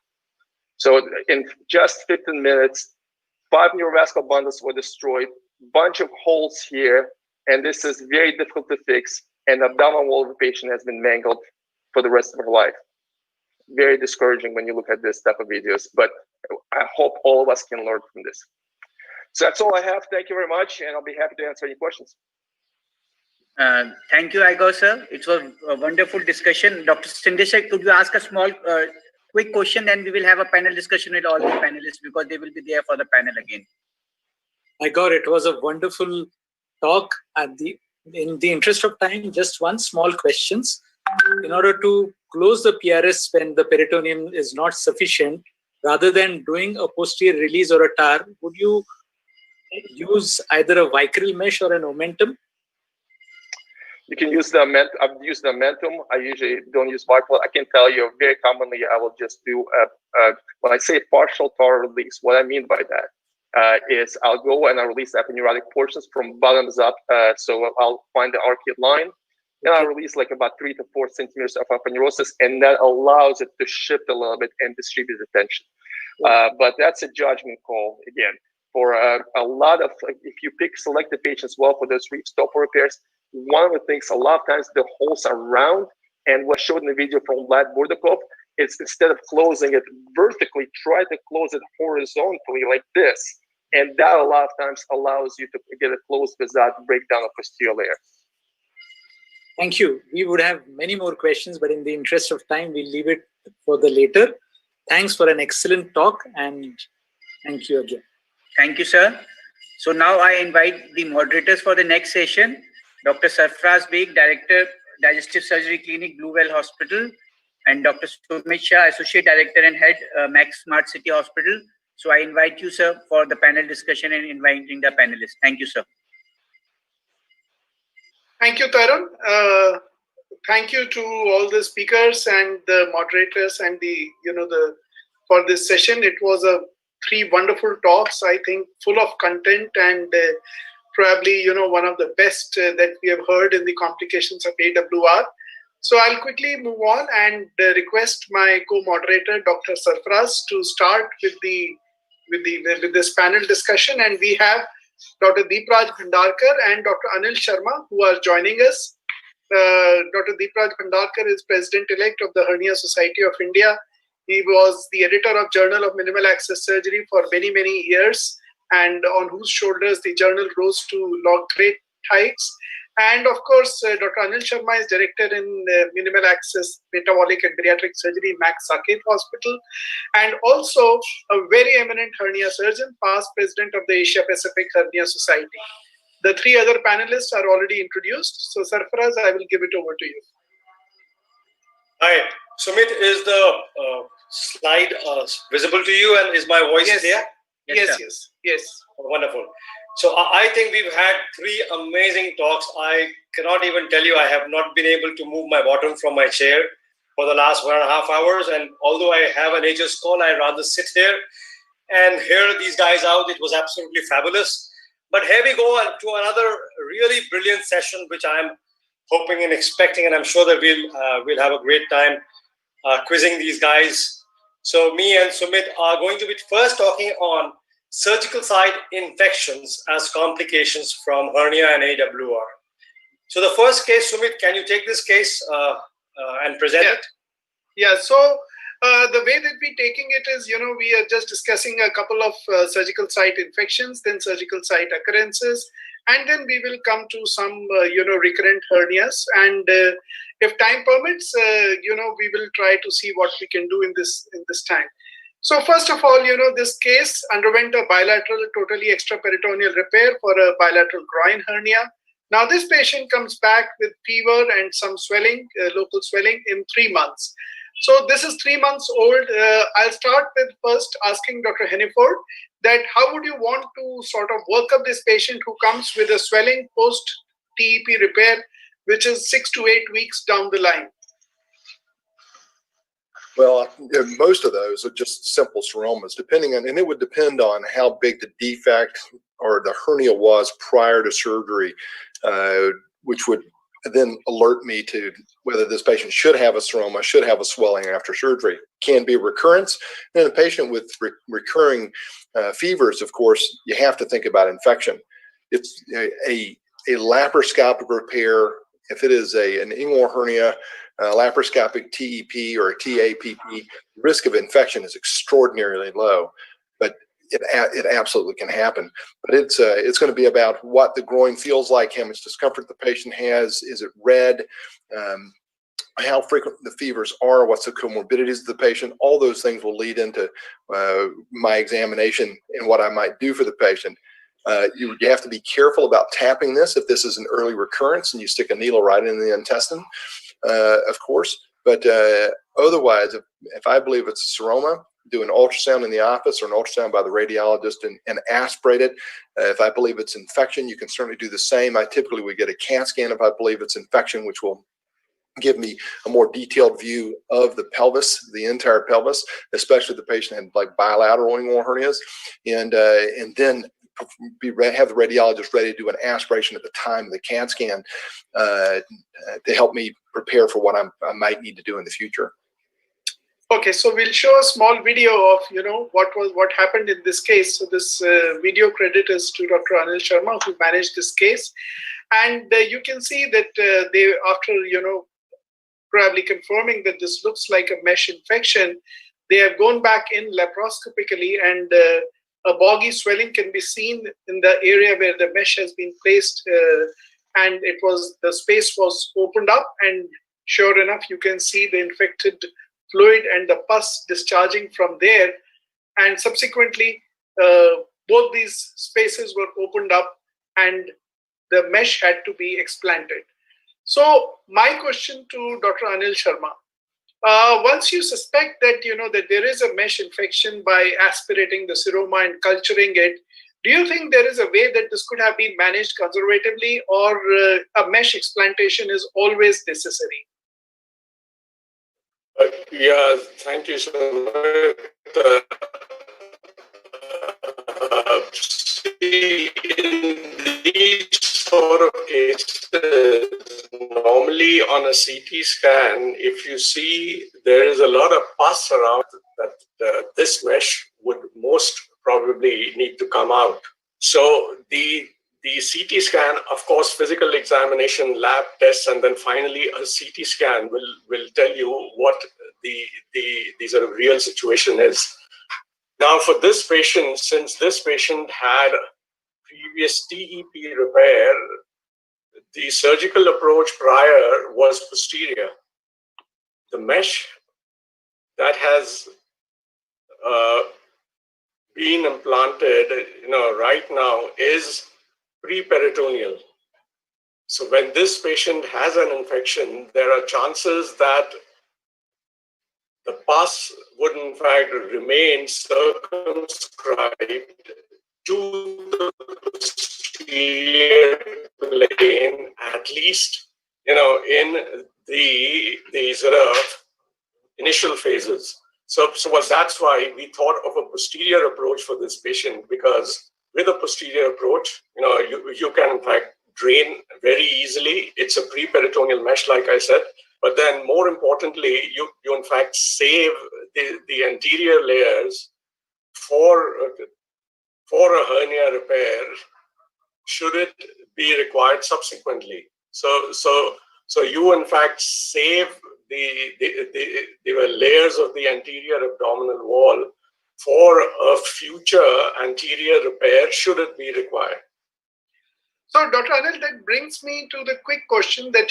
So in just 15 minutes, 5 neurovascular bundles were destroyed, bunch of holes here, and this is very difficult to fix. And the abdominal wall of the patient has been mangled for the rest of her life. Very discouraging when you look at this type of videos, but I hope all of us can learn from this. So that's all I have. Thank you very much, and I'll be happy to answer any questions. Thank you, Igor sir. It was a wonderful discussion. Dr. Sindeshak, could you ask a small, quick question, and we will have a panel discussion with all the panelists because they will be there for the panel again. Igor, it was a wonderful talk. In the interest of time, just one small questions. In order to close the PRS when the peritoneum is not sufficient, rather than doing a posterior release or a TAR, would you use either a vicryl mesh or an omentum? You can use the I've used the omentum. I usually don't use vicryl. I can tell you very commonly I will just do when I say partial TAR release, what I mean by that is I'll go and I'll release aponeurotic portions from bottoms up. So I'll find the arcuate line. Then I release like about 3 to 4 centimeters of aponeurosis, and that allows it to shift a little bit and distribute the tension. But that's a judgment call. Again, for a lot of, if you select the patients well for those stopper repairs, one of the things, a lot of times the holes are round, and what showed in the video from Vlad Burdakov is instead of closing it vertically, try to close it horizontally like this. And that a lot of times allows you to get it closed without breakdown of posterior layer. Thank you. We would have many more questions, but in the interest of time, we'll leave it for the later. Thanks for an excellent talk, and thank you again. Thank you, sir. So now I invite the moderators for the next session. Dr. Sarfraz Beg, Director, Digestive Surgery Clinic, Bluewell Hospital, and Dr. Sumit Shah, Associate Director and Head, Max Smart City Hospital. So I invite you, sir, for the panel discussion and inviting the panelists. Thank you, sir. Thank you, Tarun. Thank you to all the speakers and the moderators and for this session. It was 3 wonderful talks, I think, full of content and probably, one of the best that we have heard in the complications of AWR. So I'll quickly move on and request my co-moderator, Dr. Sarfraz, to start with this panel discussion. And we have Dr. Deepraj Bhandarkar and Dr. Anil Sharma, who are joining us. Dr. Deepraj Bhandarkar is President-elect of the Hernia Society of India. He was the editor of Journal of Minimal Access Surgery for many, many years, and on whose shoulders the journal rose to great heights. And of course, Dr. Anil Sharma is director in Minimal Access Metabolic and Bariatric Surgery, Max Saket Hospital, and also a very eminent hernia surgeon, past president of the Asia Pacific Hernia Society. The three other panelists are already introduced. So, Sarfaraz, I will give it over to you. Hi, Sumit, is the slide visible to you, and is my voice there? Yes. Wonderful. So I think we've had three amazing talks. I cannot even tell you, I have not been able to move my bottom from my chair for the last 1.5 hours. And although I have a nature's call, I rather sit here and hear these guys out. It was absolutely fabulous. But here we go to another really brilliant session, which I'm hoping and expecting, and I'm sure that we'll have a great time quizzing these guys. So me and Sumit are going to be first talking on surgical site infections as complications from hernia and AWR. So the first case, Sumit, can you take this case and present it? Yeah, so the way that we're taking it is, we are just discussing a couple of surgical site infections, then surgical site occurrences, and then we will come to some, recurrent hernias. And if time permits, we will try to see what we can do in this time. So first of all, this case underwent a bilateral totally extraperitoneal repair for a bilateral groin hernia. Now this patient comes back with fever and some swelling, local swelling in 3 months. So this is 3 months old. I'll start with first asking Dr. Henneford that how would you want to sort of work up this patient who comes with a swelling post-TEP repair, which is 6 to 8 weeks down the line? Well, most of those are just simple seromas, depending on, and it would depend on how big the defect or the hernia was prior to surgery, which would then alert me to whether this patient should have a seroma, should have a swelling after surgery. Can be recurrence. And in a patient with recurring fevers, of course, you have to think about infection. It's a laparoscopic repair. If it is an inguinal hernia, laparoscopic TEP or a TAPP, risk of infection is extraordinarily low, but it absolutely can happen. But it's going to be about what the groin feels like, how much discomfort the patient has, is it red, how frequent the fevers are, what's the comorbidities of the patient. All those things will lead into my examination and what I might do for the patient. You have to be careful about tapping this if this is an early recurrence and you stick a needle right in the intestine, of course. But otherwise, if I believe it's a seroma, do an ultrasound in the office or an ultrasound by the radiologist and aspirate it. If I believe it's infection, you can certainly do the same. I typically would get a CAT scan if I believe it's infection, which will give me a more detailed view of the pelvis, the entire pelvis, especially if the patient had like bilateral inguinal hernias, and then have the radiologist ready to do an aspiration at the time of the CAT scan to help me prepare for what I might need to do in the future. Okay, so we'll show a small video of what happened in this case. So this video credit is to Dr. Anil Sharma, who managed this case, and you can see that they, after probably confirming that this looks like a mesh infection, they have gone back in laparoscopically, and a boggy swelling can be seen in the area where the mesh has been placed, and the space was opened up, and sure enough, you can see the infected fluid and the pus discharging from there, and subsequently both these spaces were opened up and the mesh had to be explanted. So my question to Dr. Anil Sharma, once you suspect that that there is a mesh infection by aspirating the seroma and culturing it, do you think there is a way that this could have been managed conservatively, or a mesh explantation is always necessary? Yeah, thank you so much. See, in these sort of cases, normally on a CT scan, if you see there is a lot of pus around, that this mesh would most probably need to come out. So the CT scan, of course, physical examination, lab tests, and then finally a CT scan will tell you what the sort of real situation is. Now, for this patient, since this patient had previous TEP repair, the surgical approach prior was posterior. The mesh that has been implanted, right now is pre-peritoneal. So when this patient has an infection, there are chances that the pus would in fact remain circumscribed to the posterior plane, at least, in the sort of initial phases. So that's why we thought of a posterior approach for this patient, because with a posterior approach, you can in fact drain very easily. It's a pre-peritoneal mesh, like I said. But then more importantly, you in fact save the anterior layers for a hernia repair should it be required subsequently. So you in fact save the layers of the anterior abdominal wall for a future anterior repair should it be required. So, Dr. Anil, that brings me to the quick question that,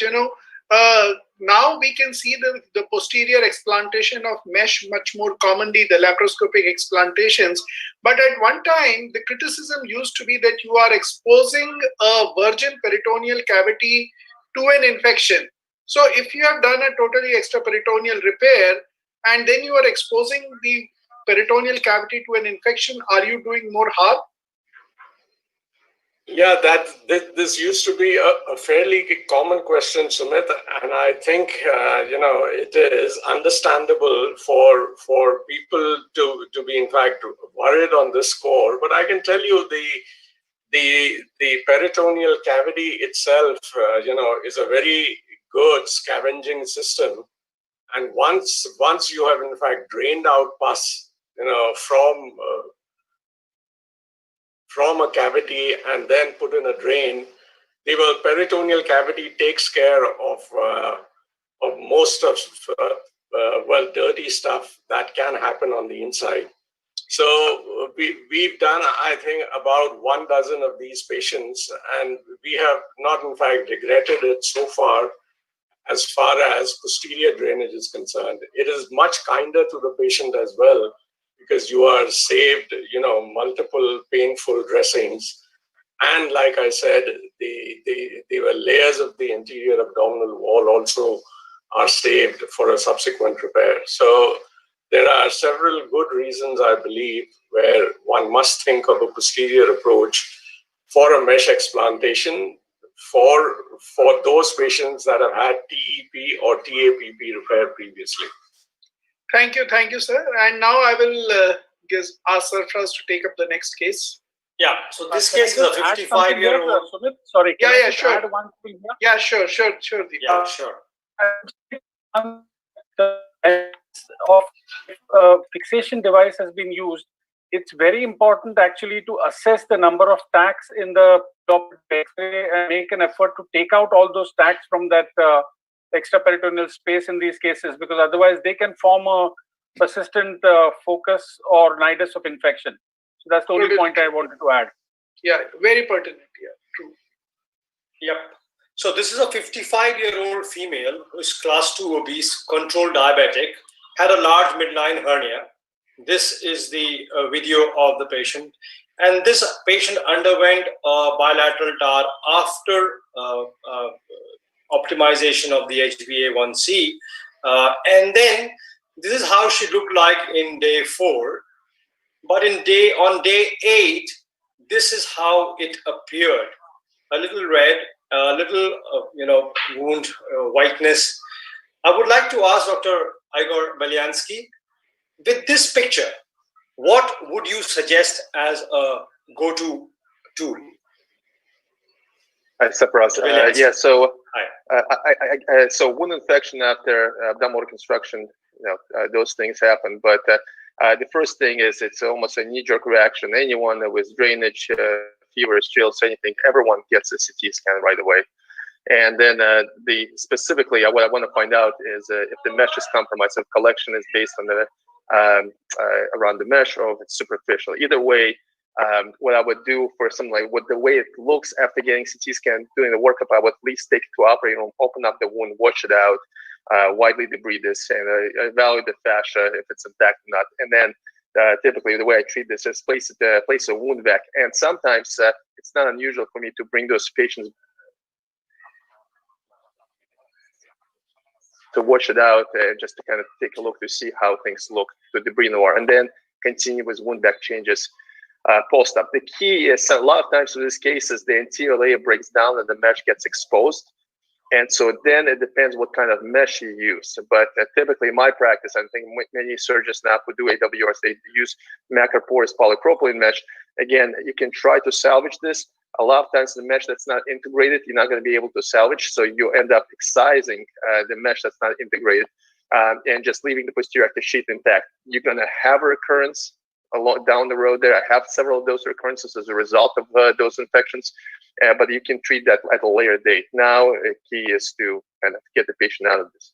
now we can see the posterior explantation of mesh much more commonly, the laparoscopic explantations. But at one time, the criticism used to be that you are exposing a virgin peritoneal cavity to an infection. So if you have done a totally extraperitoneal repair and then you are exposing the peritoneal cavity to an infection, are you doing more harm? Yeah, this used to be a fairly common question, Sumit, and I think it is understandable for people to be in fact worried on this score. But I can tell you the peritoneal cavity itself, is a very good scavenging system, and once you have in fact drained out pus, from a cavity and then put in a drain, the peritoneal cavity takes care of most of dirty stuff that can happen on the inside. So we've done, I think, about 12 of these patients, and we have not in fact regretted it so far as posterior drainage is concerned. It is much kinder to the patient as well, because you are saved, multiple painful dressings. And like I said, the layers of the anterior abdominal wall also are saved for a subsequent repair. So there are several good reasons, I believe, where one must think of a posterior approach for a mesh explantation for those patients that have had TEP or TAPP repair previously. Thank you, sir. And now I will ask Sarfraz to take up the next case. Yeah, so this case is a 55-year-old. Sorry. Yeah, sure. Add one thing here? Yeah, sure. Yeah, sure. Of fixation device has been used, it's very important actually to assess the number of tacks in the top X-ray and make an effort to take out all those tacks from that extraperitoneal space in these cases, because otherwise they can form a persistent focus or nidus of infection. So that's the only point I wanted to add. Yeah, very pertinent. Yeah, true. Yep. So this is a 55-year-old female who is class 2 obese, controlled diabetic, had a large midline hernia. This is the video of the patient. And this patient underwent a bilateral TAR after optimization of the HbA1c. And then this is how she looked like in day 4. But on day 8, this is how it appeared. A little red, a little wound whiteness. I would like to ask Dr. Igor Belyansky, with this picture, what would you suggest as a go-to tool? Hi, Sarfraz. So wound infection after abdominal reconstruction, those things happen. But the first thing is it's almost a knee-jerk reaction. Anyone with drainage, fevers, chills, anything, everyone gets a CT scan right away. And then specifically, what I want to find out is if the mesh is compromised, if collection is based on the around the mesh or if it's superficial. Either way, what I would do for something like what the way it looks after getting CT scan, doing the workup, I would at least take it to operating room, open up the wound, wash it out, widely debride this, and evaluate the fascia if it's intact or not. And then typically the way I treat this is place a wound vac. And sometimes it's not unusual for me to bring those patients to wash it out and just to kind of take a look to see how things look, to debride noir, and then continue with wound vac changes post-op. The key is a lot of times in these cases, the anterior layer breaks down and the mesh gets exposed. And so then it depends what kind of mesh you use. But typically in my practice, I think many surgeons now who do AWRs, they use macroporous polypropylene mesh. Again, you can try to salvage this. A lot of times the mesh that's not integrated, you're not going to be able to salvage. So you end up excising the mesh that's not integrated and just leaving the posterior active sheath intact. You're going to have a recurrence down the road there. I have several of those recurrences as a result of those infections, but you can treat that at a later date. Now, the key is to kind of get the patient out of this.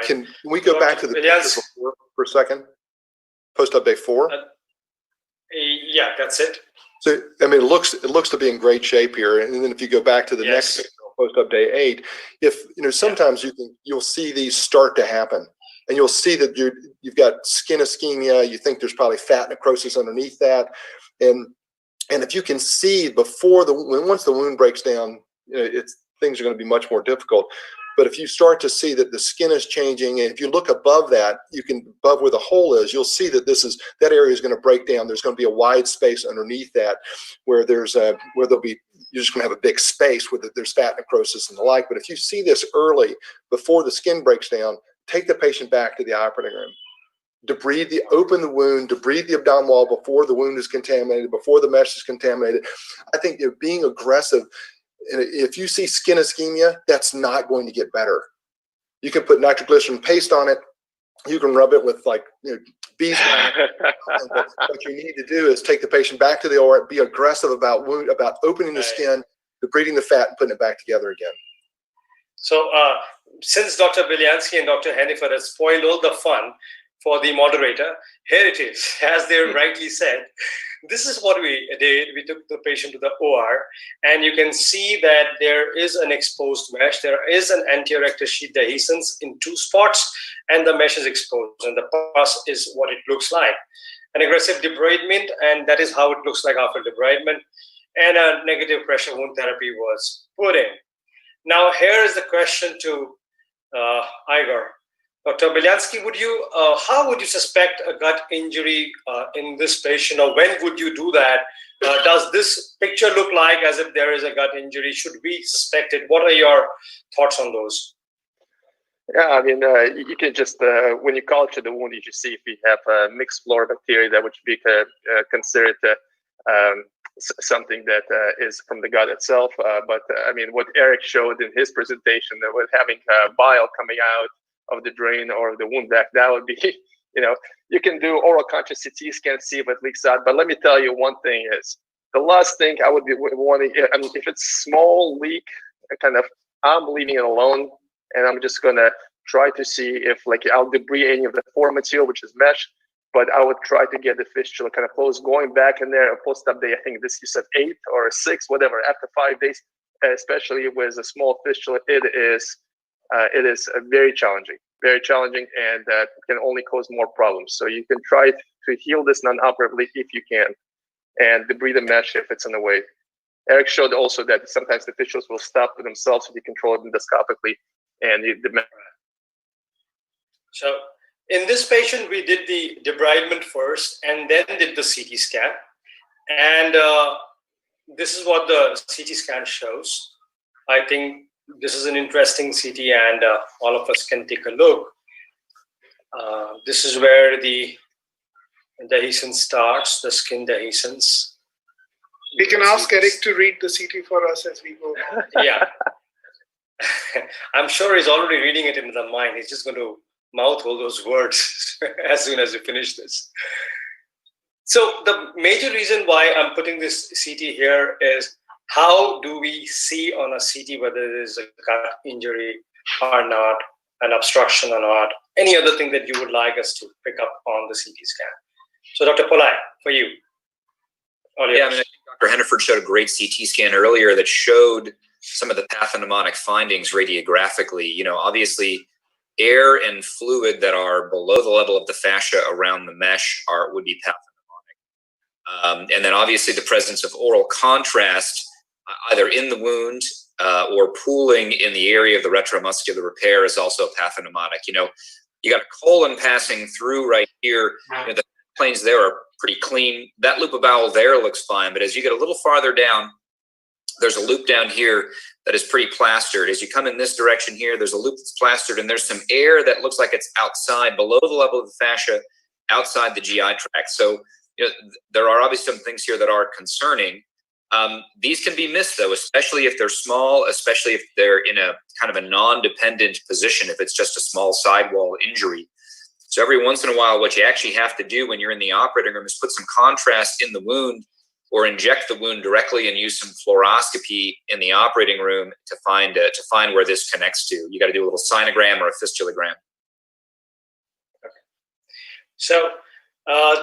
Can we go back to the picture before for a second? Post-op day 4? Yeah, that's it. So, I mean, it looks to be in great shape here. And then if you go back to the next picture, post-op day 8, if, sometimes you'll see these start to happen. And you'll see that you've got skin ischemia. You think there's probably fat necrosis underneath that, and if you can see before once the wound breaks down, things are going to be much more difficult. But if you start to see that the skin is changing, and if you look above that, above where the hole is, you'll see that that area is going to break down. There's going to be a wide space underneath that where you're just going to have a big space where there's fat necrosis and the like. But if you see this early, before the skin breaks down, take the patient back to the operating room. Open the wound, debride the abdominal wall before the wound is contaminated, before the mesh is contaminated. I think being aggressive, if you see skin ischemia, that's not going to get better. You can put nitroglycerin paste on it. You can rub it with beeswax. What you need to do is take the patient back to the OR, be aggressive about opening the skin, debriding the fat, and putting it back together again. So since Dr. Belyansky and Dr. Hennifer has spoiled all the fun for the moderator, here it is. As they rightly said, this is what we did. We took the patient to the OR, and you can see that there is an exposed mesh. There is an anterior rectus sheath dehiscence in 2 spots, and the mesh is exposed, and the pus is what it looks like. An aggressive debridement, and that is how it looks like after debridement, and a negative pressure wound therapy was put in. Now, here is the question to Igor. Dr. Belyansky, how would you suspect a gut injury in this patient, or when would you do that? Does this picture look like as if there is a gut injury? Should we suspect it? What are your thoughts on those? Yeah, I mean, you can just, when you culture the wound, you just see if you have mixed flora bacteria that would be considered something that is from the gut itself. But I mean, what Eric showed in his presentation, that with having bile coming out of the drain or the wound vac, that would be, you can do oral conscious CT scan, see if it leaks out. But let me tell you one thing is, the last thing I would be wanting, if it's small leak, I'm leaving it alone, and I'm just gonna try to see if I'll debride any of the foreign material, which is mesh, but I would try to get the fistula kind of closed, going back in there, post-op day, I think you said 8 or 6, whatever, after 5 days, especially with a small fistula, it is very challenging, and can only cause more problems. So you can try to heal this non-operatively if you can, and debride the mesh if it's in the way. Eric showed also that sometimes the fistulas will stop themselves if you control it endoscopically, and So in this patient, we did the debridement first and then did the CT scan. And this is what the CT scan shows. I think this is an interesting CT, and all of us can take a look. This is where the dehiscence starts, the skin dehiscence. We can ask Eric to read the CT for us as we go. Yeah. I'm sure he's already reading it in the mind. He's just going to mouth all those words as soon as we finish this. So the major reason why I'm putting this CT here is, how do we see on a CT whether there is a gut injury or not, an obstruction or not, any other thing that you would like us to pick up on the CT scan? So Dr. Polai, for you. Yeah, I mean, I think Dr. Henneford showed a great CT scan earlier that showed some of the pathognomonic findings radiographically. You know, obviously, air and fluid that are below the level of the fascia around the mesh would be pathognomonic. And then obviously the presence of oral contrast, either in the wound or pooling in the area of the retromuscular repair, is also pathognomonic. You know, you got a colon passing through right here. You know, the planes there are pretty clean. That loop of bowel there looks fine, but as you get a little farther down, there's a loop down here that is pretty plastered. As you come in this direction here, there's a loop that's plastered, and there's some air that looks like it's outside, below the level of the fascia, outside the GI tract. So, you know, there are obviously some things here that are concerning. These can be missed, though, especially if they're small, especially if they're in a kind of a non-dependent position, if it's just a small sidewall injury. So every once in a while, what you actually have to do when you're in the operating room is put some contrast in the wound, or inject the wound directly and use some fluoroscopy in the operating room to find where this connects to. You got to do a little sinogram or a fistulogram. Okay. So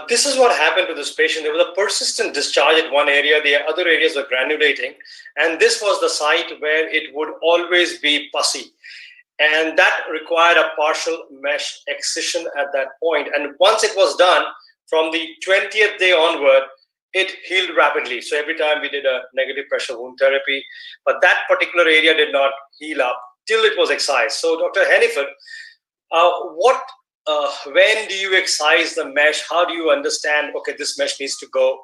this is what happened to this patient. There was a persistent discharge at one area. The other areas were granulating. And this was the site where it would always be pussy. And that required a partial mesh excision at that point. And once it was done, from the 20th day onward, it healed rapidly. So every time we did a negative pressure wound therapy, but that particular area did not heal up till it was excised. So Dr. Henneford, when do you excise the mesh? How do you understand, okay, this mesh needs to go?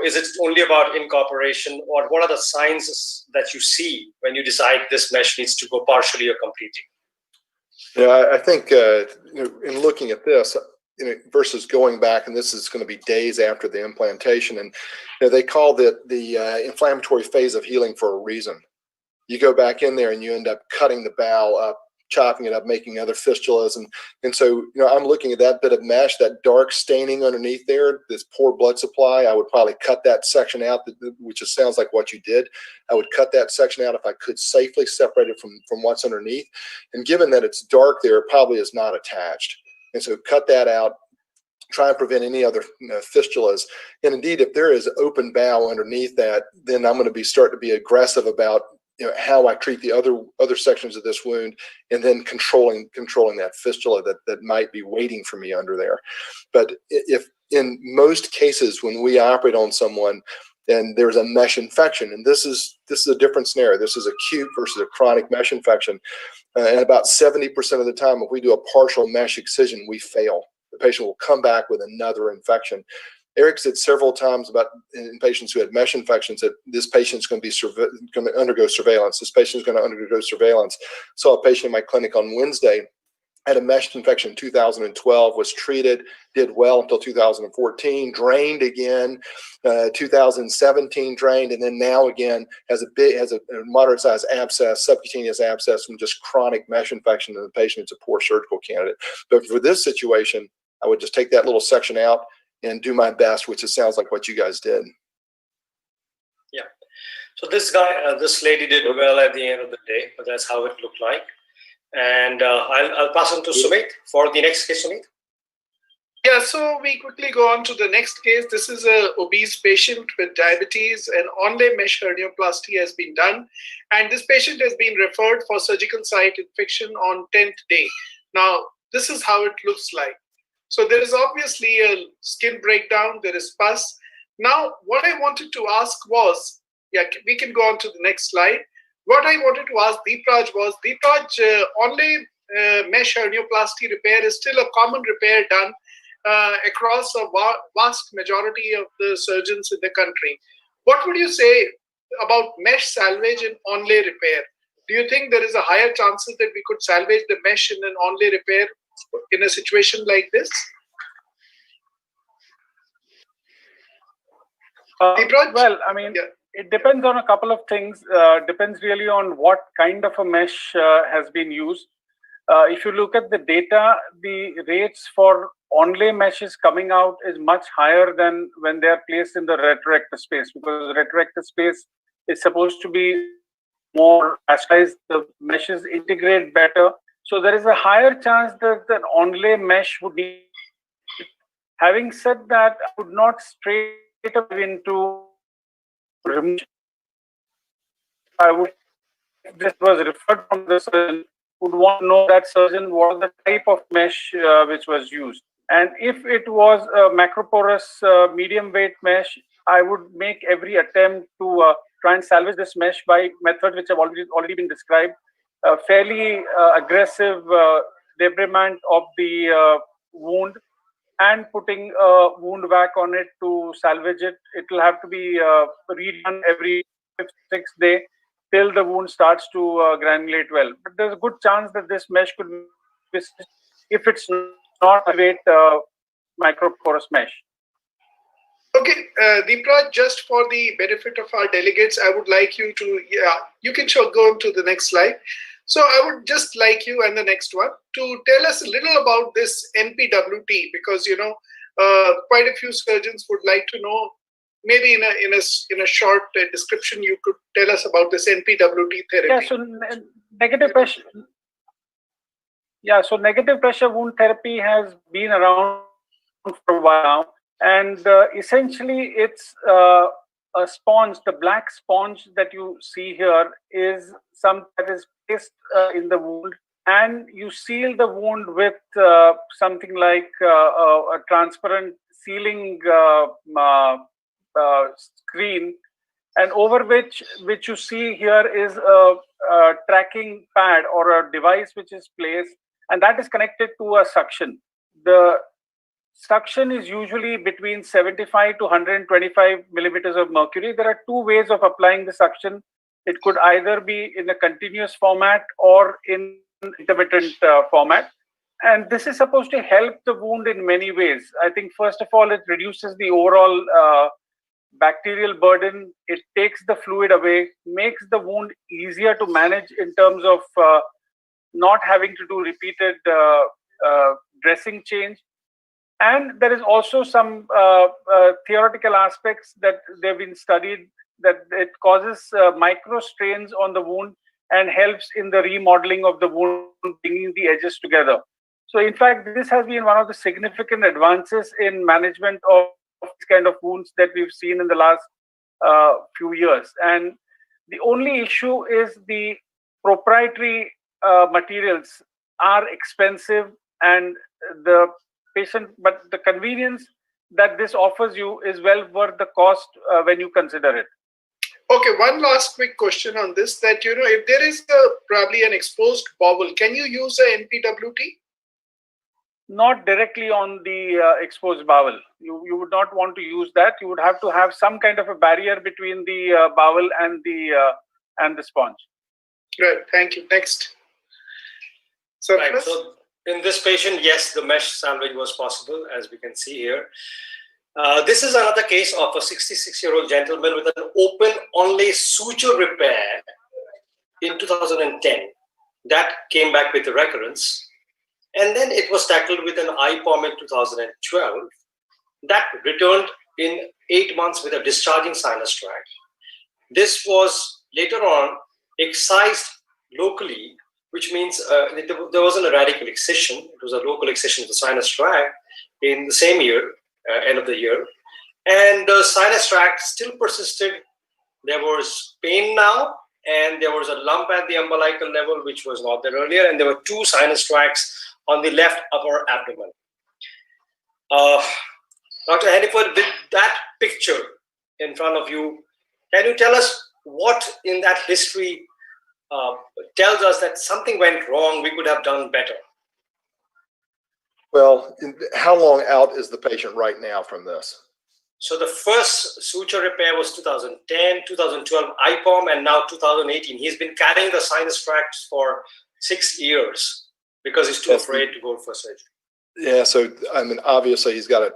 Is it only about incorporation, or what are the signs that you see when you decide this mesh needs to go partially or completely? Yeah, I think in looking at this, versus going back, and this is going to be days after the implantation, and they call it the inflammatory phase of healing for a reason. You go back in there and you end up cutting the bowel up, chopping it up, making other fistulas, and so I'm looking at that bit of mesh, that dark staining underneath there, this poor blood supply. I would probably cut that section out, which just sounds like what you did. I would cut that section out if I could safely separate it from what's underneath. And given that it's dark there, it probably is not attached. And so cut that out, try and prevent any other fistulas. And indeed, if there is open bowel underneath that, then I'm going to start to be aggressive about how I treat the other sections of this wound, and then controlling that fistula that might be waiting for me under there. But if in most cases when we operate on someone and there's a mesh infection, and this is a different scenario. This is acute versus a chronic mesh infection. And about 70% of the time, if we do a partial mesh excision, we fail. The patient will come back with another infection. Eric said several times about in patients who had mesh infections that this patient's going to undergo surveillance. This patient's going to undergo surveillance. Saw a patient in my clinic on Wednesday, had a mesh infection in 2012, was treated, did well until 2014, drained again, 2017 drained, and then now again has a moderate sized abscess, subcutaneous abscess from just chronic mesh infection in the patient. It's a poor surgical candidate. But for this situation, I would just take that little section out and do my best, which it sounds like what you guys did. Yeah. So this lady did well at the end of the day, but that's how it looked like. And I'll pass on to Sumit for the next case, Sumit. Yeah, so we quickly go on to the next case. This is an obese patient with diabetes, and onlay mesh hernioplasty has been done. And this patient has been referred for surgical site infection on 10th day. Now, this is how it looks like. So there is obviously a skin breakdown, there is pus. Now, what I wanted to ask was, yeah, we can go on to the next slide. What I wanted to ask Deepraj was, Deepraj, onlay mesh hernioplasty repair is still a common repair done across a vast majority of the surgeons in the country. What would you say about mesh salvage and onlay repair? Do you think there is a higher chances that we could salvage the mesh in an onlay repair in a situation like this? Well, I mean, yeah. It depends on a couple of things. Depends really on what kind of a mesh has been used. If you look at the data, the rates for onlay meshes coming out is much higher than when they are placed in the retrorectus space, because the retrorectus space is supposed to be more pasteurized. The meshes integrate better. So there is a higher chance that an onlay mesh would be. Having said that, I would not stray into removal. I would, if this was referred from the surgeon, would want to know that surgeon what the type of mesh which was used. And if it was a macroporous medium weight mesh, I would make every attempt to try and salvage this mesh by methods which have already been described. Fairly aggressive debridement of the wound and putting a wound vac on it to salvage it. It will have to be redone every 5th-6th day till the wound starts to granulate well. But there's a good chance that this mesh could be, if it's not a weight microporous mesh. Okay, Deepraj, just for the benefit of our delegates, I would like you to, you can go on to the next slide. So I would just like you and the next one to tell us a little about this NPWT, because, you know, quite a few surgeons would like to know, maybe in a short description, you could tell us about this NPWT therapy. Yeah, so negative pressure. Yeah, so negative pressure wound therapy has been around for a while now. And essentially, it's a sponge. The black sponge that you see here is some that is placed in the wound, and you seal the wound with something like a transparent sealing screen, and over which you see here is a tracking pad or a device which is placed, and that is connected to a suction. The suction is usually between 75 to 125 millimeters of mercury. There are two ways of applying the suction. It could either be in a continuous format or in intermittent format. And this is supposed to help the wound in many ways. I think, first of all, it reduces the overall bacterial burden. It takes the fluid away, makes the wound easier to manage in terms of not having to do repeated dressing change. And there is also some theoretical aspects that they've been studied, that it causes micro strains on the wound and helps in the remodeling of the wound, bringing the edges together. So in fact, this has been one of the significant advances in management of this kind of wounds that we've seen in the last few years. And the only issue is the proprietary materials are expensive, and the convenience that this offers you is well worth the cost when you consider it. Okay, one last quick question on this, that, you know, if there is probably an exposed bowel, can you use a NPWT? Not directly on the exposed bowel. You would not want to use that. You would have to have some kind of a barrier between the bowel and the sponge. Right, thank you. Next. So, right, so in this patient, yes, the mesh salvage was possible, as we can see here. This is another case of a 66-year-old gentleman with an open onlay suture repair in 2010. That came back with a recurrence. And then it was tackled with an IPOM in 2012. That returned in 8 months with a discharging sinus tract. This was later on excised locally, which means there wasn't a radical excision. It was a local excision of the sinus tract in the same year, end of the year. And the sinus tract still persisted. There was pain now, and there was a lump at the umbilical level, which was not there earlier. And there were 2 sinus tracts on the left upper abdomen. Dr. Hanniford, with that picture in front of you, can you tell us what in that history tells us that something went wrong, we could have done better? Well, how long out is the patient right now from this? So the first suture repair was 2010, 2012 IPOM, and now 2018. He's been carrying the sinus tracts for 6 years because he's too afraid to go for surgery. Yeah, so I mean, obviously he's got a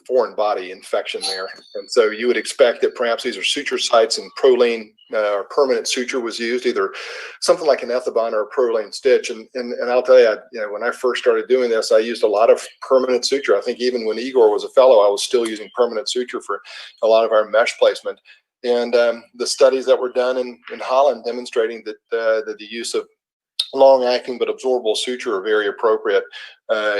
foreign body infection there, and so you would expect that perhaps these are suture sites, and Prolene or permanent suture was used, either something like an Ethibond or a Prolene stitch. And I'll tell you, when I first started doing this, I used a lot of permanent suture. I think even when Igor was a fellow, I was still using permanent suture for a lot of our mesh placement. And the studies that were done in Holland demonstrating that the use of long-acting but absorbable suture are very appropriate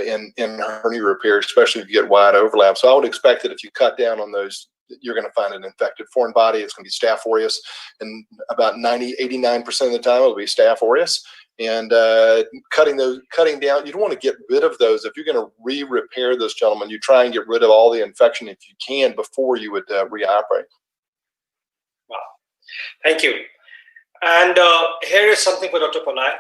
in hernia repair, especially if you get wide overlap. So I would expect that if you cut down on those you're going to find an infected foreign body. It's going to be Staph aureus, and about 89% of the time it'll be Staph aureus. And cutting down, you don't want to get rid of those. If you're going to re-repair this, gentlemen, you try and get rid of all the infection if you can before you would reoperate. Wow, thank you. And here is something for Dr. Pillai.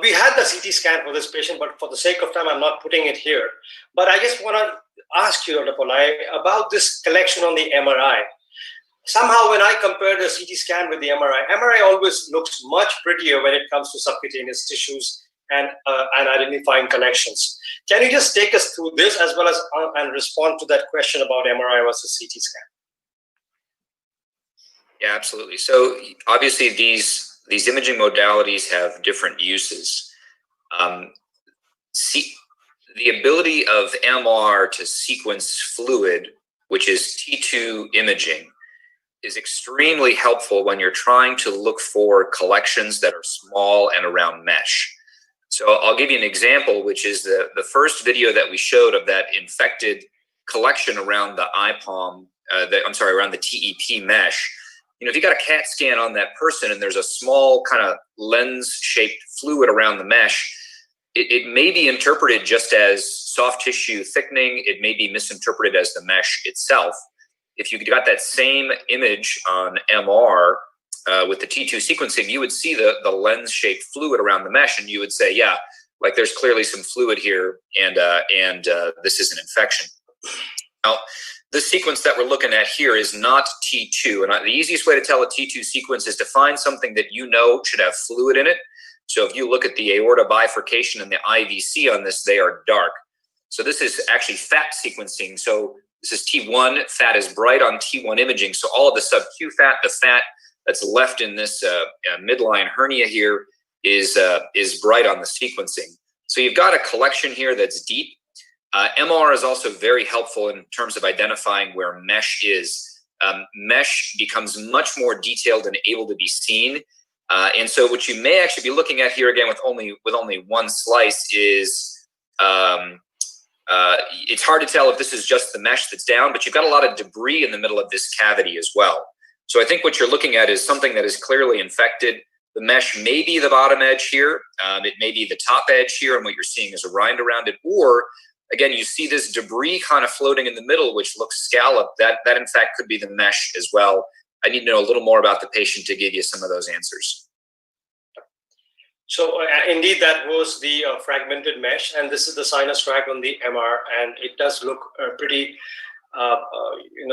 We had the CT scan for this patient, but for the sake of time, I'm not putting it here. But I just want to ask you, Dr. Pillai, about this collection on the MRI. Somehow, when I compare the CT scan with the MRI always looks much prettier when it comes to subcutaneous tissues and identifying collections. Can you just take us through this as well as and respond to that question about MRI versus CT scan? Yeah, absolutely. So obviously these imaging modalities have different uses. The ability of MR to sequence fluid, which is T2 imaging, is extremely helpful when you're trying to look for collections that are small and around mesh. So I'll give you an example, which is the first video that we showed of that infected collection around the IPOM, around the TEP mesh. You know, if you got a CAT scan on that person and there's a small kind of lens-shaped fluid around the mesh, it may be interpreted just as soft tissue thickening. It may be misinterpreted as the mesh itself. If you got that same image on MR with the T2 sequencing, you would see the lens-shaped fluid around the mesh, and you would say, yeah, like there's clearly some fluid here, and this is an infection. Now, this sequence that we're looking at here is not T2, and the easiest way to tell a T2 sequence is to find something that you know should have fluid in it. So if you look at the aorta bifurcation and the IVC on this, they are dark. So this is actually fat sequencing. So this is T1, fat is bright on T1 imaging. So all of the sub-Q fat, the fat that's left in this midline hernia here is bright on the sequencing. So you've got a collection here that's deep. MR is also very helpful in terms of identifying where mesh is. Mesh becomes much more detailed and able to be seen. And so what you may actually be looking at here again with only one slice is it's hard to tell if this is just the mesh that's down, but you've got a lot of debris in the middle of this cavity as well. So I think what you're looking at is something that is clearly infected. The mesh may be the bottom edge here. It may be the top edge here, and what you're seeing is a rind around it. Or again, you see this debris kind of floating in the middle, which looks scalloped. That in fact could be the mesh as well. I need to know a little more about the patient to give you some of those answers. So indeed, that was the fragmented mesh, and this is the sinus tract on the MR, and it does look pretty,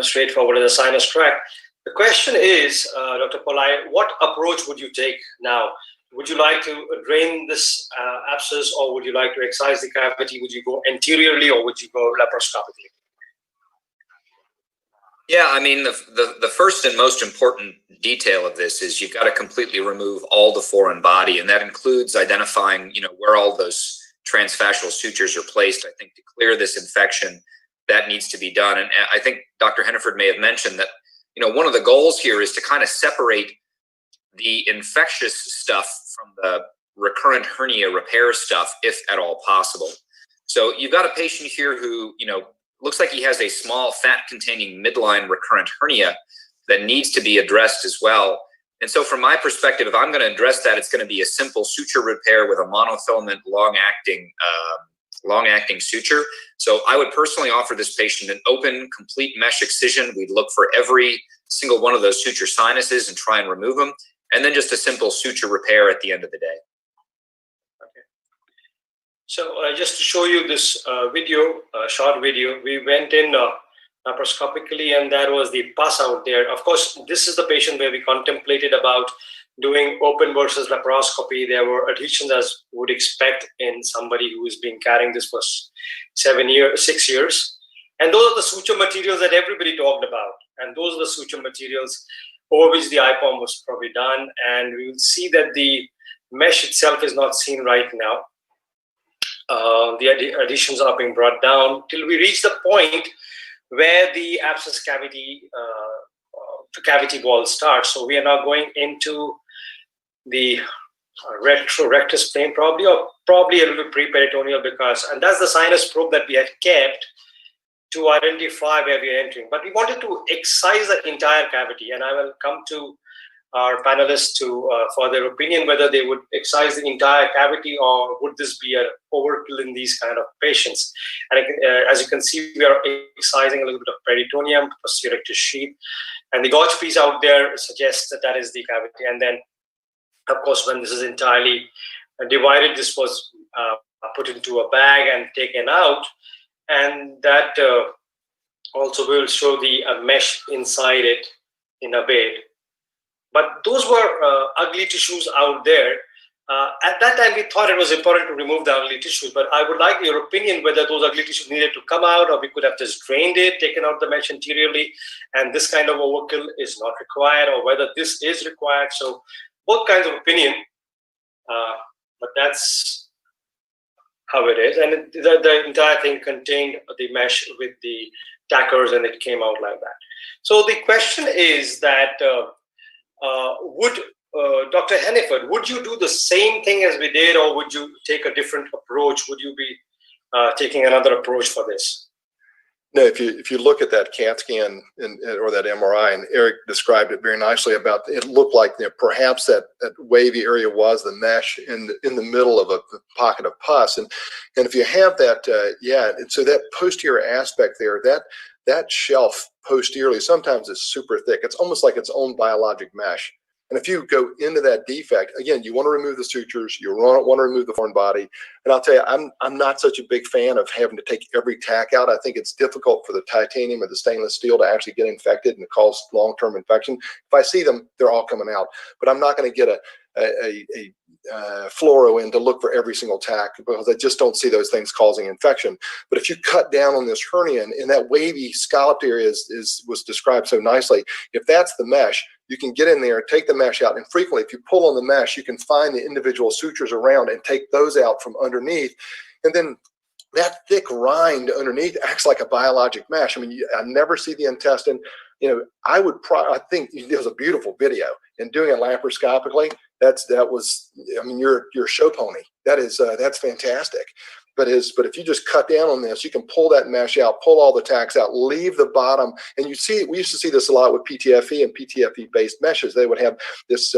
straightforward in the sinus tract. The question is, Dr. Pillai, what approach would you take now? Would you like to drain this abscess, or would you like to excise the cavity? Would you go anteriorly, or would you go laparoscopically? Yeah, I mean, the first and most important detail of this is you've got to completely remove all the foreign body, and that includes identifying, where all those transfascial sutures are placed. I think to clear this infection, that needs to be done. And I think Dr. Henneford may have mentioned that, one of the goals here is to kind of separate the infectious stuff from the recurrent hernia repair stuff, if at all possible. So you've got a patient here who, looks like he has a small fat-containing midline recurrent hernia that needs to be addressed as well. And so from my perspective, if I'm going to address that, it's going to be a simple suture repair with a monofilament long-acting suture. So I would personally offer this patient an open, complete mesh excision. We'd look for every single one of those suture sinuses and try and remove them, and then just a simple suture repair at the end of the day. Okay. So just to show you this short video, we went in laparoscopically, and that was the pus out there. Of course, this is the patient where we contemplated about doing open versus laparoscopy. There were adhesions as would expect in somebody who has been carrying this for 6 years. And those are the suture materials that everybody talked about. And those are the suture materials over which the IPOM was probably done. And we will see that the mesh itself is not seen right now. The adhesions are being brought down till we reach the point where the abscess cavity, the cavity wall starts. So we are now going into the retrorectus plane, probably a little bit pre-peritoneal, and that's the sinus probe that we had kept to identify where we are entering. But we wanted to excise the entire cavity, and I will come to our panelists for their opinion whether they would excise the entire cavity or would this be an overkill in these kind of patients. And as you can see, we are excising a little bit of peritoneum, posterior rectus sheath, and the gauge piece out there suggests that that is the cavity. And then, of course, when this is entirely divided, this was put into a bag and taken out, and that also will show the mesh inside it in a bed. But those were ugly tissues out there. At that time, we thought it was important to remove the ugly tissues, but I would like your opinion whether those ugly tissues needed to come out, or we could have just drained it, taken out the mesh anteriorly, and this kind of overkill is not required, or whether this is required. So both kinds of opinion, but that's how it is. And the entire thing contained the mesh with the tackers, and it came out like that. So the question is that, Dr. Hanniford, would you do the same thing as we did, or would you take a different approach? Would you be taking another approach for this? No, if you look at that CAT scan or that MRI, and Eric described it very nicely about, it looked like perhaps that wavy area was the mesh in the middle of a pocket of pus, and if you have that, and so that posterior aspect there, that shelf posteriorly sometimes is super thick. It's almost like its own biologic mesh. And if you go into that defect, again, you want to remove the sutures, you want to remove the foreign body. And I'll tell you, I'm not such a big fan of having to take every tack out. I think it's difficult for the titanium or the stainless steel to actually get infected and cause long-term infection. If I see them, they're all coming out. But I'm not going to get a fluoro in to look for every single tack, because I just don't see those things causing infection. But if you cut down on this hernia, and that wavy scalloped area was described so nicely, if that's the mesh, you can get in there, take the mesh out, and frequently if you pull on the mesh, you can find the individual sutures around and take those out from underneath. And then that thick rind underneath acts like a biologic mesh. I mean, I never see the intestine. I think it was a beautiful video, and doing it laparoscopically, you're a show pony. That's fantastic. But if you just cut down on this, you can pull that mesh out, pull all the tacks out, leave the bottom, and we used to see this a lot with PTFE and PTFE-based meshes. They would have this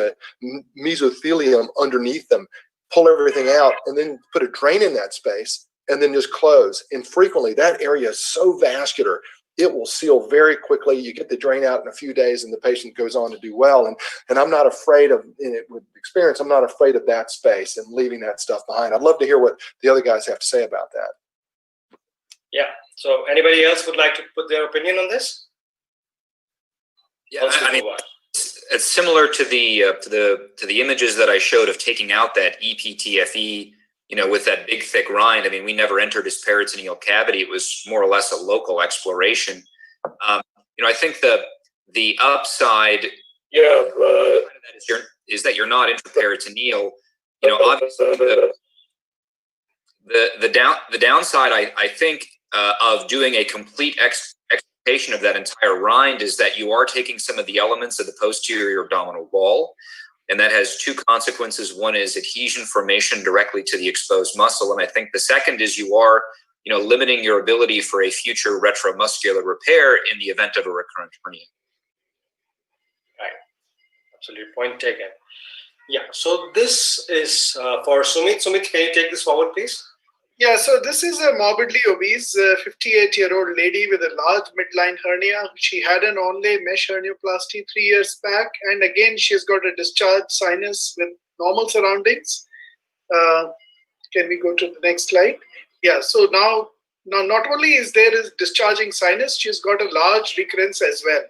mesothelium underneath them, pull everything out, and then put a drain in that space, and then just close. And frequently, that area is so vascular, it will seal very quickly. You get the drain out in a few days, and the patient goes on to do well. And I'm not afraid of, with experience, I'm not afraid of that space and leaving that stuff behind. I'd love to hear what the other guys have to say about that. Yeah. So anybody else would like to put their opinion on this? Yeah, it's similar to the images that I showed of taking out that EPTFE. With that big thick rind. I mean, we never entered his peritoneal cavity. It was more or less a local exploration. I think the upside is that you're not intraperitoneal. Obviously the downside, I think, of doing a complete extirpation of that entire rind is that you are taking some of the elements of the posterior abdominal wall. And that has two consequences. One is adhesion formation directly to the exposed muscle. And I think the second is you are, limiting your ability for a future retromuscular repair in the event of a recurrent hernia. Right. Absolutely. Point taken. Yeah. So this is for Sumit. Sumit, can you take this forward, please? Yeah, so this is a morbidly obese 58-year-old lady with a large midline hernia. She had an onlay mesh hernioplasty 3 years back, and again she's got a discharged sinus with normal surroundings. Can we go to the next slide? Yeah, so now not only is there a discharging sinus, she's got a large recurrence as well.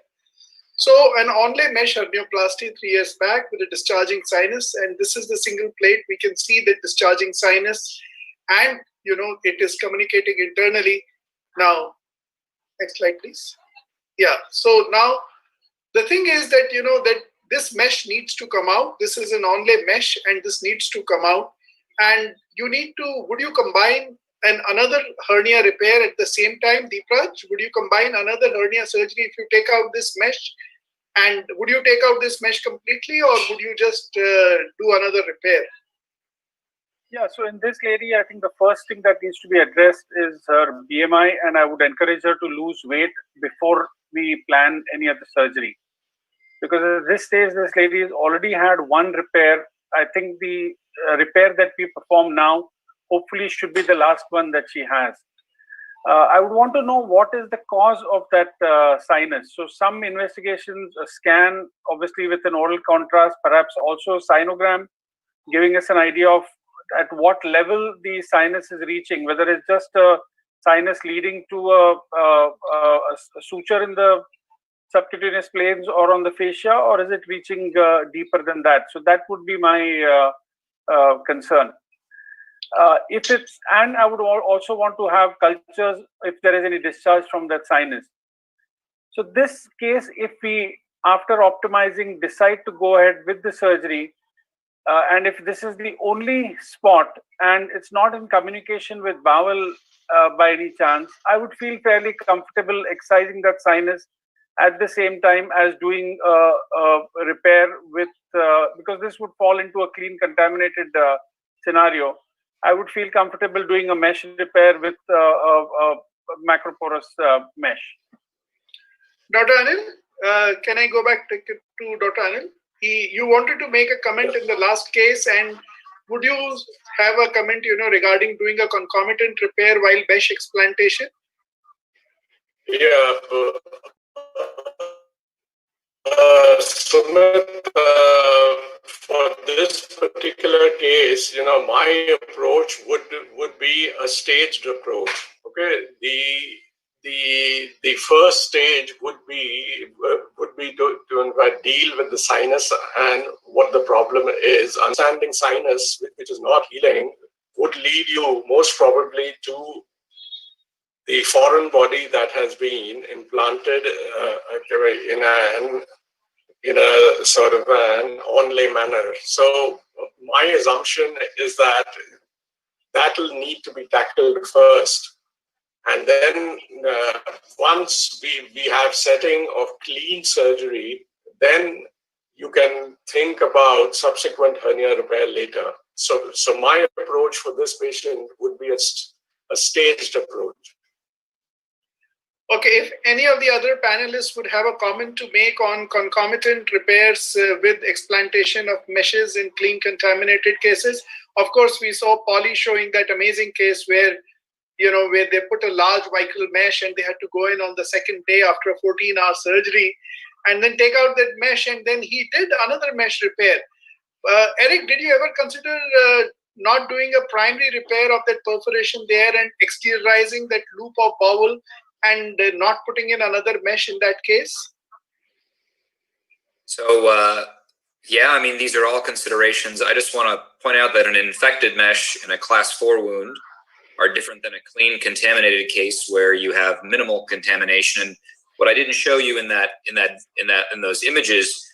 So an onlay mesh hernioplasty 3 years back with a discharging sinus, and this is the single plate. We can see the discharging sinus, and it is communicating internally. Now, next slide, please. Yeah, so now the thing is that, that this mesh needs to come out. This is an onlay mesh, and this needs to come out. And would you combine another hernia repair at the same time, Deepraj? Would you combine another hernia surgery if you take out this mesh? And would you take out this mesh completely, or would you just do another repair? Yeah, so in this lady, I think the first thing that needs to be addressed is her BMI, and I would encourage her to lose weight before we plan any other surgery. Because at this stage, this lady has already had one repair. I think the repair that we perform now hopefully should be the last one that she has. I would want to know what is the cause of that sinus. So some investigations, a scan, obviously with an oral contrast, perhaps also sinogram, giving us an idea of at what level the sinus is reaching, whether it's just a sinus leading to a suture in the subcutaneous planes or on the fascia, or is it reaching deeper than that? So that would be my concern. If it's, and I would also want to have cultures if there is any discharge from that sinus. So this case, if we, after optimizing, decide to go ahead with the surgery, and if this is the only spot and it's not in communication with bowel by any chance, I would feel fairly comfortable excising that sinus at the same time as doing a repair with, because this would fall into a clean contaminated scenario. I would feel comfortable doing a mesh repair with a macroporous mesh. Dr. Anil, can I go back to Dr. Anil? You wanted to make a comment in the last case, and would you have a comment, regarding doing a concomitant repair while mesh explantation? Yeah. Sumit, for this particular case, my approach would be a staged approach. Okay, the first stage would be to deal with the sinus and what the problem is. Understanding sinus, which is not healing, would lead you most probably to the foreign body that has been implanted in a sort of an onlay manner. So my assumption is that will need to be tackled first. And then once we have setting of clean surgery, then you can think about subsequent hernia repair later. So my approach for this patient would be a staged approach. Okay, if any of the other panelists would have a comment to make on concomitant repairs with explantation of meshes in clean contaminated cases. Of course, we saw Polly showing that amazing case where, where they put a large vical mesh and they had to go in on the second day after a 14-hour surgery and then take out that mesh, and then he did another mesh repair. Eric, did you ever consider not doing a primary repair of that perforation there and exteriorizing that loop of bowel and not putting in another mesh in that case? So, yeah, I mean, these are all considerations. I just want to point out that an infected mesh in a class 4 wound are different than a clean contaminated case where you have minimal contamination. And what I didn't show you in those images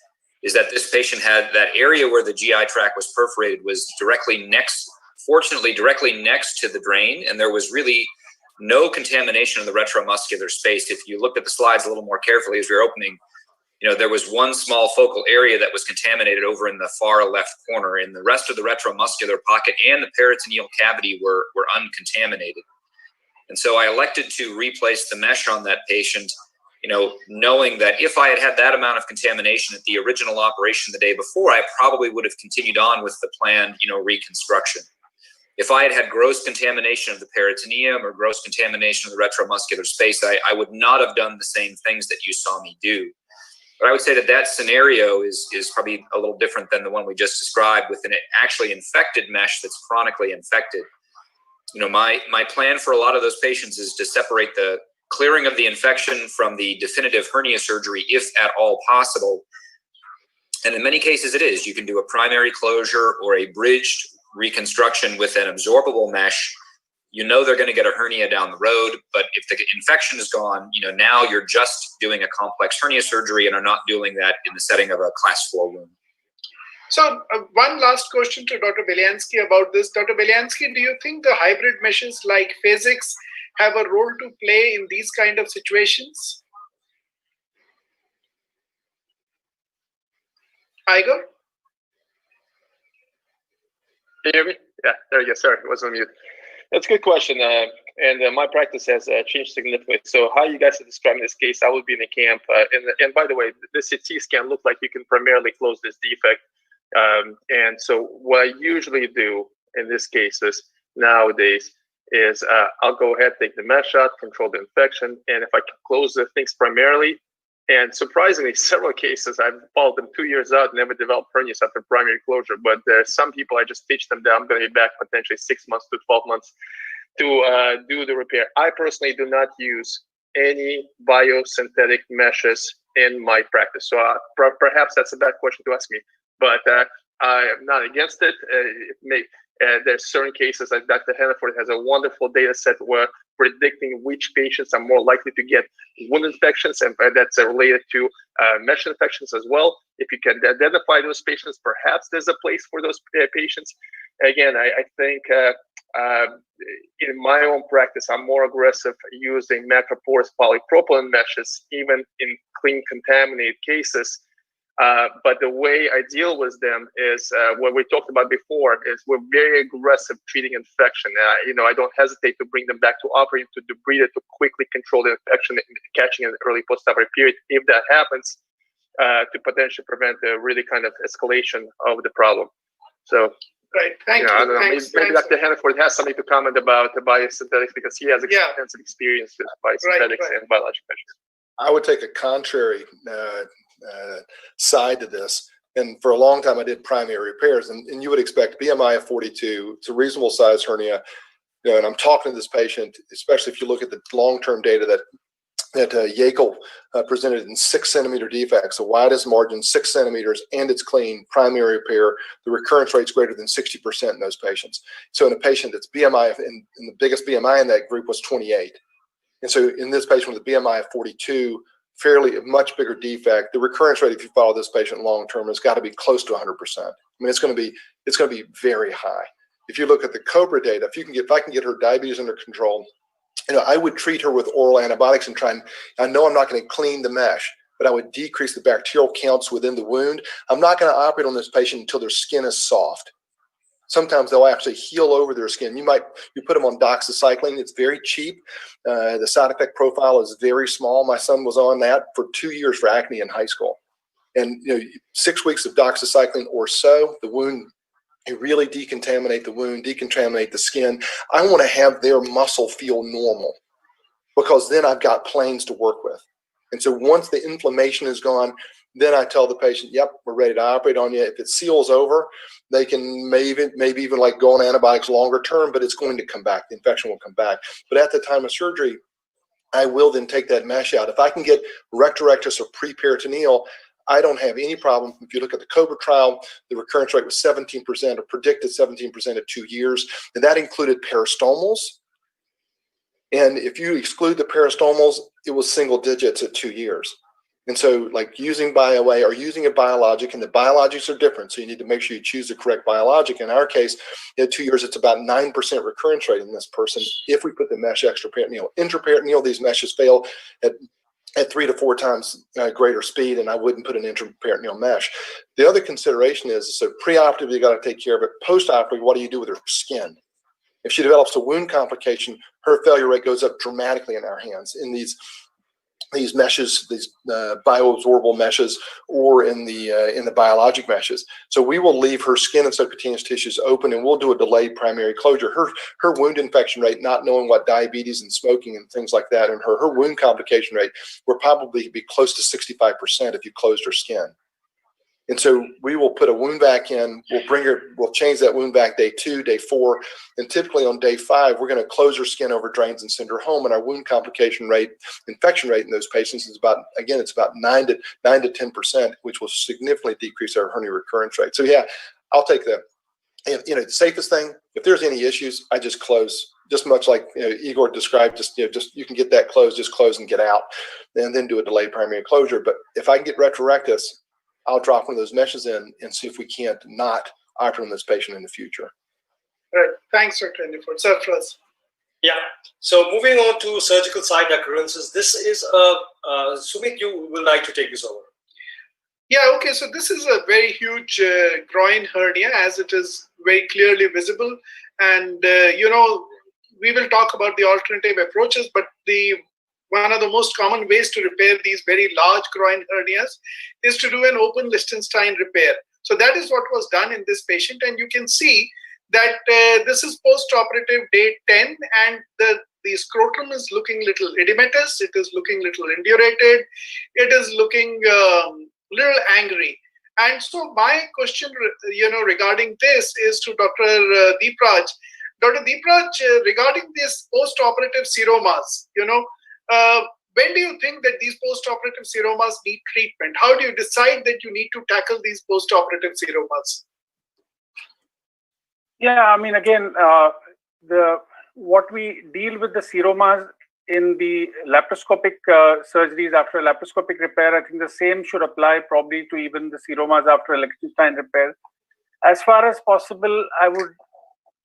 is that this patient had that area where the GI tract was perforated was fortunately directly next to the drain, and there was really no contamination in the retromuscular space. If you looked at the slides a little more carefully as we were opening, there was one small focal area that was contaminated over in the far left corner, and the rest of the retromuscular pocket and the peritoneal cavity were uncontaminated. And so I elected to replace the mesh on that patient, knowing that if I had that amount of contamination at the original operation the day before, I probably would have continued on with the planned, reconstruction. If I had gross contamination of the peritoneum or gross contamination of the retromuscular space, I would not have done the same things that you saw me do. But I would say that scenario is probably a little different than the one we just described with an actually infected mesh that's chronically infected. My plan for a lot of those patients is to separate the clearing of the infection from the definitive hernia surgery, if at all possible. And in many cases it is. You can do a primary closure or a bridged reconstruction with an absorbable mesh. They're going to get a hernia down the road, but if the infection is gone, now you're just doing a complex hernia surgery and are not doing that in the setting of a class 4 wound. So one last question to Dr. Belyansky about this. Dr. Belyansky, do you think the hybrid meshes like Phasix have a role to play in these kind of situations? Igor? Can you hear me? Yeah, there you go. Sorry, it was on mute. That's a good question. And my practice has changed significantly. So how you guys are describing this case, I would be in the camp. And by the way, the CT scan looked like you can primarily close this defect. And so what I usually do in these cases nowadays is I'll go ahead, take the mesh out, control the infection. And if I can close the things primarily, and surprisingly, several cases, I've followed them 2 years out, never developed hernias after primary closure. But there's some people I just teach them that I'm going to be back potentially 6 months to 12 months to do the repair. I personally do not use any biosynthetic meshes in my practice. So perhaps that's a bad question to ask me, but I am not against it. There's certain cases like Dr. Hannaford has a wonderful data set where predicting which patients are more likely to get wound infections, and that's related to mesh infections as well. If you can identify those patients, perhaps there's a place for those patients. Again, I think in my own practice, I'm more aggressive using macroporous polypropylene meshes, even in clean contaminated cases. But the way I deal with them is what we talked about before, is we're very aggressive treating infection. I don't hesitate to bring them back to operating to debride it to quickly control the infection, catching an early postoperative period if that happens, to potentially prevent a really kind of escalation of the problem. So, right, thank you. I don't know, maybe Dr. Hannaford has something to comment about the biosynthetics because he has extensive experience with biosynthetics and biologic measures. I would take a contrary side to this. And for a long time, I did primary repairs, and you would expect BMI of 42. It's a reasonable size hernia. And I'm talking to this patient, especially if you look at the long-term data that Yekel presented in 6 centimeter defects, the widest margin, 6 centimeters, and it's clean, primary repair. The recurrence rate's greater than 60% in those patients. So in a patient that's BMI, and the biggest BMI in that group was 28. And so in this patient with a BMI of 42, fairly much bigger defect, the recurrence rate, if you follow this patient long-term, has got to be close to 100%. I mean, it's going to be very high. If you look at the COBRA data, if I can get her diabetes under control, I would treat her with oral antibiotics and I know I'm not going to clean the mesh, but I would decrease the bacterial counts within the wound. I'm not going to operate on this patient until their skin is soft. Sometimes they'll actually heal over their skin. You put them on doxycycline. It's very cheap. The side effect profile is very small. My son was on that for 2 years for acne in high school. And 6 weeks of doxycycline or so, the wound, you really decontaminate the wound, decontaminate the skin. I want to have their muscle feel normal because then I've got planes to work with. And so once the inflammation is gone, then I tell the patient, yep, we're ready to operate on you. If it seals over, they can maybe even like go on antibiotics longer term, but it's going to come back. The infection will come back. But at the time of surgery, I will then take that mesh out. If I can get rectus rectus or preperitoneal, I don't have any problem. If you look at the COBRA trial, the recurrence rate was 17% or predicted 17% at 2 years. And that included peristomals. And if you exclude the peristomals, it was single digits at 2 years. And so like using BioA or using a biologic, and the biologics are different. So you need to make sure you choose the correct biologic. In our case, at 2 years, it's about 9% recurrence rate in this person if we put the mesh extraperitoneal. Intraperitoneal, these meshes fail at 3 to 4 times greater speed, and I wouldn't put an intraperitoneal mesh. The other consideration is, so preoperatively, you got to take care of it. Postoperatively, what do you do with her skin? If she develops a wound complication, her failure rate goes up dramatically in our hands in these meshes, these bioabsorbable meshes, or in the biologic meshes. So we will leave her skin and subcutaneous tissues open, and we'll do a delayed primary closure. Her wound infection rate, not knowing what diabetes and smoking and things like that, and her wound complication rate will probably be close to 65% if you closed her skin. And so we will put a wound vac in, we'll change that wound vac day 2, day 4, and typically on day 5, we're going to close her skin over drains and send her home. And our wound complication rate, infection rate in those patients is about 9 to 10%, which will significantly decrease our hernia recurrence rate. So yeah, I'll take that. The safest thing, if there's any issues, I just close. Just much like Igor described, just you can get that closed, just close and get out, and then do a delayed primary closure. But if I can get rectus rectus, I'll drop one of those meshes in and see if we can't not operate on this patient in the future. Right. Thanks, Dr. Hannaford. Surplus. Yeah. So moving on to surgical site occurrences, this is Sumit, you will like to take this over. Yeah, okay, so this is a very huge groin hernia, as it is very clearly visible. And, we will talk about the alternative approaches, but one of the most common ways to repair these very large groin hernias is to do an open Liechtenstein repair. So that is what was done in this patient. And you can see that this is post-operative day 10, and the scrotum is looking little edematous, it is looking little indurated, it is looking little angry. And so my question, regarding this is to Dr. Deepraj. Dr. Deepraj, regarding this post-operative seromas, when do you think that these post-operative seromas need treatment? How do you decide that you need to tackle these post-operative seromas? Yeah, I mean, again, what we deal with the seromas in the laparoscopic surgeries after a laparoscopic repair, I think the same should apply probably to even the seromas after a Liechtenstein repair. As far as possible, I would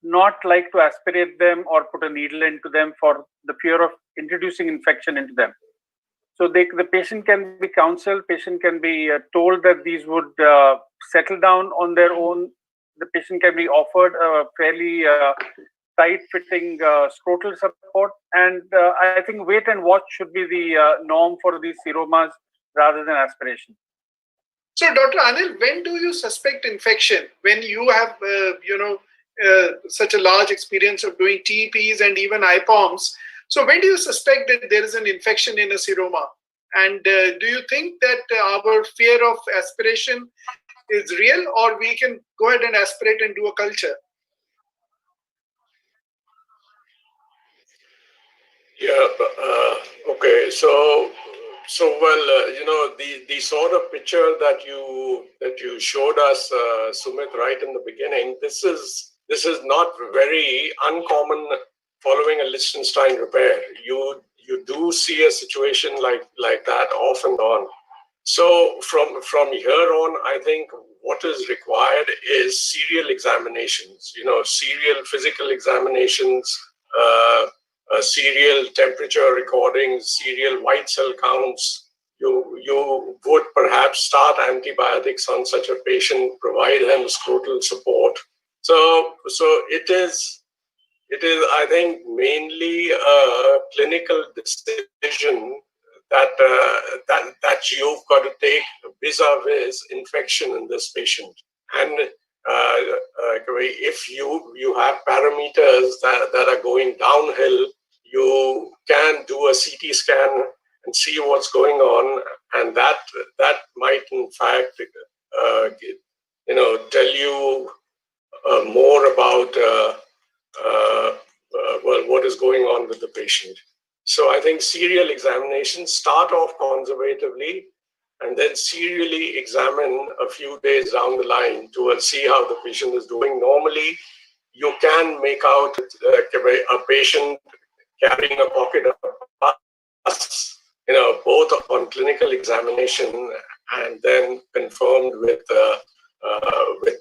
not like to aspirate them or put a needle into them for the fear of introducing infection into them. So the patient can be counseled, patient can be told that these would settle down on their own. The patient can be offered a fairly tight-fitting scrotal support, and I think wait and watch should be the norm for these seromas rather than aspiration. So, Dr. Anil, when do you suspect infection? When you have, such a large experience of doing TEPs and even IPOMs. So when do you suspect that there is an infection in a seroma? And do you think that our fear of aspiration is real, or we can go ahead and aspirate and do a culture? Yeah, okay. So well, the sort of picture that you showed us, Sumit, right in the beginning, this is not very uncommon following a Liechtenstein repair. You do see a situation like that off and on. So from here on, I think what is required is serial examinations. Serial physical examinations, serial temperature recordings, serial white cell counts. You would perhaps start antibiotics on such a patient, provide them scrotal support. So it is, I think, mainly a clinical decision that you've got to take vis-a-vis infection in this patient. And if you have parameters that are going downhill, you can do a CT scan and see what's going on, and that might in fact tell you more about what is going on with the patient. So I think serial examinations, start off conservatively and then serially examine a few days down the line to see how the patient is doing. Normally, you can make out a patient carrying a pocket of pus, both on clinical examination and then confirmed with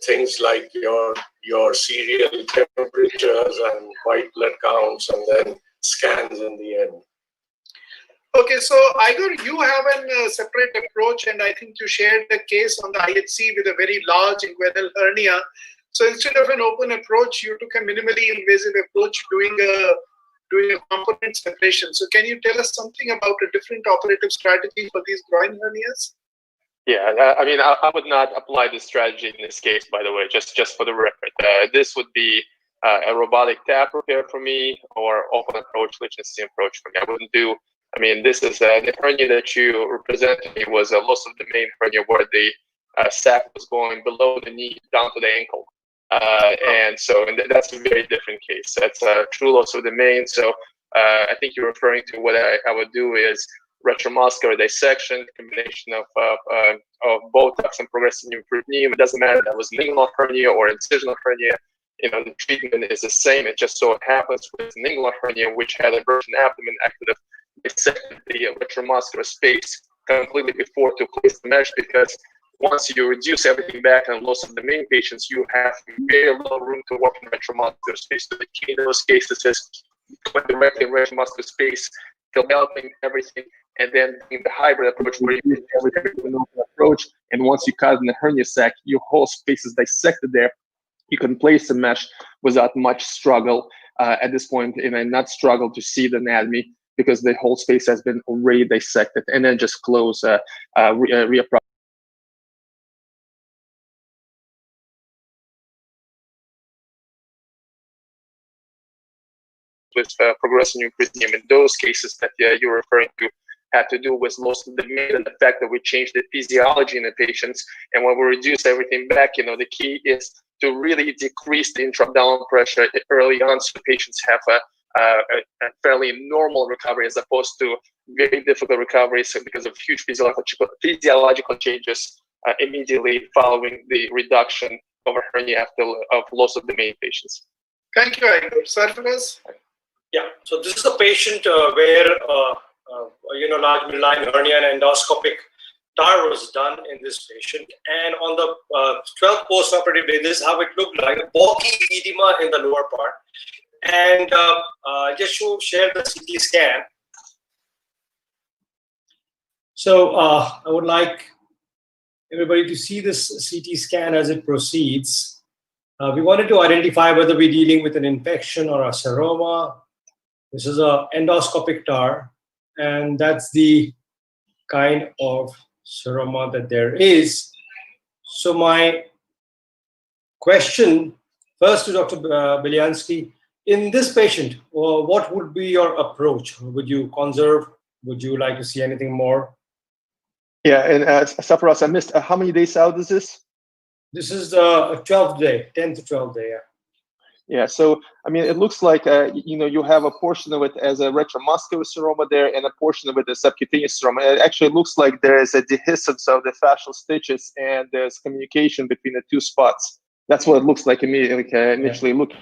things like your serial temperatures and white blood counts, and then scans in the end. Okay, so Igor, you have a separate approach, and I think you shared the case on the IHC with a very large inguinal hernia. So instead of an open approach, you took a minimally invasive approach, doing a component separation. So can you tell us something about a different operative strategy for these groin hernias? Yeah, I mean, I would not apply this strategy in this case, by the way, just for the record. This would be a robotic tap repair for me, or open approach, Liechtenstein approach for me. I wouldn't do, I mean, this is the hernia that you represented me was a loss of the main hernia where the sac was going below the knee down to the ankle. And that's a very different case. That's a true loss of the main. So I think you're referring to what I would do is retromuscular dissection, combination of Botox and progressive neoperitoneum. It doesn't matter that was lingual hernia or incisional hernia. The treatment is the same. It just so happens with lingual hernia, which had a virgin abdomen, I could have dissected the retromuscular space completely before to place the mesh, because once you reduce everything back and loss of the main patients, you have very little room to work in retromuscular space. So the key in those cases is going directly in retromuscular space, developing everything, and then doing the hybrid approach where you do everything with an open approach. And once you cut in the hernia sac, your whole space is dissected there. You can place the mesh without much struggle at this point, and not struggle to see the anatomy because the whole space has been already dissected, and then just close reapproach. With progressive new criticism. In those cases that you're referring to had to do with most of the main effect that we changed the physiology in the patients. And when we reduce everything back, the key is to really decrease the intra-abdominal pressure early on, so patients have a fairly normal recovery as opposed to very difficult recoveries because of huge physiological changes immediately following the reduction of a hernia after loss of the main patients. Thank you, Igor. Sarfaraz? Yeah, so this is a patient where large midline hernia and endoscopic TAR was done in this patient, and on the 12th postoperative day, this is how it looked like: a bulky edema in the lower part. And just share the CT scan. So I would like everybody to see this CT scan as it proceeds. We wanted to identify whether we're dealing with an infection or a seroma. This is an endoscopic TAR, and that's the kind of seroma that there is. So my question first to Dr. Belyansky, in this patient, what would be your approach? Would you conserve? Would you like to see anything more? Yeah, and Sarfaraz, I missed, how many days out is this? This is the 12th day, 10th to 12th day, yeah. Yeah, so I mean, it looks like you have a portion of it as a retromuscular seroma there, and a portion of it as subcutaneous seroma. It actually looks like there is a dehiscence of the fascial stitches, and there's communication between the two spots. That's what it looks like immediately, initially looking.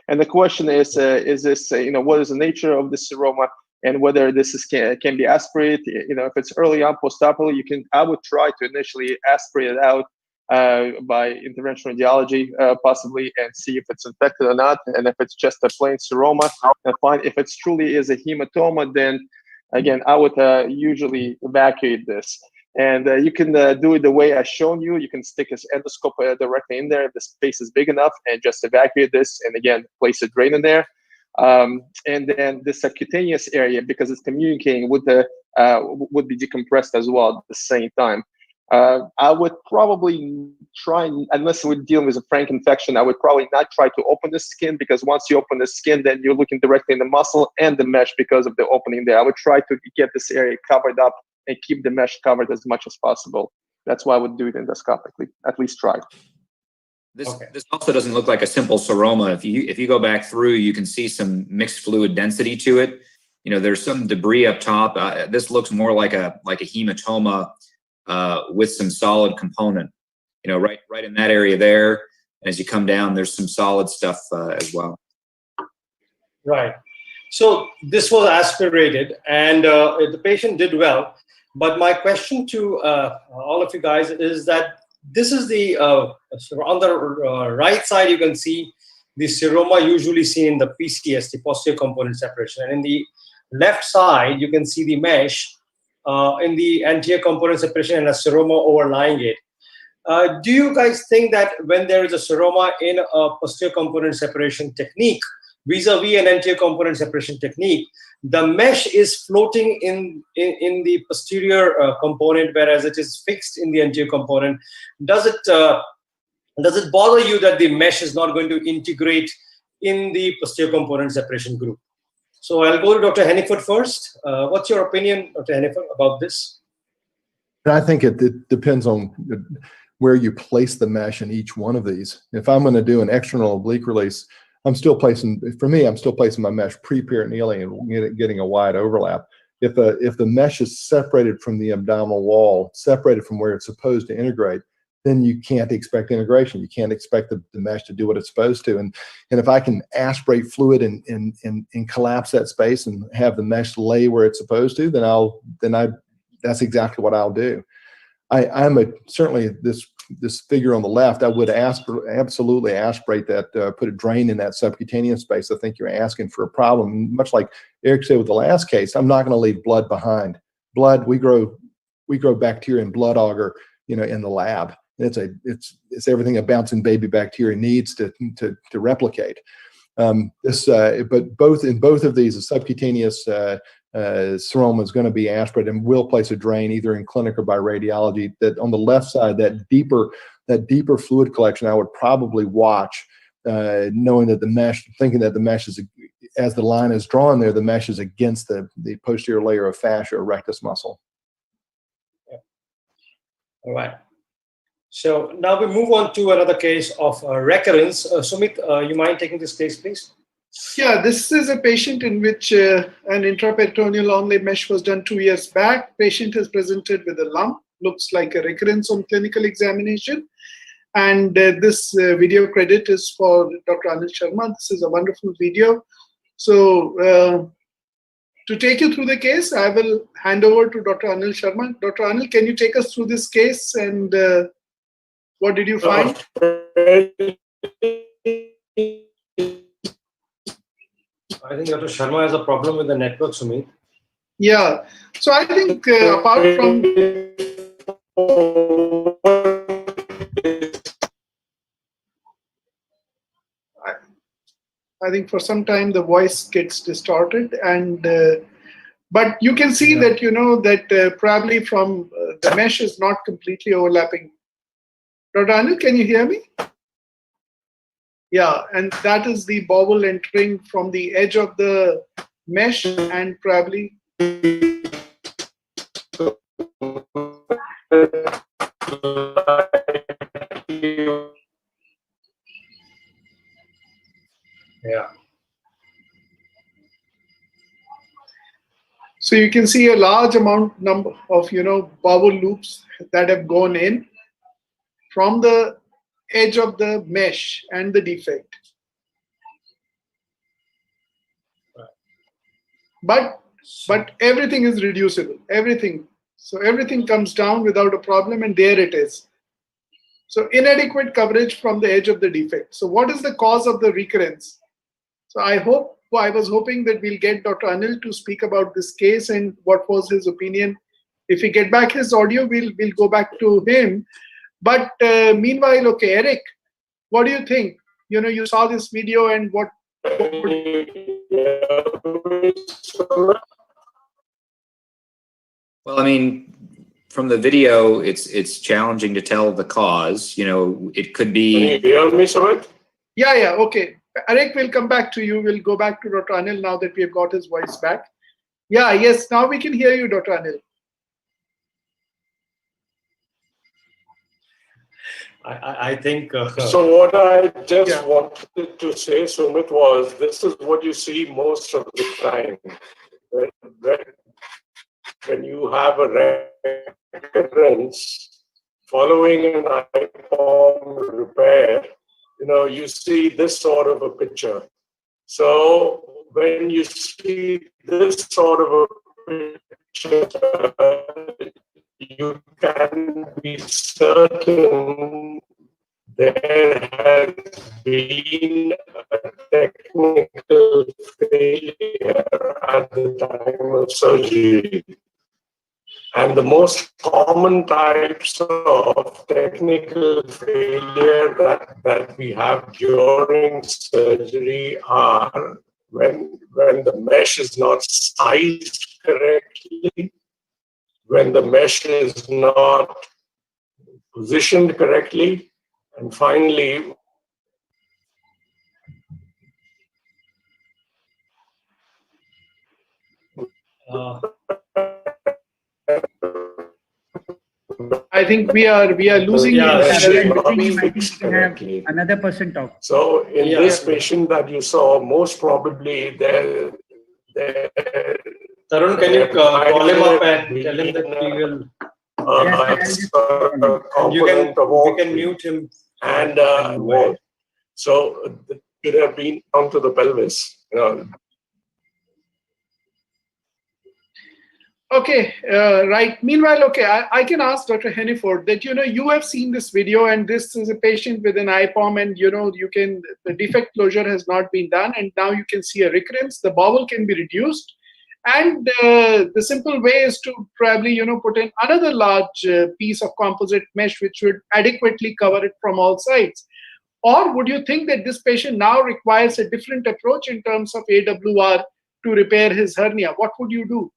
And the question is this, what is the nature of the seroma, and whether this can be aspirated? If it's early on postoperatively, I would try to initially aspirate it out by interventional radiology, possibly, and see if it's infected or not. And if it's just a plain seroma, fine. If it's truly is a hematoma, then again, I would usually evacuate this. And you can do it the way I've shown you. You can stick this endoscope directly in there if the space is big enough, and just evacuate this, and again, place a drain in there. And then the subcutaneous area, because it's communicating with would be decompressed as well at the same time. I would probably try, unless we're dealing with a frank infection, I would probably not try to open the skin, because once you open the skin, then you're looking directly in the muscle and the mesh because of the opening there. I would try to get this area covered up and keep the mesh covered as much as possible. That's why I would do it endoscopically, at least try. This also doesn't look like a simple seroma. If you go back through, you can see some mixed fluid density to it. There's some debris up top. This looks more like a hematoma with some solid component. Right in that area there. And as you come down, there's some solid stuff as well. Right. So this was aspirated, and the patient did well. But my question to all of you guys is that this is the, on the right side, you can see the seroma usually seen in the PCS, the posterior component separation. And in the left side, you can see the mesh in the anterior component separation and a seroma overlying it. Do you guys think that when there is a seroma in a posterior component separation technique, vis-a-vis an anterior component separation technique, the mesh is floating in the posterior component, whereas it is fixed in the anterior component? Does it bother you that the mesh is not going to integrate in the posterior component separation group? So I'll go to Dr. Hanniford first. What's your opinion, Dr. Hanniford, about this? I think it depends on where you place the mesh in each one of these. If I'm going to do an external oblique release, I'm still placing my mesh pre-peritoneally and getting a wide overlap. If the mesh is separated from the abdominal wall, separated from where it's supposed to integrate, then you can't expect integration. You can't expect the mesh to do what it's supposed to. And if I can aspirate fluid and collapse that space and have the mesh lay where it's supposed to, that's exactly what I'll do. I'm certainly this this figure on the left, I would absolutely aspirate that, put a drain in that subcutaneous space. I think you're asking for a problem. Much like Eric said with the last case, I'm not going to leave blood behind. Blood, we grow bacteria in blood agar, in the lab. It's everything a bouncing baby bacteria needs to replicate. But in both of these, a subcutaneous seroma is going to be aspirated and will place a drain either in clinic or by radiology. That on the left side, that deeper fluid collection, I would probably watch, knowing that thinking that the mesh is, as the line is drawn there, the mesh is against the posterior layer of fascia or rectus muscle. All right. So now we move on to another case of recurrence. Sumit, you mind taking this case, please? Yeah, this is a patient in which an intraperitoneal onlay mesh was done 2 years back. Patient is presented with a lump, looks like a recurrence on clinical examination. And this video credit is for Dr. Anil Sharma. This is a wonderful video. So to take you through the case, I will hand over to Dr. Anil Sharma. Dr. Anil, can you take us through this case and what did you find? I think Dr. Sharma has a problem with the network, Sumit. Yeah. So I think apart from... I think for some time the voice gets distorted, and but you can see that that probably from the mesh is not completely overlapping. Dr. Anil, can you hear me? Yeah, and that is the bowel entering from the edge of the mesh and probably. Yeah. So you can see a large number of bowel loops that have gone in from the edge of the mesh and the defect. But everything is reducible. Everything. So everything comes down without a problem, and there it is. So inadequate coverage from the edge of the defect. So what is the cause of the recurrence? So I was hoping that we'll get Dr. Anil to speak about this case and what was his opinion. If we get back his audio, we'll go back to him. But meanwhile, okay, Eric, what do you think? You saw this video and what Well, I mean, from the video, it's challenging to tell the cause. It could be. Can you hear me, Sumit? Yeah, okay. Eric, we'll come back to you. We'll go back to Dr. Anil now that we have got his voice back. Yeah, yes, now we can hear you, Dr. Anil. I think. So what I just wanted to say, Sumit, was this is what you see most of the time. When you have a recurrence following an IPOM repair, you see this sort of a picture. So when you see this sort of a picture, you can be certain there has been a technical failure at the time of surgery. And the most common types of technical failure that we have during surgery are when the mesh is not sized correctly, when the mesh is not positioned correctly, and finally, I think we are losing you. Another person talk. So in this patient that you saw, most probably there. Tarun, can you call him up and tell him that we will? We can mute him. And so it could have been down to the pelvis. Okay, right. Meanwhile, okay, I can ask Dr. Henniford that, you have seen this video, and this is a patient with an IPOM, and, the defect closure has not been done, and now you can see a recurrence. The bowel can be reduced. And the simple way is to probably, put in another large piece of composite mesh, which would adequately cover it from all sides. Or would you think that this patient now requires a different approach in terms of AWR to repair his hernia? What would you do?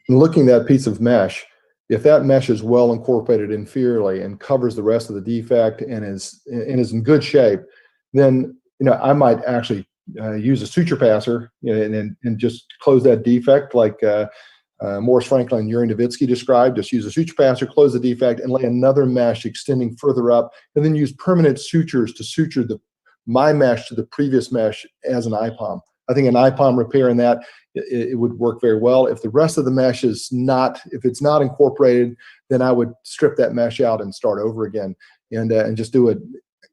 Looking at that piece of mesh, if that mesh is well incorporated inferiorly and covers the rest of the defect and is in good shape, then I might actually use a suture passer and just close that defect like Morris Franklin and Yuri Nowitzki described. Just use a suture passer, close the defect, and lay another mesh extending further up, and then use permanent sutures to suture my mesh to the previous mesh as an IPOM. I think an IPOM repair in that, it would work very well. If the rest of the mesh is if it's not incorporated, then I would strip that mesh out and start over again and just do it.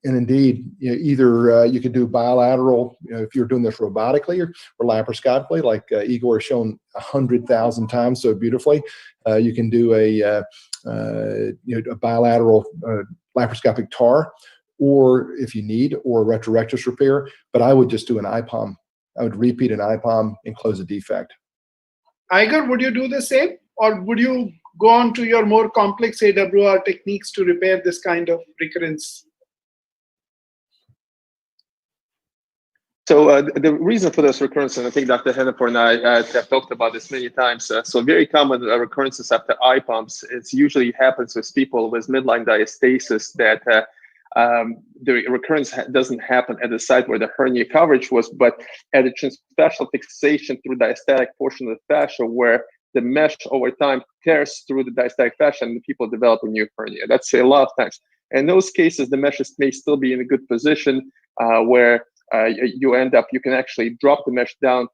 And indeed, either you could do bilateral, if you're doing this robotically or laparoscopically, like Igor has shown 100,000 times so beautifully. You can do a bilateral laparoscopic TAR, or if you need, or a retrorectus repair. But I would just do an IPOM. I would repeat an IPOM and close a defect. Igor, would you do the same? Or would you go on to your more complex AWR techniques to repair this kind of recurrence? So the reason for this recurrence, and I think Dr. Henniford and I have talked about this many times, so very common recurrences after IPOMs, it usually happens with people with midline diastasis that the recurrence doesn't happen at the site where the hernia coverage was, but at a transfascial fixation through the diastatic portion of the fascia where the mesh over time tears through the diastatic fascia and the people develop a new hernia. That's a lot of times. In those cases, the meshes may still be in a good position where you can actually drop the mesh down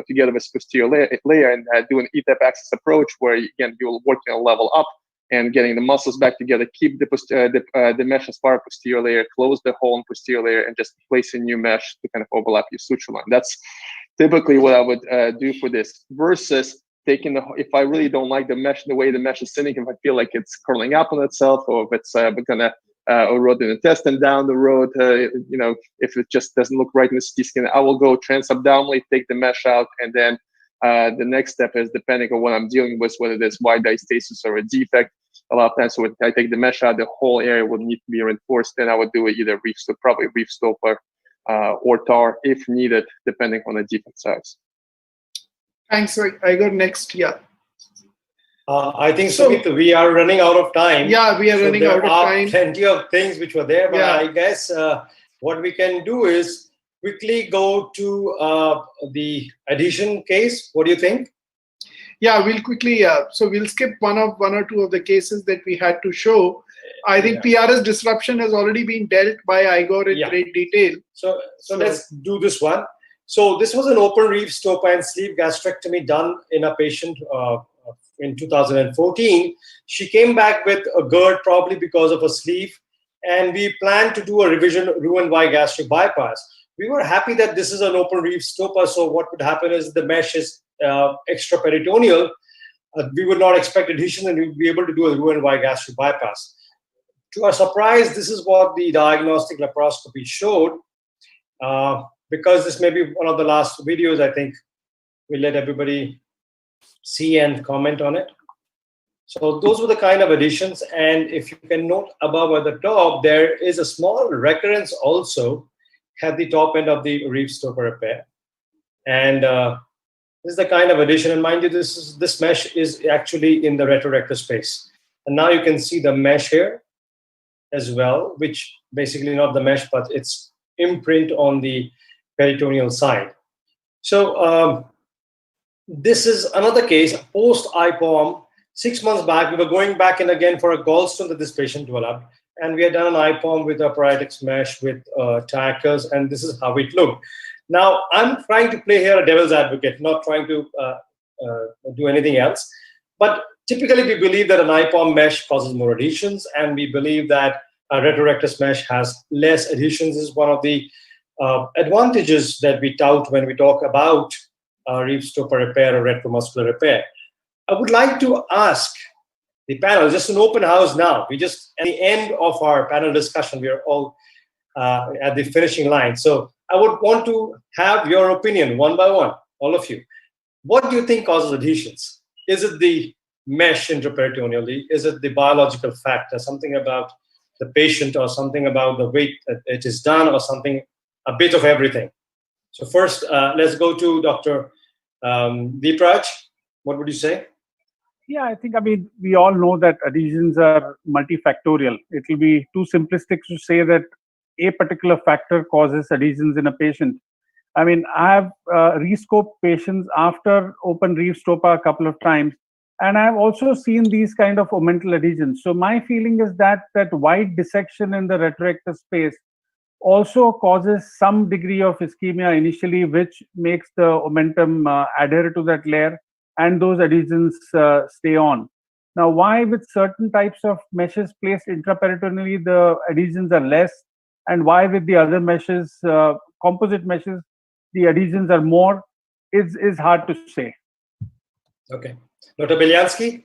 together with posterior layer and do an ETAP axis approach where, again, you're working on level up and getting the muscles back together, keep the mesh as part of posterior layer, close the hole in posterior layer, and just place a new mesh to kind of overlap your suture line. That's typically what I would do for this, versus taking if I really don't like the mesh, the way the mesh is sitting, if I feel like it's curling up on itself, or if it's gonna erode the intestine down the road, if it just doesn't look right in the CT scan, I will go transabdominally, take the mesh out, and then the next step is, depending on what I'm dealing with, whether there's wide diastasis or a defect, a lot of times when I take the mesh out, the whole area would need to be reinforced. Then I would do it either probably reef stopper or TAR if needed, depending on the defect size. Thanks. I go next. Yeah. I think so. We are running out of time. Yeah, we are running out of time. There are plenty of things which were there, but I guess what we can do is quickly go to the adhesion case. What do you think? Yeah, we'll quickly. So we'll skip one or two of the cases that we had to show. I think PRS disruption has already been dealt by Igor in great detail. So let's do this one. So this was an open reef stopper and sleeve gastrectomy done in a patient in 2014. She came back with a GERD, probably because of a sleeve, and we planned to do a revision Roux-en-Y gastric bypass. We were happy that this is an open reef stopper, so what would happen is the mesh is extraperitoneal. We would not expect adhesion, and we'd be able to do a Roux-en-Y gastric bypass. To our surprise, this is what the diagnostic laparoscopy showed. Because this may be one of the last videos, I think we'll let everybody see and comment on it. So those were the kind of additions. And if you can note above at the top, there is a small recurrence also at the top end of the reef stopper repair. And this is the kind of addition. And mind you, this mesh is actually in the retrorectus space. And now you can see the mesh here as well, which basically not the mesh, but it's imprint on the peritoneal side. So this is another case, post-IPOM. 6 months back, we were going back in again for a gallstone that this patient developed. And we had done an IPOM with a parietic mesh with tackers, and this is how it looked. Now, I'm trying to play here a devil's advocate, not trying to do anything else. But typically, we believe that an IPOM mesh causes more adhesions, and we believe that a retrorectus mesh has less adhesions. This is one of the advantages that we tout when we talk about reef stopper repair or retromuscular repair. I would like to ask the panel, just an open house now. We just, at the end of our panel discussion, we are all at the finishing line. So I would want to have your opinion one by one, all of you. What do you think causes adhesions? Is it the mesh intraperitoneally? Is it the biological factor, something about the patient or something about the weight that it is done or something, a bit of everything? So first, let's go to Dr. Deepraj. What would you say? Yeah, I think, we all know that adhesions are multifactorial. It will be too simplistic to say that a particular factor causes adhesions in a patient. I have rescoped patients after open reef stopper a couple of times, and I've also seen these kind of omental adhesions. So my feeling is that wide dissection in the retrorectus space also causes some degree of ischemia initially, which makes the omentum adhere to that layer, and those adhesions stay on. Now, why with certain types of meshes placed intraperitoneally, the adhesions are less, and why with the other meshes, composite meshes, the adhesions are more, is hard to say. Okay. Dr. Belyansky?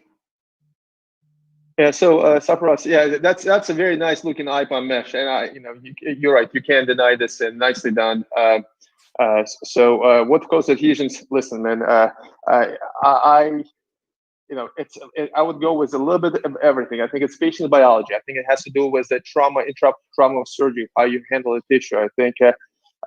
Yeah, so Sapras, yeah, that's a very nice looking IPOM mesh, and you're right, you can't deny this, and nicely done. So what causes adhesions? Listen, man, I would go with a little bit of everything. I think it's patient biology. I think it has to do with the trauma of surgery, how you handle the tissue. I think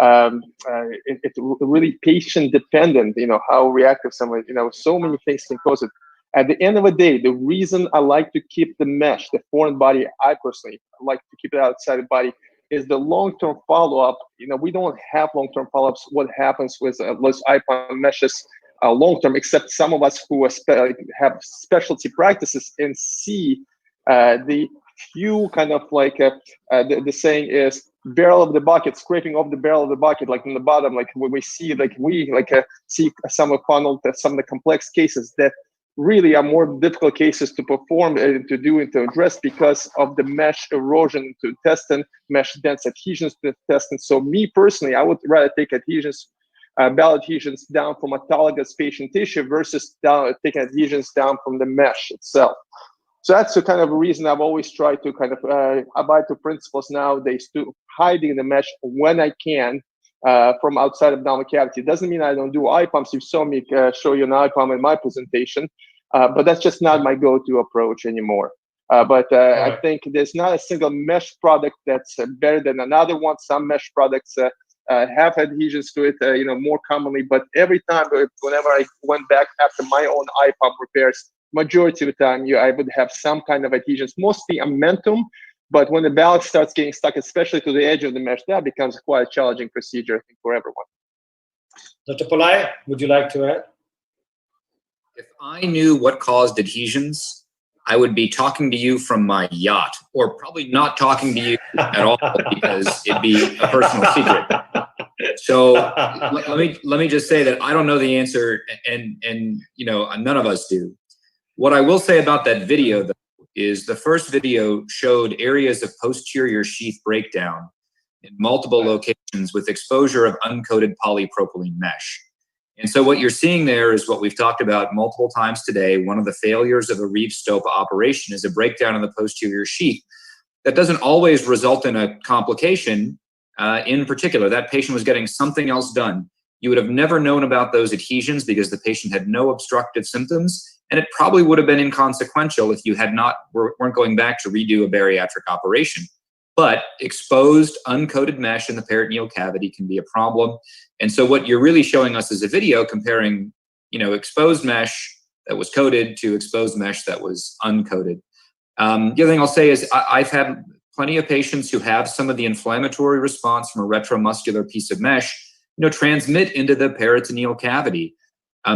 it's really patient dependent. How reactive someone. So many things can cause it. At the end of the day, the reason I like to keep the mesh, the foreign body, I personally like to keep it outside the body, is the long-term follow-up. We don't have long-term follow-ups. What happens with those IPOM meshes long-term, except some of us who have specialty practices and see the few kind of like the saying is barrel of the bucket, scraping off the barrel of the bucket, like in the bottom, like when we see, see some of the complex cases that really are more difficult cases to perform and to do and to address because of the mesh erosion to intestine, mesh dense adhesions to the intestine. So me personally, I would rather take adhesions, bowel adhesions down from autologous patient tissue versus taking adhesions down from the mesh itself. So that's the kind of reason I've always tried to kind of abide to principles nowadays to hiding the mesh when I can from outside of abdominal cavity. It doesn't mean I don't do IPOMs. You saw me show you an IPOM in my presentation, but that's just not my go-to approach anymore. I think there's not a single mesh product that's better than another one. Some mesh products have adhesions to it, more commonly. But every time, whenever I went back after my own IPOM repairs, majority of the time, I would have some kind of adhesions, mostly omentum. But when the bowel starts getting stuck, especially to the edge of the mesh, that becomes quite a challenging procedure, I think, for everyone. Dr. Pillai, would you like to add? If I knew what caused adhesions, I would be talking to you from my yacht, or probably not talking to you at all because it'd be a personal secret. So let me just say that I don't know the answer, and none of us do. What I will say about that video, though, is the first video showed areas of posterior sheath breakdown in multiple locations with exposure of uncoated polypropylene mesh. And so what you're seeing there is what we've talked about multiple times today. One of the failures of a reef stope operation is a breakdown in the posterior sheath. That doesn't always result in a complication. In particular, that patient was getting something else done. You would have never known about those adhesions because the patient had no obstructive symptoms, and it probably would have been inconsequential if you weren't going back to redo a bariatric operation. But exposed, uncoated mesh in the peritoneal cavity can be a problem. And so what you're really showing us is a video comparing, exposed mesh that was coated to exposed mesh that was uncoated. The other thing I'll say is I've had plenty of patients who have some of the inflammatory response from a retromuscular piece of mesh, transmit into the peritoneal cavity.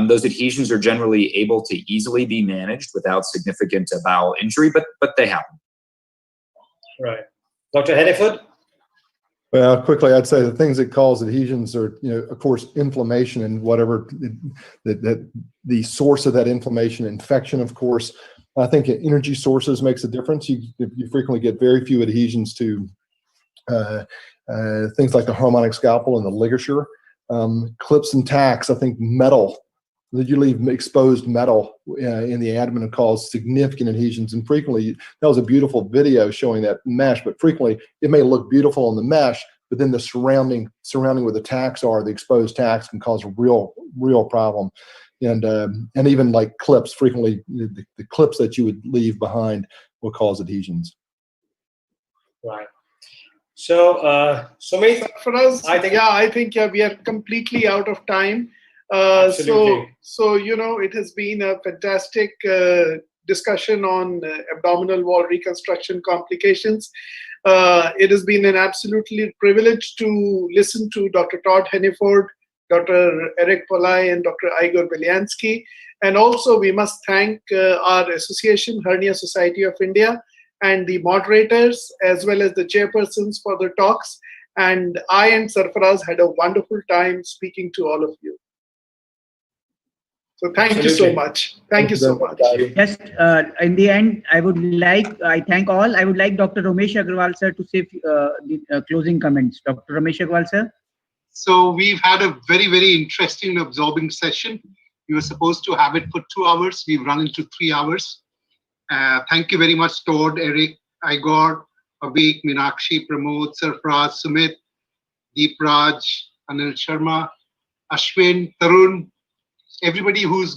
Those adhesions are generally able to easily be managed without significant bowel injury, but they happen. Right. Dr. Hanniford? Well, quickly, I'd say the things that cause adhesions are, of course, inflammation and whatever the source of that inflammation, infection, of course. I think energy sources makes a difference. You frequently get very few adhesions to things like the harmonic scalpel and the ligature, clips and tacks. I think metal, that you leave exposed metal in the abdomen cause significant adhesions, and frequently, that was a beautiful video showing that mesh, but frequently it may look beautiful on the mesh, but then the surrounding where the tacks are, the exposed tacks can cause a real problem. And even like clips, frequently the clips that you would leave behind will cause adhesions. Right. So, Sumit, for us, I think we are completely out of time. So it has been a fantastic discussion on abdominal wall reconstruction complications. It has been an absolutely privilege to listen to Dr. Todd Hanniford, Dr. Eric Polai, and Dr. Igor Belyansky. And also we must thank our association, Hernia Society of India, and the moderators, as well as the chairpersons for the talks. And I and Sarfaraz had a wonderful time speaking to all of you. So thank you so much. Thank you so much. Just in the end, I thank all. I would like Dr. Ramesh Agrawal sir to say the closing comments. Dr. Ramesh Agrawal sir. So we've had a very, very interesting, absorbing session. We were supposed to have it for 2 hours. We've run into 3 hours. Thank you very much, Todd, Eric, Igor, Abhik, Meenakshi, Pramod, Sarfraz, Sumit, Deep Raj, Anil Sharma, Ashwin, Tarun, everybody who's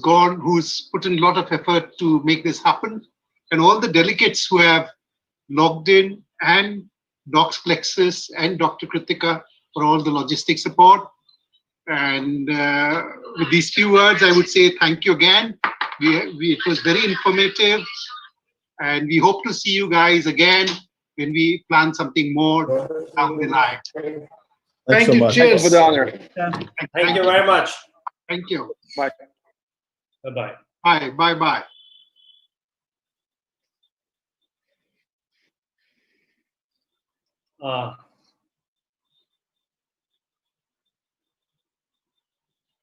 put in a lot of effort to make this happen, and all the delegates who have logged in, and Docplexus and Dr. Kritika for all the logistic support. And with these few words, I would say thank you again. It was very informative, and we hope to see you guys again when we plan something more down the line. Thank you. Much. Cheers. Thank you for the honor. thank you very much. Thank you. Bye. Bye-bye. Bye. Bye. Bye.